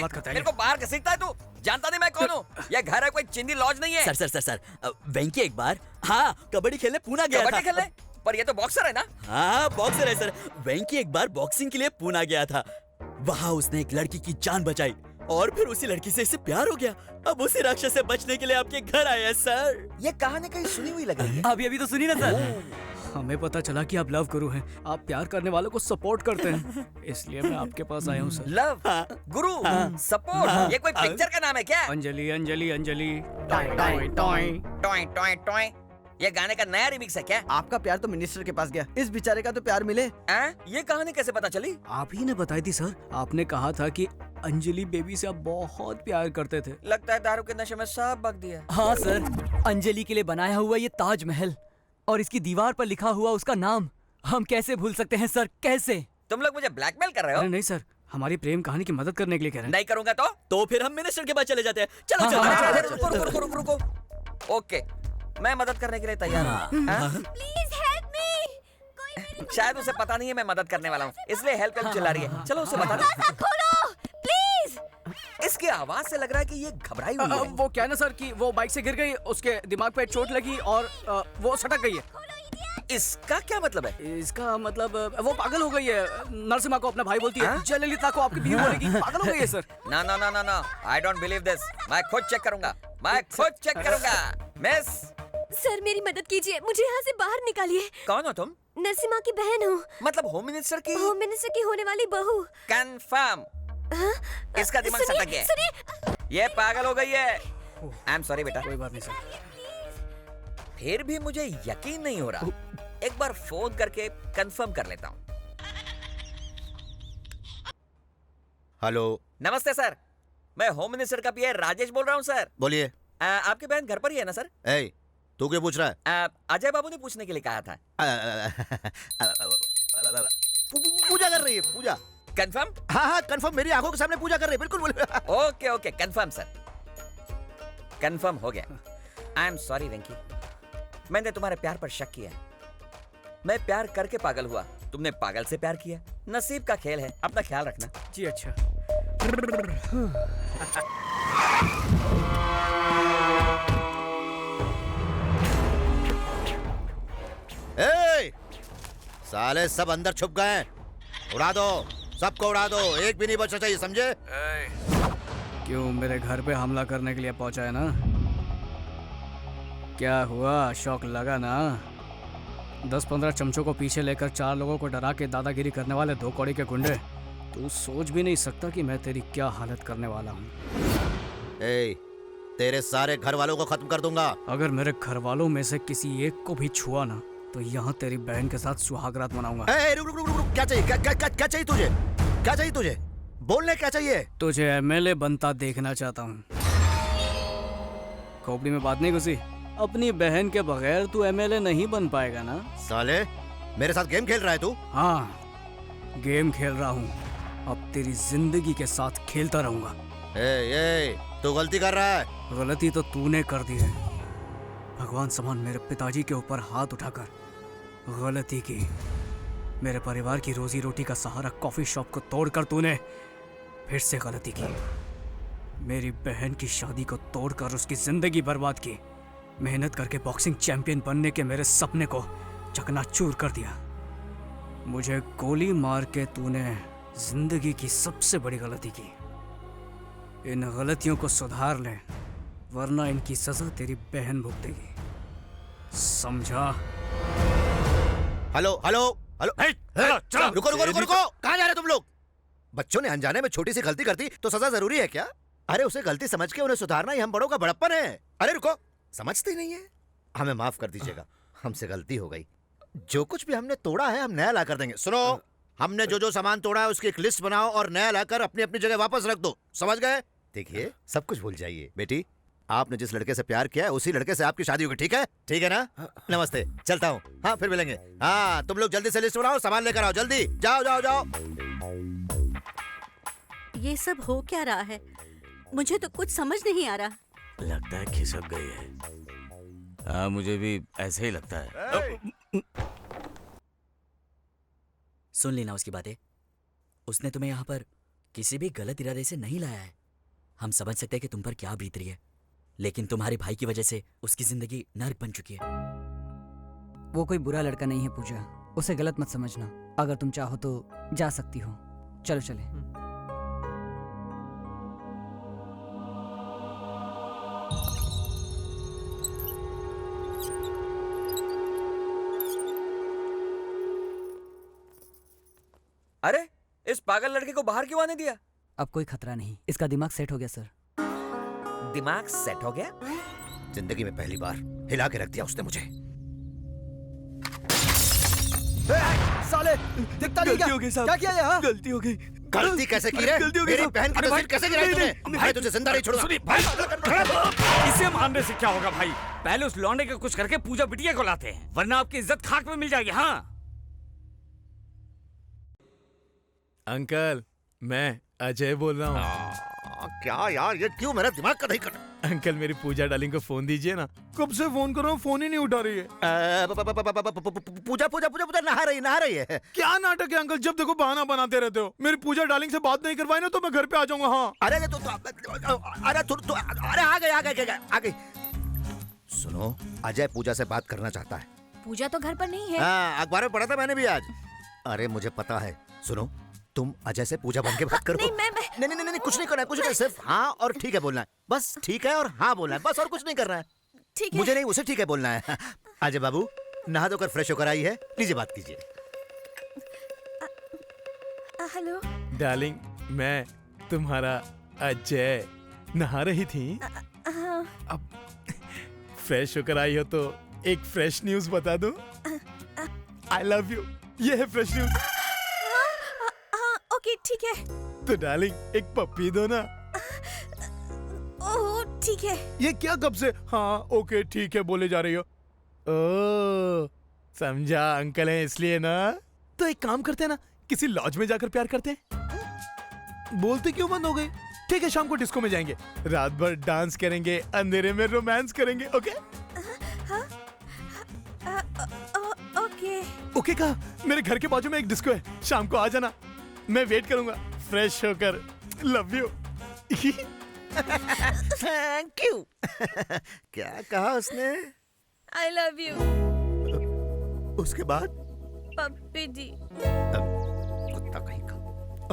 बात करता है। मेरे को बाहर घसीटता है तू? जानता नहीं मैं कौन हूँ? ये घर है, कोई चिंदी लॉज नहीं है। सर वेंकी एक बार कबड्डी खेलने पूना गया था। कबड्डी खेलने? पर ये तो बॉक्सर है ना? हाँ बॉक्सर है सर। वेंकी एक बार बॉक्सिंग के लिए पूना गया था। वहाँ उसने एक लड़की की जान बचाई और फिर उसी लड़की से इससे प्यार हो गया। अब उसी राक्षस से बचने के लिए आपके घर आया सर। ये कहानी कहीं सुनी हुई लग रही है। अभी तो सुनी ना सर। हमें पता चला कि आप लव गुरु हैं, आप प्यार करने वालों को सपोर्ट करते हैं, इसलिए मैं आपके पास आया हूँ सर। लव गुरु सपोर्ट, ये कोई पिक्चर का नाम है क्या? Anjali Anjali Anjali toy toy toy. ये गाने का नया रिमिक्स है क्या? आपका प्यार तो मिनिस्टर के पास गया, इस बेचारे का तो प्यार मिले। ये कहानी कैसे पता चली? आप ही ने बताई थी सर। आपने कहा था कि अंजलि बेबी से आप बहुत प्यार करते थे। लगता है दारू के नशे में सब बक दिया। हाँ सर, अंजलि के लिए बनाया हुआ ये ताजमहल और इसकी दीवार पर लिखा हुआ उसका नाम हम कैसे भूल सकते हैं सर, कैसे? तुम लोग मुझे ब्लैकमेल कर रहे हो? अरे नहीं सर, हमारी प्रेम कहानी की मदद करने के लिए कह रहे हैं। नहीं करूंगा तो फिर हम मिनिस्टर के पास चले जाते हैं। चलो हाँ, चलो, हाँ, चलो, हाँ, चलो, रुको, चलो, रुको, रुको, रुको, रुको। ओके, मैं मदद करने के लिए तैयार हूँ। हाँ? Please help me. शायद उसे पता नहीं है मैं मदद करने वाला हूँ, इसलिए हेल्प चिल्ला रही है। चलो उसे बता दो। दरवाजा खोलो प्लीज। इसकी आवाज से लग रहा है कि ये घबराई हुई है। वो क्या है ना सर कि वो बाइक से गिर गई, उसके दिमाग पे चोट लगी और वो सटक गई है। इसका क्या मतलब है? इसका मतलब वो पागल हो गई है। नरसिम्हा को अपना भाई बोलती है, जयललिता को आपकी बीवी बोलेगी। पागल हो गई है सर। ना ना ना ना ना, आई डोंट बिलीव दिस। मैं खुद चेक करूंगा, मैं खुद चेक करूंगा। मिस सर मेरी मदद कीजिए, मुझे यहाँ से बाहर निकालिए। कौन हो तुम? नरसिम्हा की बहन हूँ। मतलब होम मिनिस्टर की? होम मिनिस्टर की होने वाली बहू। कंफर्म। इसका दिमाग सटक गया है। ये पागल हो गई है। आई एम सॉरी बेटा। कोई बात नहीं सर। फिर भी मुझे यकीन नहीं हो रहा, एक बार फोन करके कंफर्म कर लेता हूँ। हेलो। नमस्ते सर, मैं होम मिनिस्टर का पीए राजेश बोल रहा हूँ सर। बोलिए। आपकी बहन घर पर ही है ना सर? ए, तू क्यों पूछ रहा है? अजय बाबू ने पूछने के लिए कहा था। पूजा कर रही है, पूजा। कंफर्म? हाँ हाँ कंफर्म, मेरी आंखों के सामने पूजा कर रही है, बिल्कुल बोल। Okay okay confirm sir, confirm हो गया। आई एम सॉरी वेंकी, मैंने तुम्हारे प्यार पर शक किया। मैं प्यार करके पागल हुआ, तुमने पागल से प्यार किया। नसीब का खेल है, अपना ख्याल रखना। जी अच्छा। ए, साले सब अंदर छुप गए हैं, उड़ा दो, सबको उड़ा दो, एक भी नहीं बचना चाहिए, समझे? क्यों मेरे घर पे हमला करने के लिए पहुंचा है ना? क्या हुआ, शौक लगा ना? 10-15 चमचों को पीछे लेकर 4 लोगों को डरा के दादागिरी करने वाले 2 कौड़ी के गुंडे। तू सोच भी नहीं सकता कि मैं तेरी क्या हालत करने वाला हूँ। ए, तेरे सारे घर वालों को खत्म कर दूंगा। अगर मेरे घर वालों में से किसी एक को भी छुआ ना तो यहाँ तेरी बहन के साथ सुहागरात मनाऊंगा। रुक रुक रुक रुक, क्या चाहिए? क्या चाहिए तुझे? क्या चाहिए तुझे? बोलने क्या चाहिए? तुझे एमएलए बनता देखना चाहता हूँ। खोपड़ी में बात नहीं घुसी? अपनी बहन के बगैर तू एमएलए नहीं बन पाएगा ना? साले मेरे साथ गेम खेल रहा है तू? हाँ गेम खेल रहा हूँ, अब तेरी जिंदगी के साथ खेलता रहूंगा। तू गलती कर रहा है। गलती तो तूने कर दी है। भगवान समान मेरे पिताजी के ऊपर हाथ उठाकर गलती की। मेरे परिवार की रोजी रोटी का सहारा कॉफी शॉप को तोड़कर तूने फिर से गलती की। मेरी बहन की शादी को तोड़कर उसकी जिंदगी बर्बाद की। मेहनत करके बॉक्सिंग चैंपियन बनने के मेरे सपने को चकनाचूर कर दिया। मुझे गोली मार के तूने जिंदगी की सबसे बड़ी गलती की। इन गलतियों को सुधार ले, वरना इनकी सजा तेरी बहन भुगतेगी, समझा? हेलो हेलो हेलो, रुको रुको रुको रुको, कहाँ जा रहे तुम लोग? बच्चों ने अनजाने में छोटी सी गलती कर दी तो सजा जरूरी है क्या? अरे उसे गलती समझ के उन्हें सुधारना ही हम बड़ों का बड़प्पन है। अरे रुको, समझते नहीं है? हमें माफ कर दीजिएगा, हमसे गलती हो गई। जो कुछ भी हमने तोड़ा है हम नया ला कर देंगे। सुनो, हमने जो जो सामान तोड़ा है उसकी एक लिस्ट बनाओ और नया लाकर अपनी अपनी जगह वापस रख दो, समझ गए? देखिए सब कुछ भूल जाइए। बेटी, आपने जिस लड़के से प्यार किया है उसी लड़के से आपकी शादी होगी, ठीक है? ठीक है ना? नमस्ते, चलता हूँ। हाँ फिर मिलेंगे। हाँ तुम लोग जल्दी से लिस्ट बनाओ, सामान लेकर आओ, जल्दी जाओ जाओ जाओ। ये सब हो क्या रहा है? मुझे तो कुछ समझ नहीं आ रहा। लगता है खिसक गई है। हाँ मुझे भी ऐसे ही लगता है। सुन लेना उसकी बातें। उसने तुम्हें यहाँ पर किसी भी गलत इरादे से नहीं लाया है। हम समझ सकते हैं कि तुम पर क्या बीत रही है, लेकिन तुम्हारे भाई की वजह से उसकी जिंदगी नर्क बन चुकी है। वो कोई बुरा लड़का नहीं है पूजा, उसे गलत मत समझना। अगर तुम चाहो तो जा सकती हो। चलो चले। अरे इस पागल लड़के को बाहर क्यों आने दिया? अब कोई खतरा नहीं, इसका दिमाग सेट हो गया सर। दिमाग सेट हो गया? जिंदगी में पहली बार हिला के रख दिया उसने मुझे। साले दिखता नहीं क्या? क्या किया यहाँ? गलती हो गई, गलती कैसे की रे? मेरी बहन की तस्वीर कैसे गिराई तूने? भाई तुझे जिंदा नहीं छोड़ूंगा। इसे मारने से क्या होगा भाई? पहले उस लौंडे का कुछ करके पूजा बिटिया को लाते हैं, वरना आपकी इज्जत खाक में मिल जाएगी। हाँ अंकल, मैं अजय बोल रहा हूँ। क्या यार, ये क्यों मेरा दिमाग का नहीं कर? अंकल मेरी पूजा डार्लिंग को फोन दीजिए ना। कब से फोन कर रहा हूँ, फोन ही नहीं उठा रही है। पूजा पूजा पूजा पूजा नहा रही है। क्या नाटक है अंकल, जब देखो बहाना बनाते रहते हो। मेरी पूजा डार्लिंग से बात नहीं करवाई ना तो मैं घर पे आ जाऊंगा। हाँ अरे आ गई। सुनो, अजय पूजा से बात करना चाहता है। पूजा तो घर पर नहीं है। हाँ, अखबार में पढ़ा था मैंने भी आज। अरे मुझे पता है। सुनो, तुम अजय से पूजा बन के बात करो। नहीं, कुछ नहीं करना है, कुछ नहीं, सिर्फ हाँ और ठीक है बोलना है। बस ठीक है और हाँ बोलना है, बस, और कुछ नहीं करना है। ठीक है। मुझे नहीं, उसे ठीक है बोलना है। अजय बाबू नहा धोकर फ्रेश होकर आई है, लीजिए बात कीजिए। हेलो डार्लिंग, मैं तुम्हारा अजय। नहा रही थी? अब फ्रेश होकर आई हो तो एक फ्रेश न्यूज बता दूं? आई लव यू, ये है फ्रेश न्यूज। ओके ठीक है। तो डार्लिंग एक पप्पी दो ना। ओह ठीक है। ये क्या कब से हाँ ओके ठीक है बोले जा रही हो? ओ समझा, अंकल है इसलिए ना। तो एक काम करते हैं ना, किसी लॉज में जाकर प्यार करते हैं। बोलते क्यों बंद हो गई? ठीक है, शाम को डिस्को में जाएंगे, रात भर डांस करेंगे, अंधेरे में रोमांस करेंगे। ओके ओके ओके कहा। मेरे घर के बाजू में एक डिस्को है, शाम को आ जाना, मैं वेट करूंगा फ्रेश होकर। Love you. Thank you. क्या कहा उसने? I love you. उसके बाद? पप्पी जी। कुत्ता कहीं का।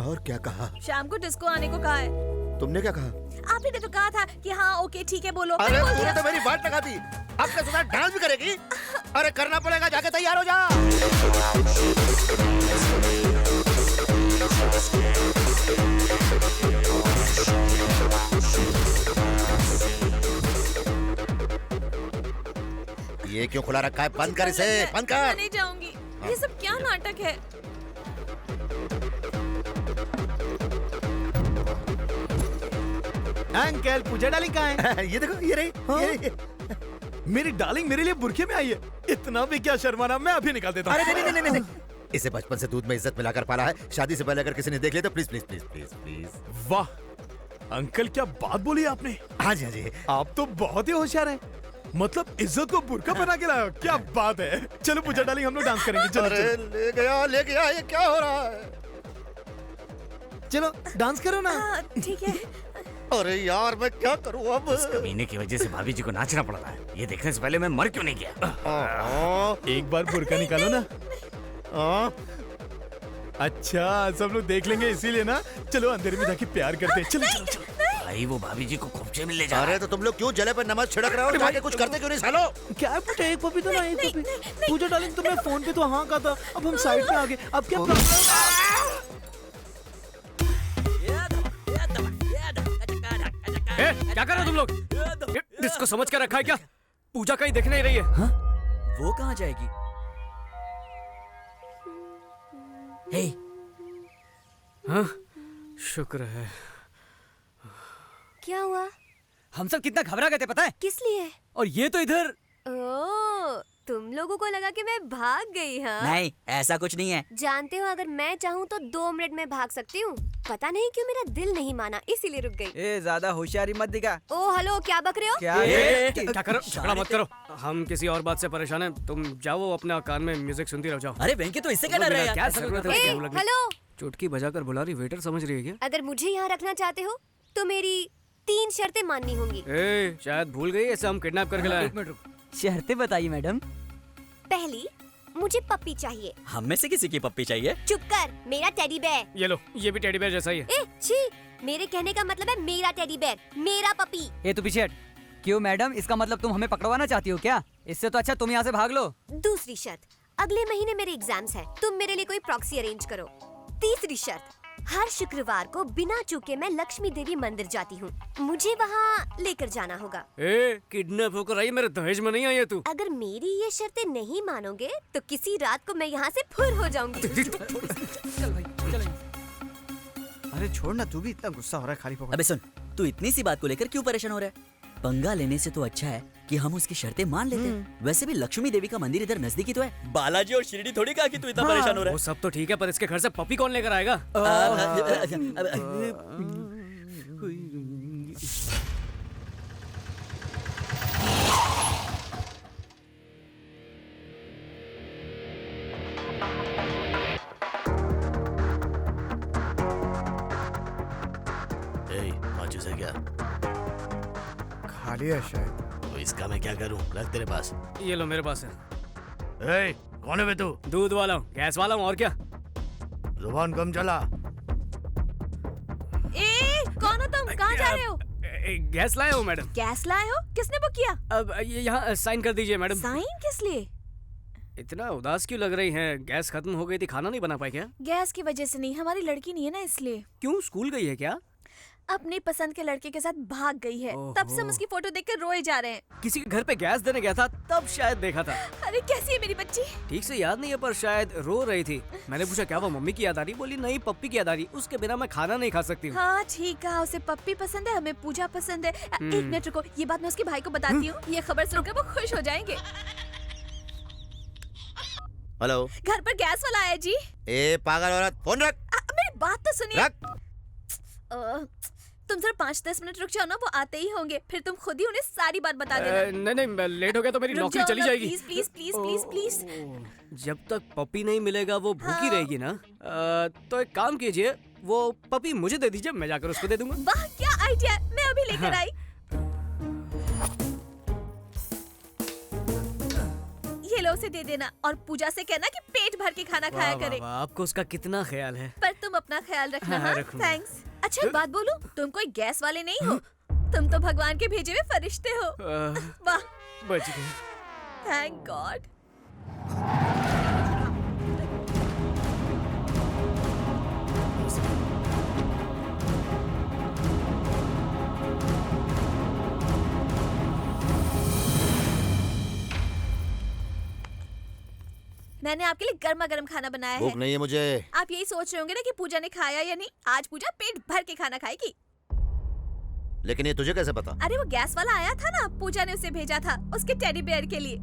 और क्या कहा? शाम को डिस्को आने को कहा है। तुमने क्या कहा? आप ही ने तो कहा था कि हाँ ओके ठीक है बोलो। अरे तूने तो मेरी बात लगा दी। अब क्या सुना, डांस भी करेगी? अरे करना पड़ेगा, जाके तैयार हो जा। ये क्यों खुला रखा है? बंद कर इसे, बंद कर। मैं नहीं जाऊंगी। ये सब क्या नाटक है? अंकल पूजा डार्लिंग कहाँ है? ये देखो, ये रही। ये मेरी डार्लिंग मेरे लिए बुरखे में आई है। इतना भी क्या शर्माना, मैं अभी निकाल देता हूँ। अरे नहीं। इसे बचपन से दूध में इज्जत मिलाकर पाला है। शादी से पहले अगर किसी ने देख लिया तो please please please please please. वाह अंकल, क्या बात बोली आपने। हाँ जी, आप तो बहुत ही होशियार हैं। मतलब इज्जत को बुरका बना के लाए हो, क्या बात है। चलो पूजा डार्लिंग, हम लोग डांस करेंगे। चलो अरे ले गया, ये क्या हो रहा है? चलो डांस करो ना। ठीक है। अरे यार मैं क्या करूँ अब? इस कमीने की वजह से भाभी जी को नाचना पड़ रहा है। ये देखने से पहले मैं मर क्यों नहीं गया? एक बार बुरका निकालो ना। अच्छा सब लोग देख लेंगे इसीलिए ना। चलो अंधेरे में जाके प्यार करते हैं। चलो। भाई वो भाभी जी को खोपचे में ले जा। अरे तो तुम लोग क्यों जले पे नमक छिड़क रहे हो? जाके कुछ करते क्यों नहीं सालो? क्या है पूजा, एक पपी तो ना, एक पपी। पूजा डार्लिंग तुम्हें फोन पे तो हाँ कहा था, अब हम साइड में आ गए। अब क्या क्या कर रहे हो तुम लोग? डिस्को समझ कर रखा है क्या? पूजा कहीं दिख नहीं रही है। हाँ? वो कहाँ जाएगी? हे हाँ? शुक्र है। क्या हुआ? हम सब कितना घबरा गए थे पता है? किस लिए? और ये तो इधर। ओह, तुम लोगों को लगा कि मैं भाग गई। हाँ नहीं, ऐसा कुछ नहीं है। जानते हो, अगर मैं चाहूँ तो 2 मिनट में भाग सकती हूँ। पता नहीं क्यों मेरा दिल नहीं माना, इसीलिए रुक गई। ए ज्यादा होशियारी मत दिखा। ओ हेलो, क्या बक रहे हो? क्या करो, झगड़ा मत करो। हम किसी और बात से परेशान हैं। तुम जाओ अपने कान में म्यूजिक सुनती रहो, जाओ। अरे वेंकी तो इससे क्या डर रहा है यार? क्या जरूरत है? हेलो, चुटकी बजाकर बुला रही, वेटर समझ रही है क्या? अगर मुझे यहाँ रखना चाहते हो तो मेरी 3 शर्तें माननी होंगी। शायद भूल गई, ऐसे हम किडनैप करके लाए। एक मिनट रुक, शर्तें बताइए मैडम। पहली, मुझे पप्पी चाहिए। हम में से किसी की पप्पी चाहिए? चुप कर, मेरा टेडी बेयर। ये लो, ये भी टेडी बेयर जैसा ही है। छी, मेरे कहने का मतलब है मेरा टेडी बेयर, मेरा पपी। ये तू पीछे हट। क्यों मैडम, इसका मतलब तुम हमें पकड़वाना चाहती हो क्या? इससे तो अच्छा तुम यहाँ से भाग लो। दूसरी शर्त, अगले महीने मेरे एग्जाम्स हैं, तुम मेरे लिए कोई प्रॉक्सी अरेंज करो। तीसरी शर्त, हर शुक्रवार को बिना चूके मैं लक्ष्मी देवी मंदिर जाती हूँ, मुझे वहाँ लेकर जाना होगा। किडनैप होकर आई, मेरे दहेज में नहीं आई है तू। अगर मेरी ये शर्तें नहीं मानोगे तो किसी रात को मैं यहाँ से फुर हो जाऊंगी। अरे छोड़ ना, तू भी इतना गुस्सा हो रहा है खाली पकड़। अबे सुन, तू इतनी सी बात को लेकर क्यों परेशान हो रहा है? पंगा लेने से तो अच्छा है कि हम उसकी शर्तें मान लेते हैं। वैसे भी लक्ष्मी देवी का मंदिर इधर नजदीकी तो है। बालाजी और शिरडी थोड़ी कहा कि तू इतना परेशान हो रहा वो सब तो ठीक है, पर इसके घर से पपी कौन लेकर आएगा? माचिस है क्या? खाली है शायद। तो इसका मैं क्या करूं? रख तेरे पास। ये लो, मेरे पास है। ए, कौन है बे तू? दूध वाला हूँ, गैस वाला हूँ, और क्या? जुबान कम चला। ए, कौन हो तुम? कहाँ जा रहे हो? गैस लाया हूँ मैडम। गैस लाए हो? किसने बुक किया? अब ये यहाँ साइन कर दीजिए मैडम। साइन किस लिए? इतना उदास क्यों लग रही हैं? गैस खत्म हो गई थी, खाना नहीं बना पाए क्या? गैस की वजह से नहीं, हमारी लड़की नहीं है ना इसलिए। क्यों, स्कूल गई है क्या? अपनी पसंद के लड़के के साथ भाग गई है, तब से हम उसकी फोटो देखकर रोए जा रहे हैं। किसी के घर पे गैस देने गया था, तब शायद देखा था। अरे कैसी है मेरी बच्ची? ठीक से याद नहीं है, पर शायद रो रही थी। मैंने पूछा क्या वो मम्मी की याद आ रही? बोली नहीं, पप्पी की याद आ रही, उसके बिना मैं खाना नहीं खा सकती हूँ। हाँ ठीक है, उसे पप्पी पसंद है, हमें पूजा पसंद है। एक मिनट रुको, ये बात मैं उसके भाई को बताती हूँ, ये खबर सुनकर वो खुश हो जाएंगे। हेलो, घर पर गैस वाला आया जी। ए पागल औरत, फोन रख। मेरी बात तो सुनिए। रख। तुम जरा 5-10 मिनट रुक जाओ ना, वो आते ही होंगे, फिर तुम खुद ही उन्हें सारी बात बता देना। नहीं, लेट हो गया तो मेरी नौकरी चली जाएगी। Please please please please please. जब तक पपी नहीं मिलेगा वो भूखी रहेगी ना। तो एक काम कीजिए, वो पपी मुझे दे दीजिए, मैं जाकर उसको दे दूंगा। वाह क्या आइडिया है, मैं अभी लेकर आई। ये लो, उसे दे देना और पूजा से कहना कि पेट भर के खाना खाया करे। आपको उसका कितना ख्याल है। पर तुम अपना ख्याल रखना। हाँ, थैंक्स। अच्छा एक बात बोलूं, तुम कोई गैस वाले नहीं हो, तुम तो भगवान के भेजे हुए फरिश्ते हो। वाह, बच गए। Thank God. मैंने आपके लिए गर्मा गर्म खाना बनाया भूख है। नहीं है मुझे। आप यही सोच रहे होंगे ना कि पूजा ने खाया या नहीं। आज पूजा पेट भर के खाना खाएगी। लेकिन ये तुझे कैसे पता? अरे वो गैस वाला आया था ना, पूजा ने उसे भेजा था उसके टेडी बेयर के लिए।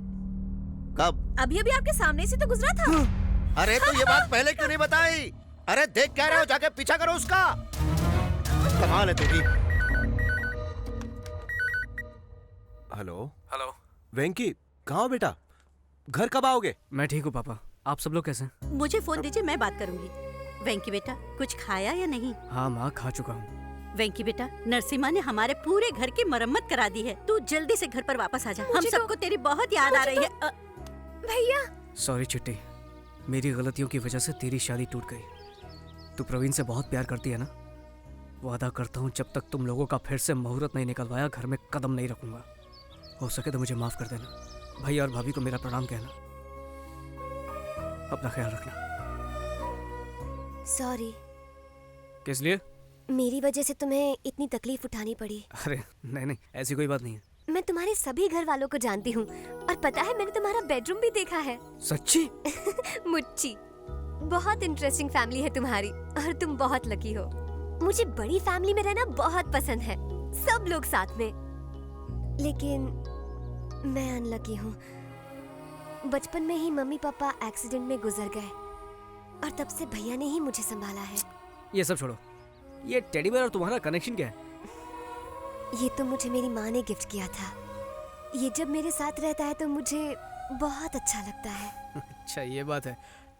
कब? अभी अभी आपके सामने से तो गुजरा था। अरे तो ये बात पहले क्यों नहीं बताई? अरे देख क्या रहे हो, जाके पीछा करो उसका। कमाल है तेरी। हेलो हेलो, वेंकी कहाँ हो बेटा? घर कब आओगे? मैं ठीक हूँ पापा, आप सब लोग कैसे? मुझे फोन दीजिए, मैं बात करूंगी। वेंकी बेटा, कुछ खाया या नहीं? हाँ माँ, खा चुका हूँ। वेंकी बेटा, नरसिम्हा ने हमारे पूरे घर की मरम्मत करा दी है। तू जल्दी से घर पर वापस आ जा, हम सबको तेरी बहुत याद आ रही है। भैया सॉरी चिट्टी, मेरी गलतियों की वजह से तेरी शादी टूट गई। तू प्रवीण से बहुत प्यार करती है ना? वादा करता हूँ जब तक तुम लोगों का फिर से मुहूर्त नहीं निकलवाया, घर में कदम नहीं रखूंगा। हो सके तो मुझे माफ कर देना। भैया और भाभी को मेरा प्रणाम कहना। अपना ख्याल रखना। सॉरी। किस लिए? मेरी वजह से तुम्हें इतनी तकलीफ उठानी पड़ी। अरे नहीं, ऐसी कोई बात नहीं है। मैं तुम्हारे सभी घर वालों को जानती हूँ, और पता है मैंने तुम्हारा बेडरूम भी देखा है। सच्ची? मुच्ची, बहुत इंटरेस्टिंग फैमिली है तुम्हारी, और तुम बहुत लकी हो। मुझे बड़ी फैमिली में रहना बहुत पसंद है, सब लोग साथ में। लेकिन मैं अनलकी हूँ। बचपन में ही मम्मी पापा एक्सीडेंट में गुजर गए, और तब से भैया ने ही मुझे संभाला है। ये सब छोड़ो, ये टेडी बेयर और तुम्हारा कनेक्शन क्या है? ये तो मुझे मेरी माँ ने गिफ्ट किया था। ये जब मेरे साथ रहता है तो मुझे बहुत अच्छा लगता है। अच्छा ये बात है।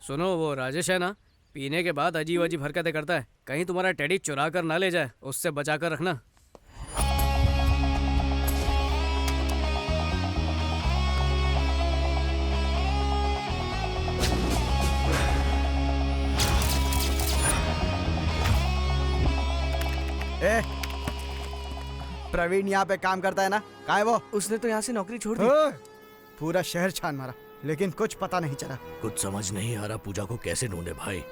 सुनो, वो राजेश है ना, पीने के बाद अजीब अजीब हरकतें करता है। कहीं तुम्हारा टेडी चुरा कर ना ले जाए, उससे बचा कर रखना। प्रवीण यहाँ पे काम करता है ना? कहाँ है वो? उसने तो यहाँ से नौकरी छोड़ दी। पूरा शहर छान मारा, लेकिन कुछ पता नहीं चला। कुछ समझ नहीं आ रहा पूजा को कैसे ढूंढे भाई।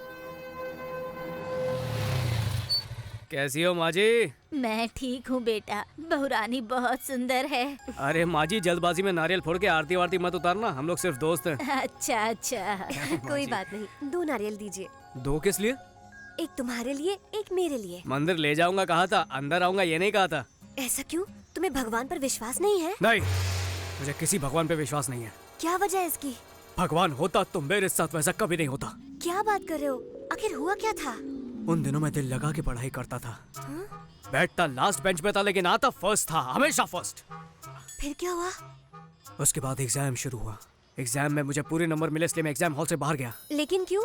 कैसी हो माँ जी? मैं ठीक हूँ बेटा, बहुरानी बहुत सुंदर है। अरे माँ जी, जल्दबाजी में नारियल फोड़ के आरती वारती मत उतारना, हम लोग सिर्फ दोस्त हैं। अच्छा अच्छा। कोई बात नहीं, 2 नारियल दीजिए। 2 किस लिए? एक तुम्हारे लिए, एक मेरे लिए। मंदिर ले जाऊंगा कहा था, अंदर आऊंगा ये नहीं कहा था। ऐसा क्यों? तुम्हें भगवान पर विश्वास नहीं है? नहीं, मुझे किसी भगवान पे विश्वास नहीं है। क्या वजह है इसकी? भगवान होता तो मेरे साथ वैसा कभी नहीं होता। क्या बात कर रहे हो? आखिर हुआ क्या था? उन दिनों मैं दिल लगा के पढ़ाई करता था। हाँ? बैठता लास्ट बेंच पे था लेकिन आता फर्स्ट था, हमेशा फर्स्ट। फिर क्या हुआ? उसके बाद एग्जाम शुरू हुआ। एग्जाम में मुझे पूरे नंबर मिले इसलिए मैं एग्जाम हॉल से बाहर गया। लेकिन क्यों?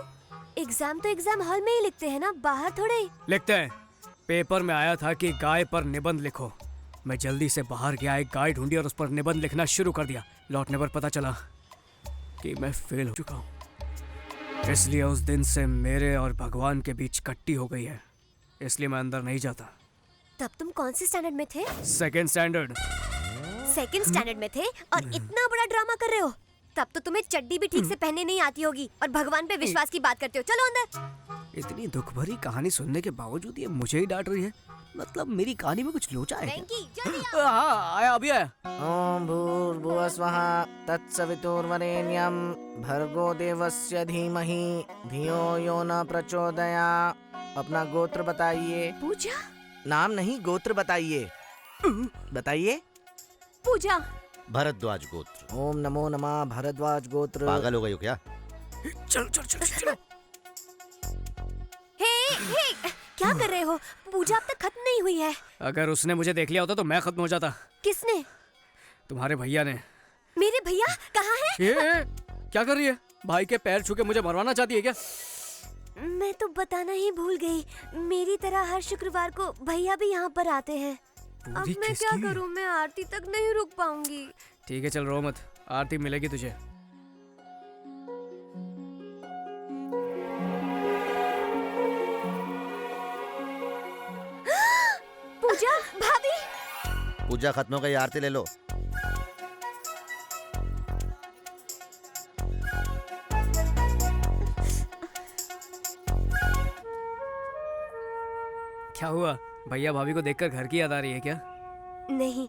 एग्जाम तो एग्जाम हॉल में ही लिखते हैं ना, बाहर थोड़े। लिखते हैं। पेपर में आया था कि गाय पर निबंध लिखो। मैं जल्दी से बाहर गया, एक गाय ढूंढी और उस पर निबंध लिखना शुरू कर दिया। लौटने पर पता चला कि मैं फेल हो चुका हूँ। इसलिए उस दिन से मेरे और भगवान के बीच कट्टी हो गई है, इसलिए मैं अंदर नहीं जाता। तब तुम कौन से स्टैंडर्ड में थे? Second standard. सेकंड स्टैंडर्ड में थे और इतना बड़ा ड्रामा कर रहे हो? तब तो तुम्हें चड्डी भी ठीक से पहनने नहीं आती होगी और भगवान पे विश्वास की बात करते हो। चलो अंदर। इतनी दुख भरी कहानी सुनने के बावजूद ये मुझे ही डांट रही है। मतलब मेरी कहानी में कुछ लोचा है क्या? हाँ, आया अभी आया। ओम भूर्भुवस्वः तत्सवितुर्वरेण्यं भर्गो देवस्य धीमहि धियो यो न प्रचोदयात्। अपना गोत्र बताइए। पूजा। नाम नहीं, गोत्र बताइए। बताइए। पूजा। भरद्वाज गोत्र। ओम नमो नमः भरद्वाज गोत्र। पागल हो गई हो क्या? चलो चलो चलो चलो। हे, क्या कर रहे हो? पूजा अब तक खत्म नहीं हुई है। अगर उसने मुझे देख लिया होता तो मैं खत्म हो जाता। किसने? तुम्हारे भैया ने। मेरे भैया कहाँ हैं? ये क्या कर रही है? भाई के पैर छू के मुझे मरवाना चाहती है क्या? मैं तो बताना ही भूल गई। मेरी तरह हर शुक्रवार को भैया भी यहाँ पर आते हैं। अब मैं क्या करूँ? मैं आरती तक नहीं रुक पाऊंगी। ठीक है चल रो मत, आरती मिलेगी तुझे। पूजा भाभी। पूजा खत्म हो गई, आरती ले लो। क्या हुआ? भैया भाभी को देखकर घर की याद आ रही है क्या? नहीं,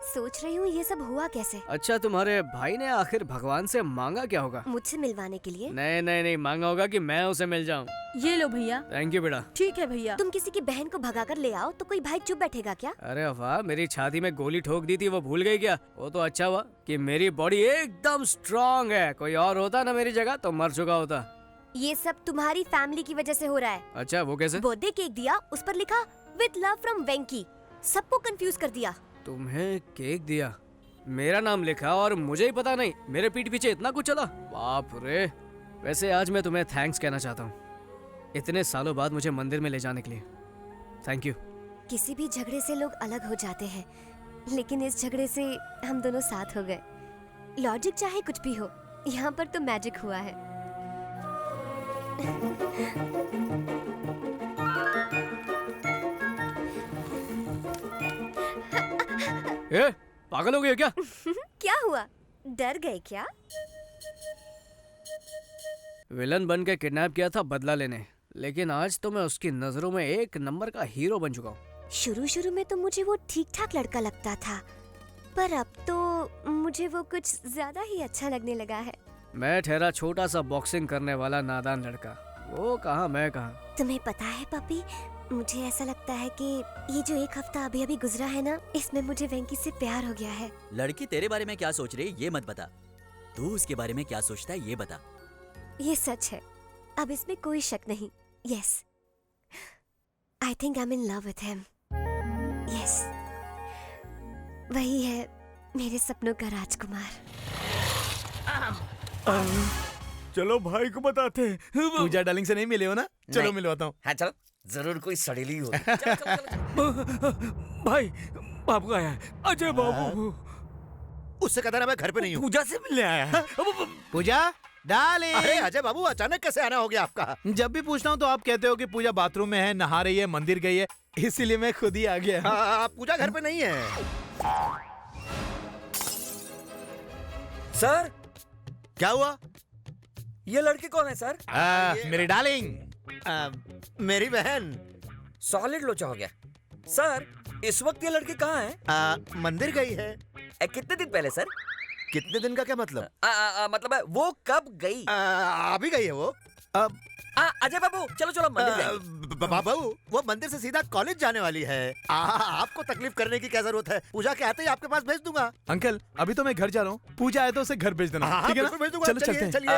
सोच रही हूँ ये सब हुआ कैसे। अच्छा, तुम्हारे भाई ने आखिर भगवान से मांगा क्या होगा? मुझसे मिलवाने के लिए। नहीं नहीं नहीं, मांगा होगा कि मैं उसे मिल जाऊँ। ये लो भैया। थैंक यू बेटा। ठीक है भैया। तुम किसी की बहन को भगा कर ले आओ तो कोई भाई चुप बैठेगा क्या? अरे वाह, मेरी छाती में गोली ठोक दी थी वो भूल गई क्या? वो तो अच्छा हुआ कि मेरी बॉडी एकदम स्ट्रांग है। कोई और होता ना मेरी जगह तो मर चुका होता। ये सब तुम्हारी फैमिली की वजह से हो रहा है। अच्छा, वो कैसे? बर्थडे केक दिया, उस पर लिखा विद लव फ्रॉम वेंकी। सबको कंफ्यूज कर दिया। तुम्हें केक दिया, मेरा नाम लिखा और मुझे ही पता नहीं। मेरे पीठ पीछे इतना कुछ चला, बाप रे। वैसे आज मैं तुम्हें थैंक्स कहना चाहता हूँ, इतने सालों बाद मुझे मंदिर में ले जाने के लिए। Thank you. किसी भी झगड़े से लोग अलग हो जाते हैं, लेकिन इस झगड़े से हम दोनों साथ हो गए। लॉजिक चाहे कुछ भी हो, यहाँ पर तो मैजिक हुआ है। ए, पागल हो गई हो क्या? क्या हुआ? डर गए क्या? विलन बन के किडनैप किया था बदला लेने, लेकिन आज तो मैं उसकी नजरों में एक नंबर का हीरो बन चुका हूँ। शुरू में तो मुझे वो ठीक ठाक लड़का लगता था, पर अब तो मुझे वो कुछ ज्यादा ही अच्छा लगने लगा है। मैं ठहरा छोटा सा बॉक्सिंग करने वाला नादान लड़का, वो कहाँ मैं कहाँ। तुम्हें पता है पपी, मुझे ऐसा लगता है कि ये जो एक हफ्ता अभी अभी गुजरा है ना, इसमें मुझे वेंकी से प्यार हो गया है। लड़की तेरे बारे में क्या सोच रही है ये मत बता, तू उसके बारे में क्या सोचता है ये बता। ये सच है, अब इसमें कोई शक नहीं। Yes, I think I am in love with him. Yes, वही है मेरे सपनों का राजकुमार। चलो भाई को बताते हैं। पूजा डार्लिंग से नहीं मिले हो ना? चलो नहीं। मिलवाता हूँ। हाँ चलो, जरूर कोई सड़ेली होगी। भाई बाबू आया है, अजय बाबू। उससे कहता ना मैं घर पे नहीं हूँ। पूजा से मिलने आया है। पूजा डार्लिंग। अरे अजय बाबू, अचानक कैसे आना हो गया आपका? जब भी पूछता हूँ तो आप कहते हो कि पूजा बाथरूम में है, नहा रही है, मंदिर गई है, इसीलिए मैं खुद ही आ गया। आप पूजा घर पे नहीं है। सर, क्या हुआ? ये लड़की कौन है सर? मेरी डार्लिंग। मेरी बहन। सॉलिड लोचा हो गया। सर, इस वक्त ये लड़की कहाँ है? मंदिर गई है। कितने दिन पहले सर? कितने दिन का क्या मतलब? मतलब है वो कब गई? अभी गई है वो। अजय बाबू चलो चलो मंदिर जाएंगे। बाबू वो मंदिर से सीधा कॉलेज जाने वाली है। आपको तकलीफ करने की क्या जरूरत है? पूजा के आते ही आपके पास भेज दूंगा। अंकल अभी तो मैं घर जा रहा हूँ, पूजा आए तो उसे घर भेज देना, ठीक है ना? भेज दूंगा। चलो चलते हैं। चलिए।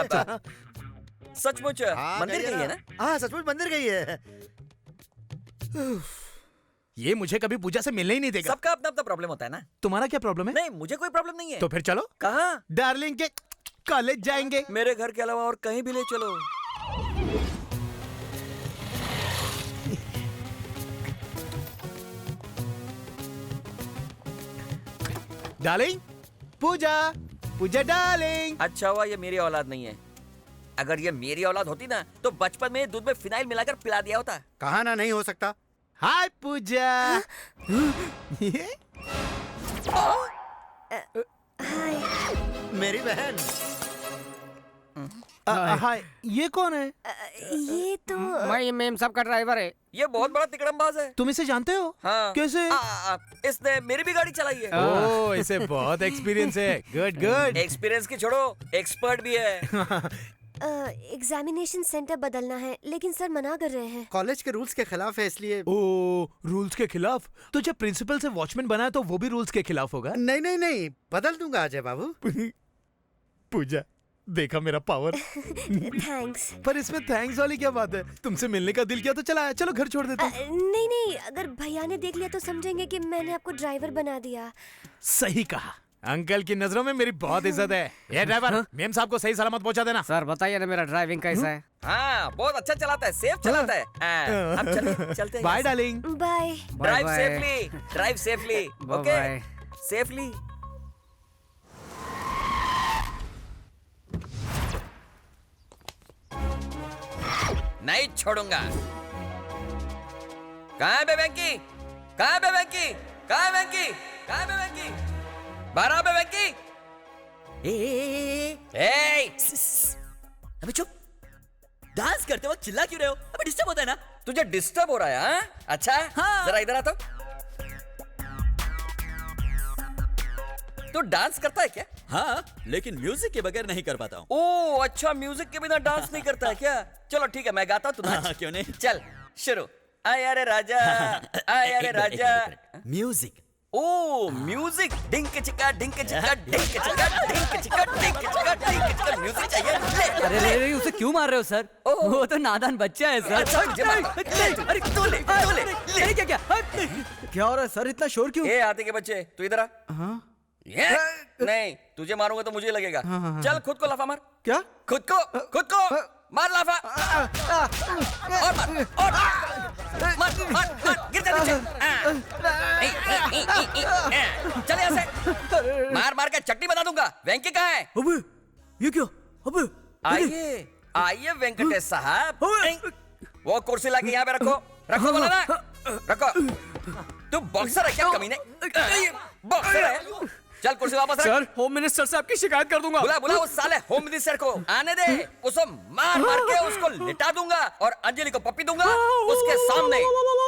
सचमुच मंदिर गई है ना? हाँ सचमुच मंदिर गई है। ये मुझे कभी पूजा से मिलने ही नहीं देगा। सबका अपना अपना प्रॉब्लम होता है ना। तुम्हारा क्या प्रॉब्लम है? नहीं मुझे कोई प्रॉब्लम नहीं है। तो फिर चलो। कहाँ? डार्लिंग के कॉलेज जाएंगे। मेरे घर के अलावा और कहीं भी ले चलो। डार्लिंग पूजा, पूजा डार्लिंग। अच्छा हुआ ये मेरी औलाद नहीं है। अगर ये मेरी औलाद होती ना तो बचपन में दूध में फिनाइल मिलाकर पिला दिया होता। कहा ना नहीं हो सकता। हाय पूजा। मेरी बहन। हाय, ये कौन है? ये तो मैं मेम साहब का ड्राइवर है। ये बहुत बड़ा तिकड़मबाज है। तुम इसे जानते हो? हाँ। कैसे? इसने मेरी भी गाड़ी चलाई है। ओह इसे बहुत एक्सपीरियंस है। Good good. एक्सपीरियंस की छोड़ो, एक्सपर्ट भी है। एग्जामिनेशन सेंटर बदलना है लेकिन सर मना कर रहे हैं। कॉलेज के रूल्स के खिलाफ है इसलिए। ओह रूल्स के खिलाफ? तो जब प्रिंसिपल से वॉचमैन बना है तो वो भी रूल्स के खिलाफ होगा? नहीं नहीं नहीं, बदल दूंगा अजय बाबू। पूजा देखा मेरा पावर। थैंक्स। पर इसमें थैंक्स वाली क्या बात है? तुमसे मिलने का दिल किया तो चला, चलो घर छोड़ देते हैं। नहीं नहीं, अगर भैया ने देख लिया तो समझेंगे कि मैंने आपको ड्राइवर बना दिया। सही कहा। अंकल की नजरों में मेरी बहुत इज्जत है। ये ड्राइवर मेम साहब को सही सलामत पहुंचा देना। सर बताइए ना मेरा ड्राइविंग कैसा है? हाँ बहुत अच्छा चलाता है, सेफ चलाता है। अब चलते हैं। Bye darling. Bye. Drive safely, drive safely. Okay safely. नहीं छोड़ूंगा। कहाँ है बे वेंकी? कहाँ है बे वेंकी? कहाँ है वेंकी? कहाँ है बे वेंकी? बाहर आ बे वेंकी। अबे चुप। डांस करते वक्त चिल्ला क्यों रहे हो? अबे डिस्टर्ब होता है ना। तुझे डिस्टर्ब हो रहा है? हाँ? अच्छा हाँ। जरा इधर आ तो। तू डांस करता है क्या? हाँ लेकिन म्यूजिक के बगैर नहीं कर पाता हूँ। ओह अच्छा, म्यूजिक के बिना डांस नहीं करता है क्या? चलो ठीक है मैं गाता हूँ, तू नाच। क्यों नहीं? चल शुरू। आया रे राजा, आया रे राजा। म्यूजिक। ओ म्यूजिक। डिंक चिका डिंक चिका डिंक चिका डिंक चिका डिंक चिका डिंक चिका। म्यूजिक चाहिए। अरे उसे क्यों मार रहे हो सर? वो तो नादान बच्चा है सर। अच्छा अरे तू ले क्या क्या क्या हो रहा है सर? इतना शोर क्यों? ए हाथी के बच्चे तू इधर आ। नहीं तुझे मारूंगा तो मुझे लगेगा। चल खुद को लाफा मार। क्या? खुद को मार लाफा। और मार गिर जा नीचे। चल यहाँ से मार के चट्टी बना दूंगा। वेंकी कहाँ है? अबे ये क्या? अबे आइए वेंकटेश साहब। वो कुर्सी लाके यहाँ पे रखो बोला ना। रखो। तू बॉक्सर है क्या कमीने? बॉक्सर है? चल कुर्सी वापस रख। सर होम मिनिस्टर से आपकी शिकायत कर दूंगा। बुला उस साले होम मिनिस्टर को। आने दे। उसको मार के उसको लिटा दूंगा और अंजलि को पप्पी दूंगा उसके सामने।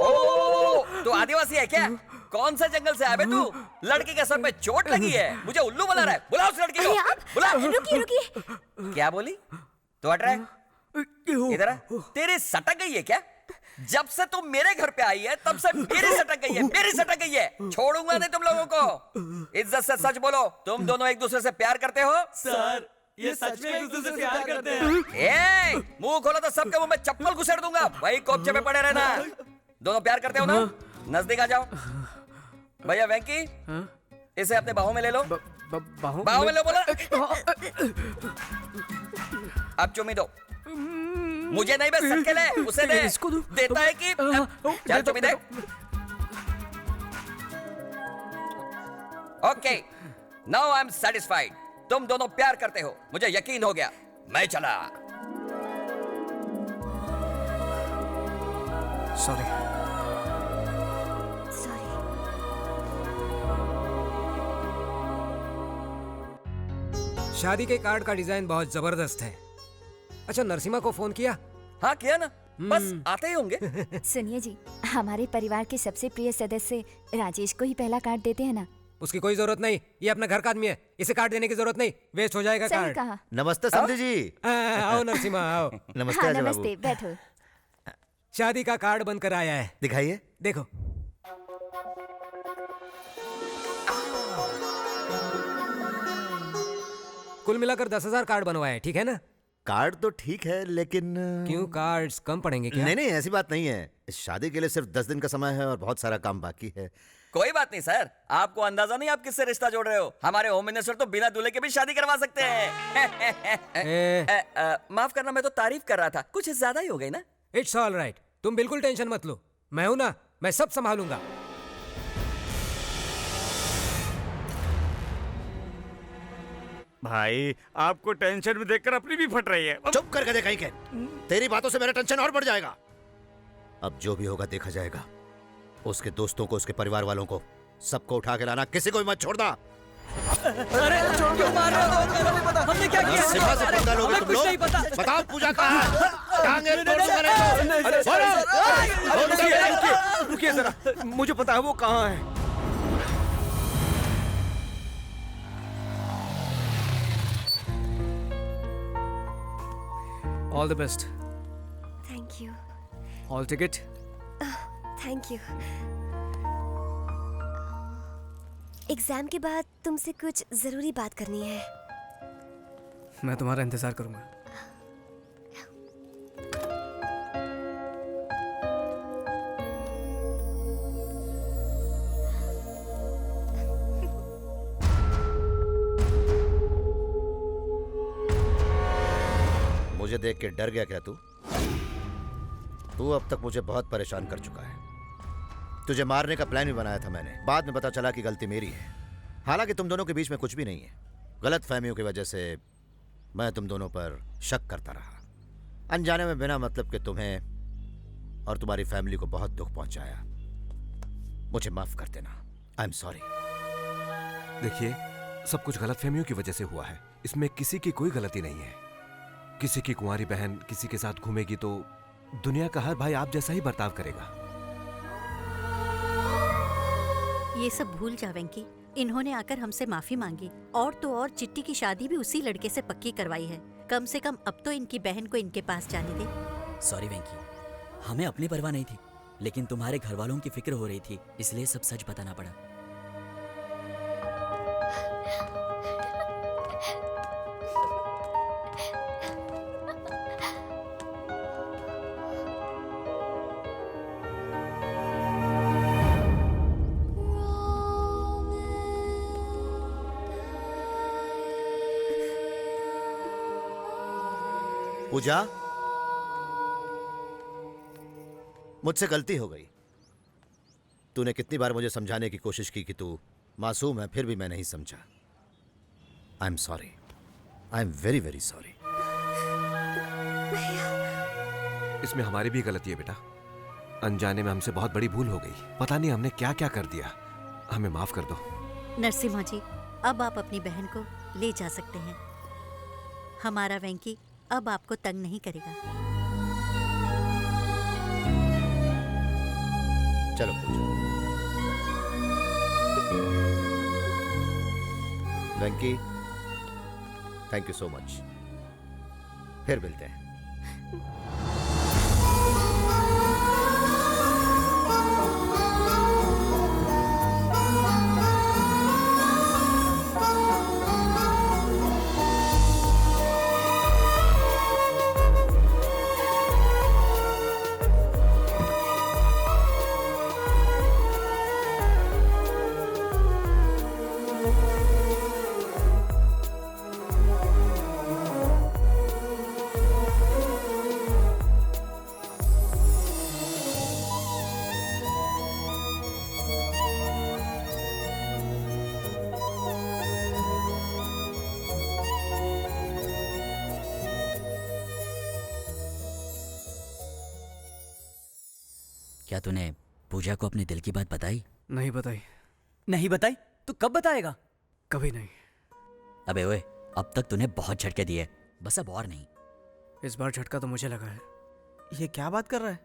ओ तू आदिवासी है क्या? कौन सा जंगल से आया बे तू? लड़की के सर पे चोट लगी है, मुझे उल्लू बना रहा है। बुला उस लड़की को। बुला। रुकिए। क्या बोली? तू हट रहा है? इधर आ। तेरी सटक गई है क्या? जब से तुम मेरे घर पे आई है तब से मेरी सटक गई है। छोड़ूंगा नहीं तुम लोगों को। इज्जत से सच बोलो, तुम दोनों एक दूसरे से प्यार करते हो? सर ये सच में एक दूसरे से प्यार करते हैं। मुंह खोलो तो सबके मुंह में चप्पल घुसेड़ दूंगा। वही कोपचे पे पड़े रहना। दोनों प्यार करते हो ना? नजदीक आ जाओ। भैया वेंकी इसे अपने बाहों में ले लो। बाहों में लो बोला। अब चुम्मी दो। मुझे नहीं बस सबके ले, उसे दे। देता है कि चल चुम्मी दे। Okay now I am satisfied. तुम दोनों प्यार करते हो, मुझे यकीन हो गया। मैं चला। सॉरी। शादी के कार्ड का डिजाइन बहुत जबरदस्त है। अच्छा नरसिमा को फोन किया? हाँ किया ना, बस आते ही होंगे। सुनिए जी, हमारे परिवार के सबसे प्रिय सदस्य राजेश को ही पहला कार्ड देते हैं ना। उसकी कोई जरूरत नहीं, ये अपना घर का आदमी है, इसे कार्ड देने की जरूरत नहीं, वेस्ट हो जाएगा सही कार्ड। कहा। नमस्ते समधी जी। आओ नरसिम्हा आओ। नमस्ते हाँ, अजय बाबू। नमस्ते, बैठो। शादी का कार्ड बनकर आया है, दिखाइए। देखो। कुल मिलाकर 10,000 कार्ड बनवाए हैं, ठीक है ना? कार्ड तो ठीक है लेकिन क्यों, कार्ड्स कम पड़ेंगे क्या? नहीं नहीं, ऐसी बात नहीं है। इस शादी के लिए सिर्फ 10 दिन का समय है और बहुत सारा काम बाकी है। कोई बात नहीं सर, आपको अंदाजा नहीं आप किससे रिश्ता जोड़ रहे हो। हमारे होम मिनिस्टर तो बिना दूल्हे के भी शादी करवा सकते हैं। माफ करना, मैं तो तारीफ कर रहा था, कुछ ज्यादा ही हो गई ना। इट्स ऑल राइट, तुम बिल्कुल टेंशन मत लो, मैं हूं ना, मैं सब संभालूंगा। भाई आपको टेंशन में देखकर अपनी भी फट रही है। चुप कर गधे कहीं के। तेरी बातों से मेरा टेंशन और बढ़ जाएगा। अब जो भी होगा देखा जाएगा। उसके दोस्तों को, उसके परिवार वालों को, सबको उठा के लाना, किसी को भी मत छोड़ना। अरे क्यों मार रहे हो? हमने क्या किया? सिम्हा से पंगा लोगे तुम लोग? बताओ पूजा कहाँ है? टांगे तोड़ दूंगा नहीं तो। रुकिए जरा, मुझे पता है वो कहाँ है। All the best. Thank you. All ticket. Thank you. Exam के बाद तुमसे कुछ जरूरी बात करनी है। मैं तुम्हारा इंतजार करूंगा। मुझे देख के डर गया क्या तू? तू अब तक मुझे बहुत परेशान कर चुका है। तुझे मारने का प्लान भी बनाया था मैंने, बाद में पता चला कि गलती मेरी है। हालांकि तुम दोनों के बीच में कुछ भी नहीं है। गलत फहमियों की वजह से मैं तुम दोनों पर शक करता रहा, अनजाने में, बिना मतलब के तुम्हें और तुम्हारी फैमिली को बहुत दुख पहुंचाया। मुझे माफ कर देना। I am sorry. देखिए, सब कुछ गलतफहमियों की वजह से हुआ है। इसमें किसी की कोई गलती नहीं है। किसी की कुंवारी बहन किसी के साथ घूमेगी तो दुनिया का हर भाई आप जैसा ही बर्ताव करेगा। ये सब भूल जा वेंकी, इन्होंने आकर हमसे माफी मांगी और तो और चिट्टी की शादी भी उसी लड़के से पक्की करवाई है। कम से कम अब तो इनकी बहन को इनके पास जाने दे। सॉरी वेंकी, हमें अपनी परवाह नहीं थी, लेकिन तुम्हारे घर वालों की फिक्र हो रही थी, इसलिए सब सच बताना पड़ा। पूजा, मुझसे गलती हो गई। तूने कितनी बार मुझे समझाने की कोशिश की कि तू मासूम है, फिर भी मैं नहीं समझा। I am sorry. I am very very sorry. इसमें हमारी भी गलती है बेटा। अनजाने में हमसे बहुत बड़ी भूल हो गई। पता नहीं हमने क्या क्या कर दिया। हमें माफ कर दो। नरसिम्हा जी, अब आप अपनी बहन को ले जा सकते हैं। हमारा वेंकी अब आपको तंग नहीं करेगा। चलो पूजा। वेंकी, थैंक यू सो मच। फिर मिलते हैं। क्या तूने पूजा को अपने दिल की बात बताई? नहीं बताई। नहीं बताई? तू कब बताएगा? कभी नहीं। अबे ओए, अब तक तूने बहुत झटके दिए, बस अब और नहीं। इस बार झटका तो मुझे लगा है। ये क्या बात कर रहा है?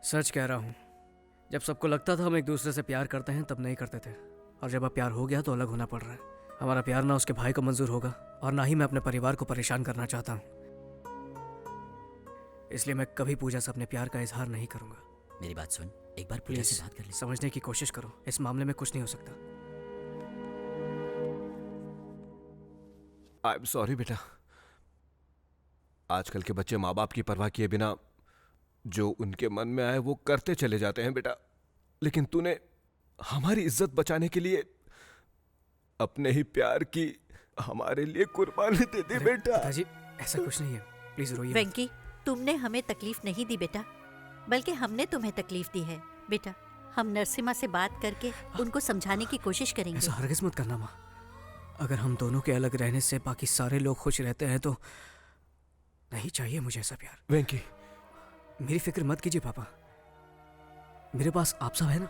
सच कह रहा हूँ। जब सबको लगता था हम एक दूसरे से प्यार करते हैं तब नहीं करते थे। और जब अब प्यार हो गया तो अलग होना पड़ रहा है। हमारा प्यार ना उसके भाई को मंजूर होगा और ना ही मैं अपने परिवार को परेशान करना चाहता हूँ। इसलिए मैं कभी पूजा से अपने प्यार का इजहार नहीं करूंगा। मेरी बात सुन, एक बार पूजा से बात कर ले। समझने की कोशिश करो, इस मामले में कुछ नहीं हो सकता। आई एम सॉरी बेटा। आजकल के बच्चे माँ बाप की परवाह किए बिना जो उनके मन में आए वो करते चले जाते हैं बेटा। लेकिन तूने हमारी इज्जत बचाने के लिए अपने ही प्यार की हमारे लिए कुर्बानी दे दी बेटा। पिताजी ऐसा कुछ नहीं है, प्लीज रोइए मत। वेंकी, तुमने हमें तकलीफ नहीं दी बेटा, बल्कि हमने तुम्हें तकलीफ दी है। बेटा, हम नरसिम्हा से बात करके उनको समझाने की कोशिश करेंगे। ऐसा हरगिज़ मत करना माँ। अगर हम दोनों के अलग रहने से बाकी सारे लोग खुश रहते हैं तो नहीं चाहिए मुझे ऐसा प्यार। वेंकी, मेरी फिक्र मत कीजिए पापा, मेरे पास आप सब है ना।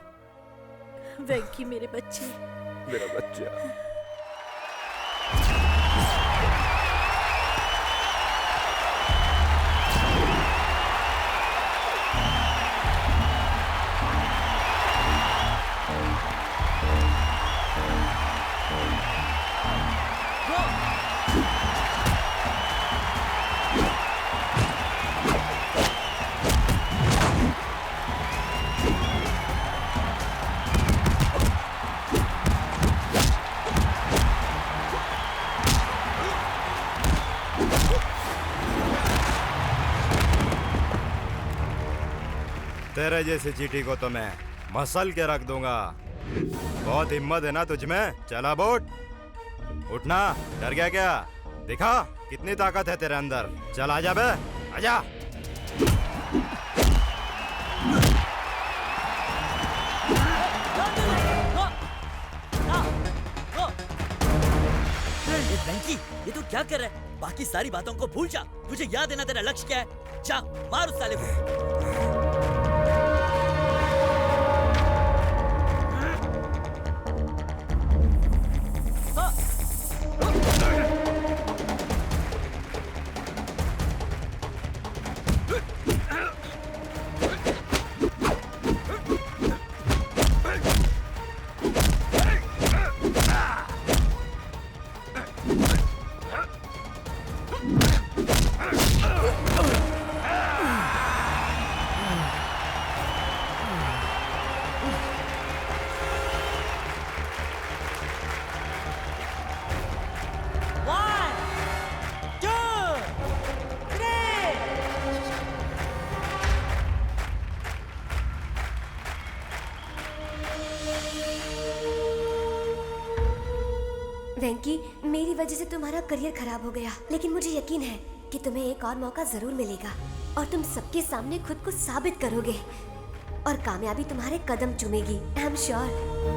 वेंकी मेरे बच्चे, मेरा बच्चा। तेरे जैसे चीटी को तो मैं मसल के रख दूंगा। बहुत हिम्मत है ना तुझ में? चला बोट, उठना। डर गया क्या? दिखा कितनी ताकत है तेरे अंदर। चल आजा बे, आजा। वेंकी, ये तू क्या कर रहा है? बाकी सारी बातों को भूल जा। तुझे याद है ना तेरा लक्ष्य क्या है? जा मार उस साले को। वेंकी, मेरी वजह से तुम्हारा करियर खराब हो गया, लेकिन मुझे यकीन है कि तुम्हें एक और मौका जरूर मिलेगा और तुम सबके सामने खुद को साबित करोगे और कामयाबी तुम्हारे कदम चूमेगी। I am sure.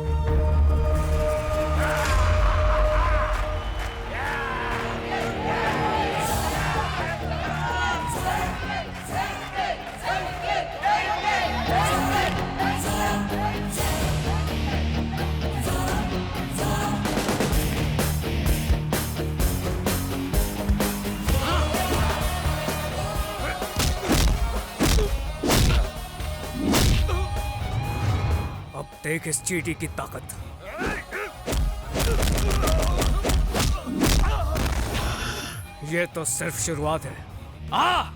देख इस चीटी की ताकत। ये तो सिर्फ शुरुआत है। आ!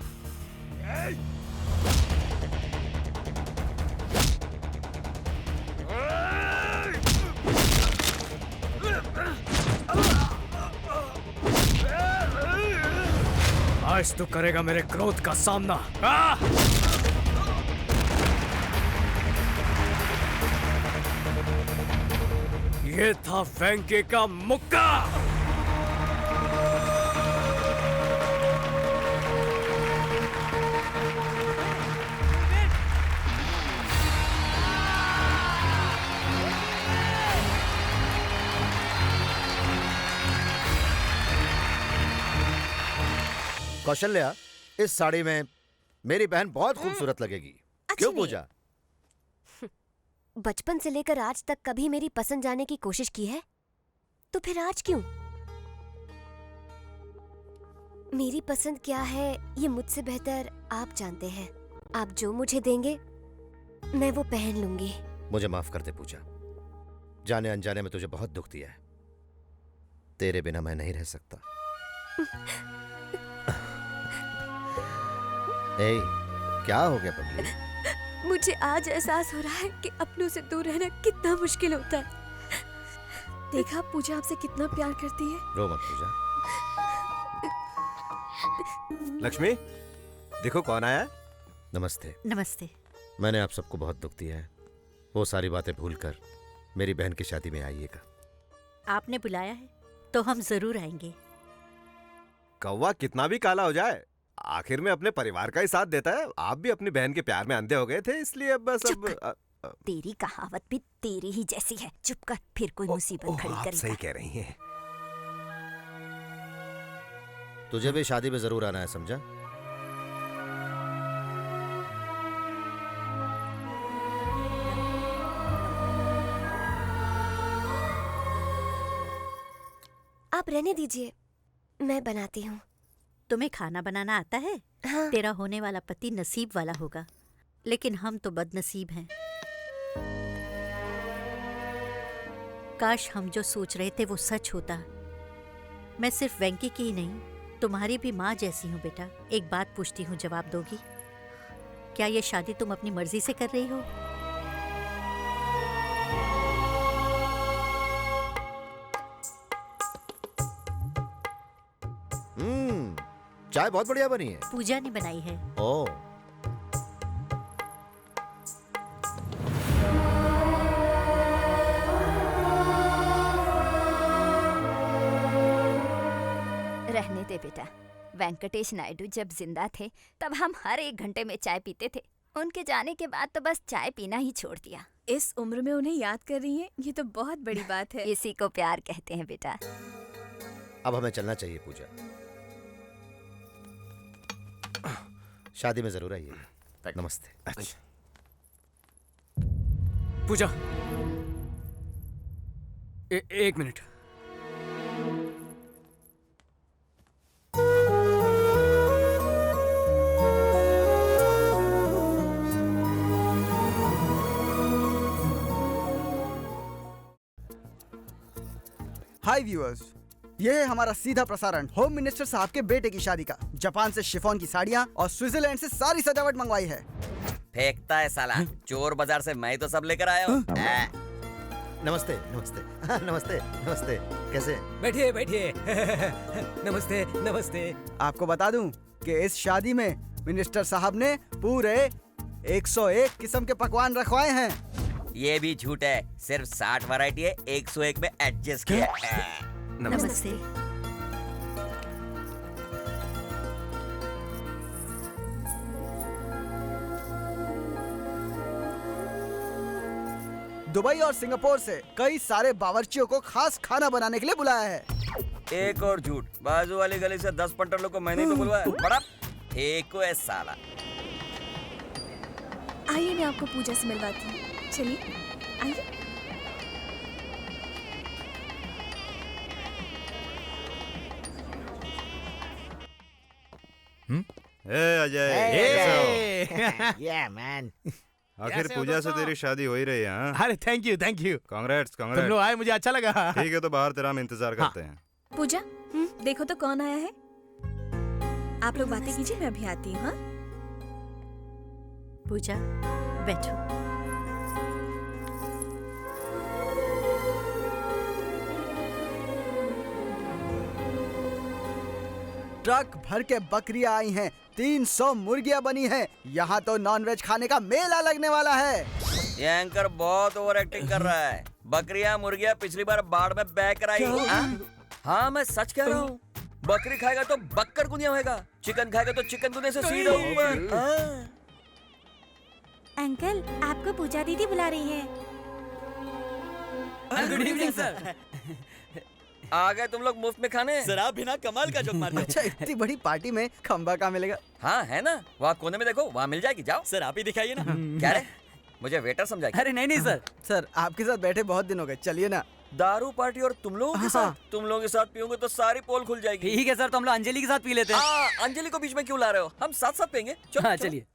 आज तू करेगा मेरे क्रोध का सामना। आ! ये था वेंकी का मुक्का। कौशल्या, इस साड़ी में मेरी बहन बहुत खूबसूरत लगेगी। क्यों पूजा? बचपन से लेकर आज तक कभी मेरी पसंद जाने की कोशिश की है? तो फिर आज क्यों? मेरी पसंद क्या है ये मुझसे बेहतर आप जानते हैं। आप जो मुझे देंगे मैं वो पहन लूंगी। मुझे माफ कर दे पूजा, जाने अनजाने में तुझे बहुत दुख दिया है। तेरे बिना मैं नहीं रह सकता। ए, क्या हो गया पगली? मुझे आज एहसास हो रहा है कि अपनों से दूर रहना कितना मुश्किल होता है। देखा पूजा आपसे कितना प्यार करती है। रो मत पूजा। लक्ष्मी, देखो कौन आया है। नमस्ते। नमस्ते। मैंने आप सबको बहुत दुख दिया है। वो सारी बातें भूलकर मेरी बहन की शादी में आइएगा। आपने बुलाया है तो हम जरूर आएंगे। कौवा कितना भी काला हो जाए, आखिर में अपने परिवार का ही साथ देता है। आप भी अपनी बहन के प्यार में अंधे हो गए थे, इसलिए अब बस अब तेरी कहावत भी तेरी ही जैसी है। चुप कर, फिर कोई मुसीबत खड़ी आप करेगा। सही कह रही हैं। तुझे भी शादी में जरूर आना है, समझा? आप रहने दीजिए, मैं बनाती हूँ। तुम्हें खाना बनाना आता है? हाँ। तेरा होने वाला पति नसीब वाला होगा, लेकिन हम तो बदनसीब हैं। काश हम जो सोच रहे थे वो सच होता। मैं सिर्फ वेंकी की ही नहीं, तुम्हारी भी माँ जैसी हूँ बेटा। एक बात पूछती हूँ, जवाब दोगी? क्या ये शादी तुम अपनी मर्जी से कर रही हो? चाय बहुत बढ़िया बनी है। पूजा ने बनाई है। ओह, रहने दे बेटा। वेंकटेश नायडू जब जिंदा थे तब हम हर 1 घंटे में चाय पीते थे। उनके जाने के बाद तो बस चाय पीना ही छोड़ दिया। इस उम्र में उन्हें याद कर रही हैं, ये तो बहुत बड़ी बात है। इसी को प्यार कहते हैं बेटा। अब हमें चलना चाहिए पूजा। शादी में जरूर आइए। नमस्ते। अच्छा। पूजा, एक मिनट। हाय व्यूअर्स, ये है हमारा सीधा प्रसारण होम मिनिस्टर साहब के बेटे की शादी का। जापान से शिफॉन की साड़ियाँ और स्विट्जरलैंड से सारी सजावट मंगवाई है। फेंकता है साला, चोर बाजार से मैं तो सब लेकर आया हूँ। नमस्ते नमस्ते। हाँ, नमस्ते नमस्ते। कैसे? बैठिए बैठिए। नमस्ते नमस्ते। आपको बता दूं कि इस शादी में मिनिस्टर साहब ने पूरे 101 किस्म के पकवान रखवाए हैं। ये भी झूठ है, सिर्फ 60 वैरायटी है, 101 में एडजस्ट किया है। नमस्ते। दुबई और सिंगापुर से कई सारे बावर्चियों को खास खाना बनाने के लिए बुलाया है। एक और झूठ, बाजू वाली गली से 10 पंटरों को मैंने तो बुलवाया। बड़ा फेंको है साला। आइए मैं आपको पूजा से मिलवाती हूँ। चलिए आइए। Ajay, Yeah, man. आखिर पूजा से तेरी शादी हो ही रही है। हाँ? अरे थैंक यू कांग्रेट्स तुम लोग आए, मुझे अच्छा लगा। ठीक है, तो बाहर तेरा हम इंतजार करते हैं। पूजा, देखो तो कौन आया है। आप लोग बातें कीजिए, मैं अभी आती हूँ। हाँ? पूजा, बैठो। ट्रक भर के बकरियां आई हैं, 300 मुर्गियां बनी हैं। यहाँ तो नॉनवेज खाने का मेला लगने वाला है। ये एंकर बहुत ओवर एक्टिंग कर रहा है। बकरियां मुर्गियां पिछली बार बाढ़ में बह कर आई। हाँ मैं सच कह रहा हूँ। बकरी खाएगा तो बक्कर गुनिया होगा, चिकन खाएगा तो चिकन गुनिया से सीधा ऊपर। अंकल, आपको पूजा दीदी बुला रही है। Good evening sir. आ गए तुम लोग मुफ्त में खाने। सर आप बिना कमाल का जोक मारते। अच्छा, इतनी बड़ी पार्टी में खंबा कहाँ मिलेगा? हाँ है ना, वहाँ कोने में देखो, वहाँ मिल जाएगी। जाओ सर, आप ही दिखाइए ना। क्या रे, मुझे वेटर समझा? अरे नहीं सर। सर आपके साथ बैठे बहुत दिन हो गए, चलिए ना। दारू पार्टी और तुम लोगों के साथ? तुम लोगों के साथ पीओगे तो सारी पोल खुल जाएगी। ठीक है सर, तो हम लोग अंजलि के साथ पी लेते हैं। अंजलि को बीच में क्यों ला रहे हो? हम साथ साथ पियेंगे। हाँ चलिए।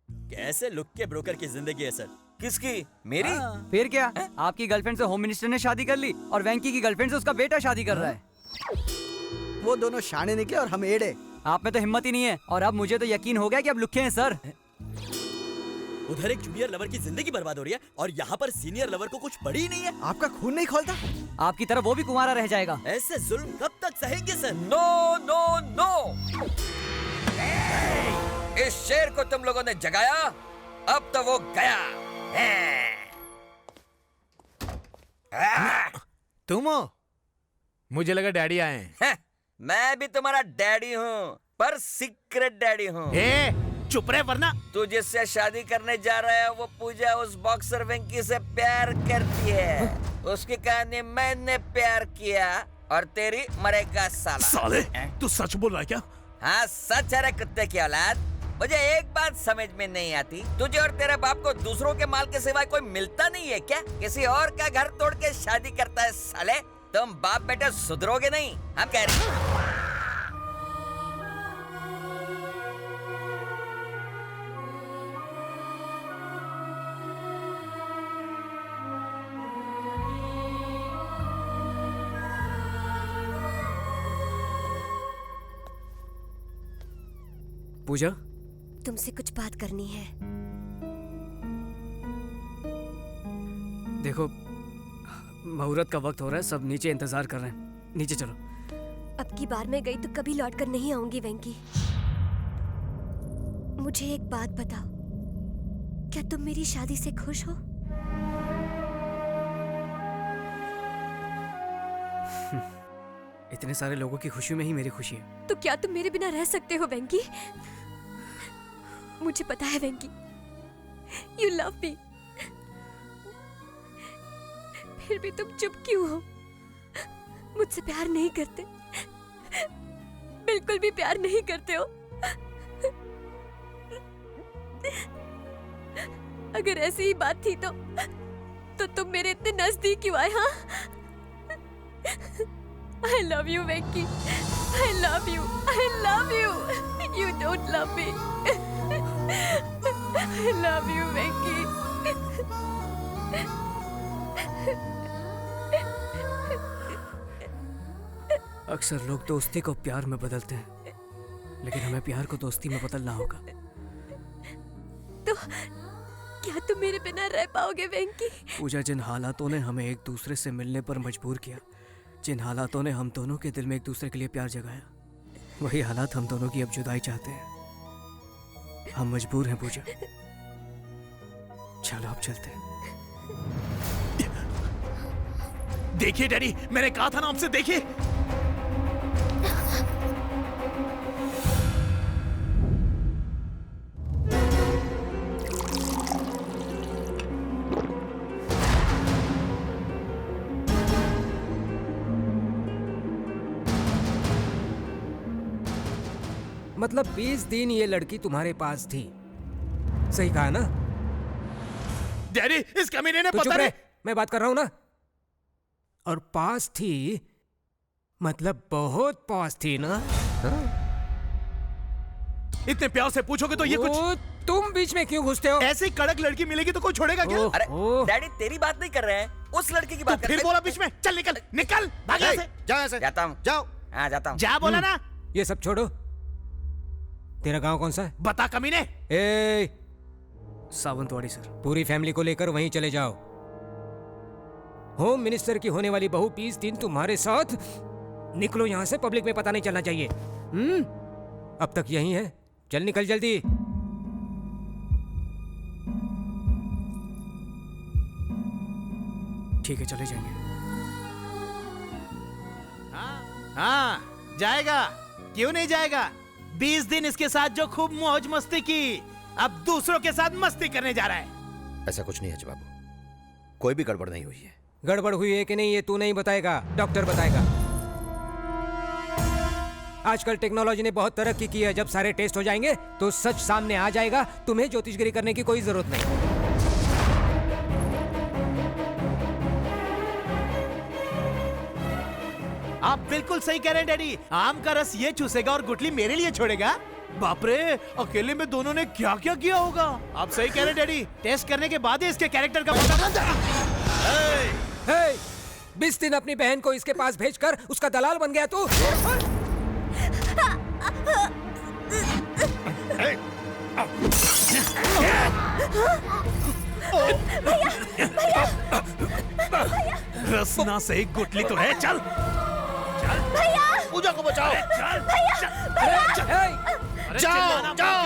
कैसे लुक के ब्रोकर की जिंदगी है सर। किसकी? मेरी? फिर क्या, आपकी गर्लफ्रेंड से होम मिनिस्टर ने शादी कर ली और वेंकी की गर्लफ्रेंड से उसका बेटा शादी कर रहा है। वो दोनों शाने निकले और हम एड़े। आप में तो हिम्मत ही नहीं है, और अब मुझे तो यकीन हो गया कि अब लुक्के हैं सर। उधर एक जूनियर लवर की जिंदगी बर्बाद हो रही है और यहाँ पर सीनियर लवर को कुछ पड़ी ही नहीं है। आपका खून नहीं खोलता? आपकी तरफ वो भी कुंवारा रह जाएगा। ऐसे जुल्म कब तक सहेंगे सर? नो नो नो, इस शेर को तुम लोगों ने जगाया, अब तो वो गया। तुम हो? मुझे लगा डैडी आए हैं। मैं भी तुम्हारा डैडी हूँ, पर सीक्रेट डैडी हूँ। चुप रहे वरना। तू जिससे शादी करने जा रहा है वो पूजा उस बॉक्सर वेंकी से प्यार करती है। उसकी कहानी मैंने प्यार किया और तेरी मरेगा साला। साले, तू सच बोल रहा है क्या? हाँ सच है रे कुत्ते की औलाद। मुझे एक बात समझ में नहीं आती, तुझे और तेरे बाप को दूसरों के माल के सिवाय कोई मिलता नहीं है क्या? किसी और का घर तोड़ के शादी करता है साले। तुम बाप बेटे सुधरोगे नहीं, हम कह रहे हैं। पूजा, तुमसे कुछ बात करनी है। देखो, मुहूर्त का वक्त हो रहा है, सब नीचे इंतजार कर रहे हैं, नीचे चलो। अब की बार मैं गई तो कभी लौट कर नहीं आऊंगी वेंकी। मुझे एक बात बताओ, क्या तुम मेरी शादी से खुश हो? इतने सारे लोगों की खुशी में ही मेरी खुशी है। तो क्या तुम मेरे बिना रह सकते हो वेंकी? मुझे पता है वेंकी, यू लव मी। फिर भी तुम चुप क्यों हो? मुझसे प्यार नहीं करते, बिल्कुल भी प्यार नहीं करते हो। अगर ऐसी ही बात थी तो तुम मेरे इतने नजदीक क्यों आए? हाँ, I love you, Venki. I love you. I love you. You don't love me. I love you, Venki. अक्सर लोग दोस्ती को प्यार में बदलते हैं, लेकिन हमें प्यार को दोस्ती में बदलना होगा। तो क्या तुम मेरे बिना रह पाओगे वेंकी? पूजा, जिन हालातों ने हमें एक दूसरे से मिलने पर मजबूर किया, जिन हालातों ने हम दोनों के दिल में एक दूसरे के लिए प्यार जगाया, वही हालात हम दोनों की अब जुदाई चाहते हैं। हम मजबूर हैं पूजा। चलो अब चलते हैं। देखिए डैडी, मैंने कहा था ना आपसे, देखिए। मतलब 20 दिन ये लड़की तुम्हारे पास थी, सही कहा ना? डैडी, इस कमीने ने तो पता नहीं। मैं बात कर रहा हूं ना। और पास थी मतलब बहुत पास थी ना? हाँ? इतने प्यार से पूछोगे तो ये कुछ। तुम बीच में क्यों घुसते हो? ऐसी कड़क लड़की मिलेगी तो कोई छोड़ेगा क्या? अरे डैडी, तेरी बात नहीं कर रहे हैं, उस लड़की की बात कर रहे हैं। फिर बोला बीच में, चल निकल निकल, भाग यहाँ से। जाओ यहाँ से। जाता हूँ। जाओ। हाँ जाता हूँ। जा बोला ना। ये सब छोड़ो, तेरा गांव कौन सा है? बता कमीने। ए, सावंतवाड़ी सर। पूरी फैमिली को लेकर वहीं चले जाओ। होम मिनिस्टर की होने वाली बहू 20 दिन तुम्हारे साथ। निकलो यहाँ से, पब्लिक में पता नहीं चलना चाहिए। अब तक यहीं है, चल निकल जल्दी। ठीक है, चले जाएंगे। हाँ जाएगा, क्यों नहीं जाएगा? 20 दिन इसके साथ जो खूब मौज मस्ती की, अब दूसरों के साथ मस्ती करने जा रहा है। ऐसा कुछ नहीं है बाबू, कोई भी गड़बड़ नहीं हुई है। गड़बड़ हुई है कि नहीं ये तू नहीं बताएगा, डॉक्टर बताएगा। आजकल टेक्नोलॉजी ने बहुत तरक्की की है, जब सारे टेस्ट हो जाएंगे तो सच सामने आ जाएगा। तुम्हें ज्योतिषगिरी करने की कोई जरूरत नहीं। आप बिल्कुल सही कह रहे हैं डैडी। आम का रस ये चूसेगा और गुठली मेरे लिए छोड़ेगा। बाप रे, अकेले में दोनों ने क्या क्या किया होगा। आप सही कह रहे डैडी, टेस्ट करने के बाद ही इसके कैरेक्टर का पता चलता है। 20 दिन अपनी बहन को इसके पास भेजकर उसका दलाल बन गया तू। रसना से एक गुटली तो है। चल भैया, पूजा को बचाओ। जाओ जाओ,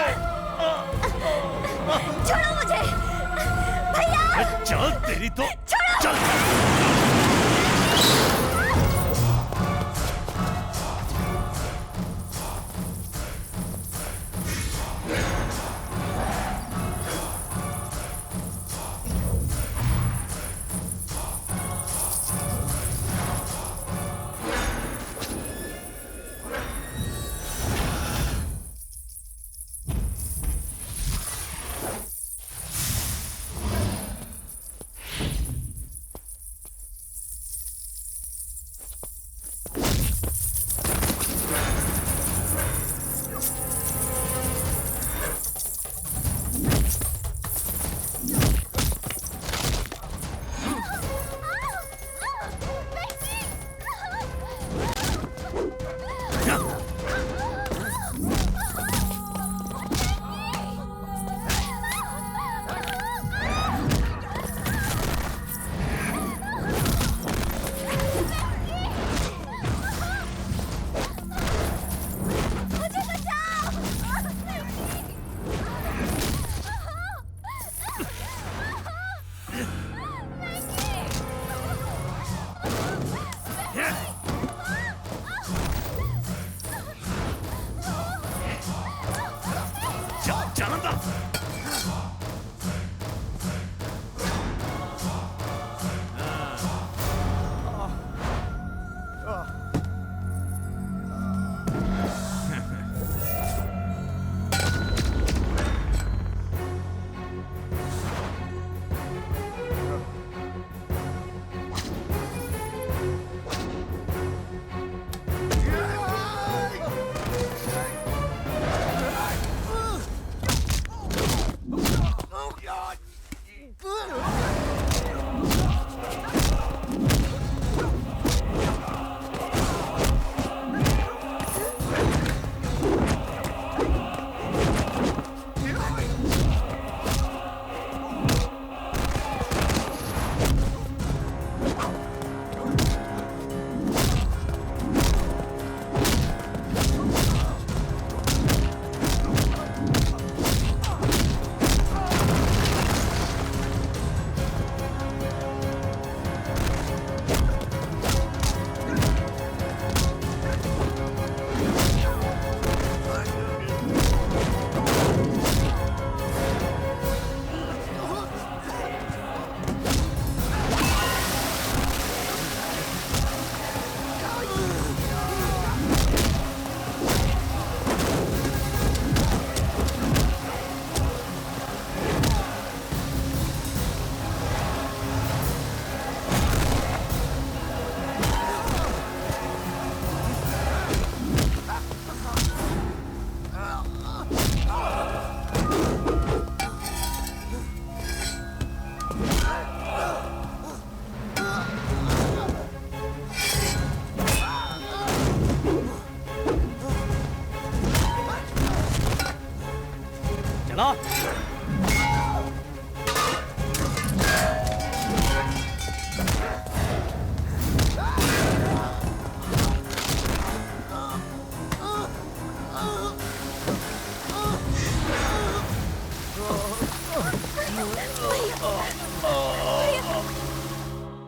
छोड़ो मुझे भैया। चल तेरी तो चल।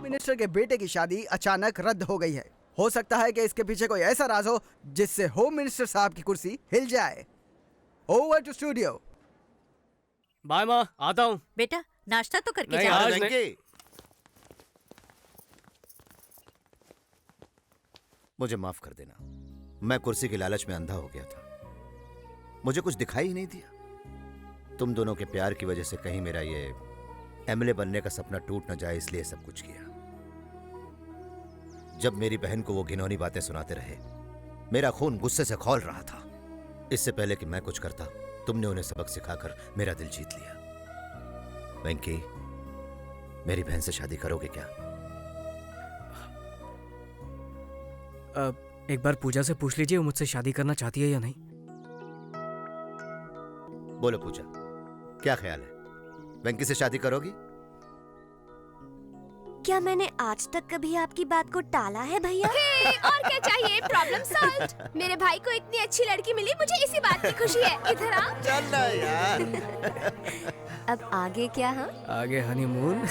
मिनिस्टर के बेटे की शादी अचानक रद्द हो गई है। हो सकता है कि इसके पीछे कोई ऐसा राज हो जिससे होम मिनिस्टर साहब की कुर्सी हिल जाए। Over to studio. बाय माँ, आता हूँ। बेटा नाश्ता तो करके नहीं, जा। आज नहीं। मुझे माफ कर देना, मैं कुर्सी के लालच में अंधा हो गया था। मुझे कुछ दिखाई ही नहीं दिया। तुम दोनों के प्यार की वजह से कहीं मेरा ये एमएलए बनने का सपना टूट न जाए, इसलिए सब कुछ किया। जब मेरी बहन को वो घिनौनी बातें सुनाते रहे, मेरा खून गुस्से से खौल रहा था। इससे पहले कि मैं कुछ करता, तुमने उन्हें सबक सिखाकर मेरा दिल जीत लिया। वेंकी, मेरी बहन से शादी करोगे क्या? एक बार पूजा से पूछ लीजिए वो मुझसे शादी करना चाहती है या नहीं। बोलो पूजा, क्या ख्याल है? वेंकी से शादी करोगी? क्या मैंने आज तक कभी आपकी बात को टाला है भैया? और क्या चाहिए? Problem solved. मेरे भाई को इतनी अच्छी लड़की मिली, मुझे इसी बात की खुशी है। इधर आ। चल ना यार। अब आगे क्या? हाँ, आगे हनीमून।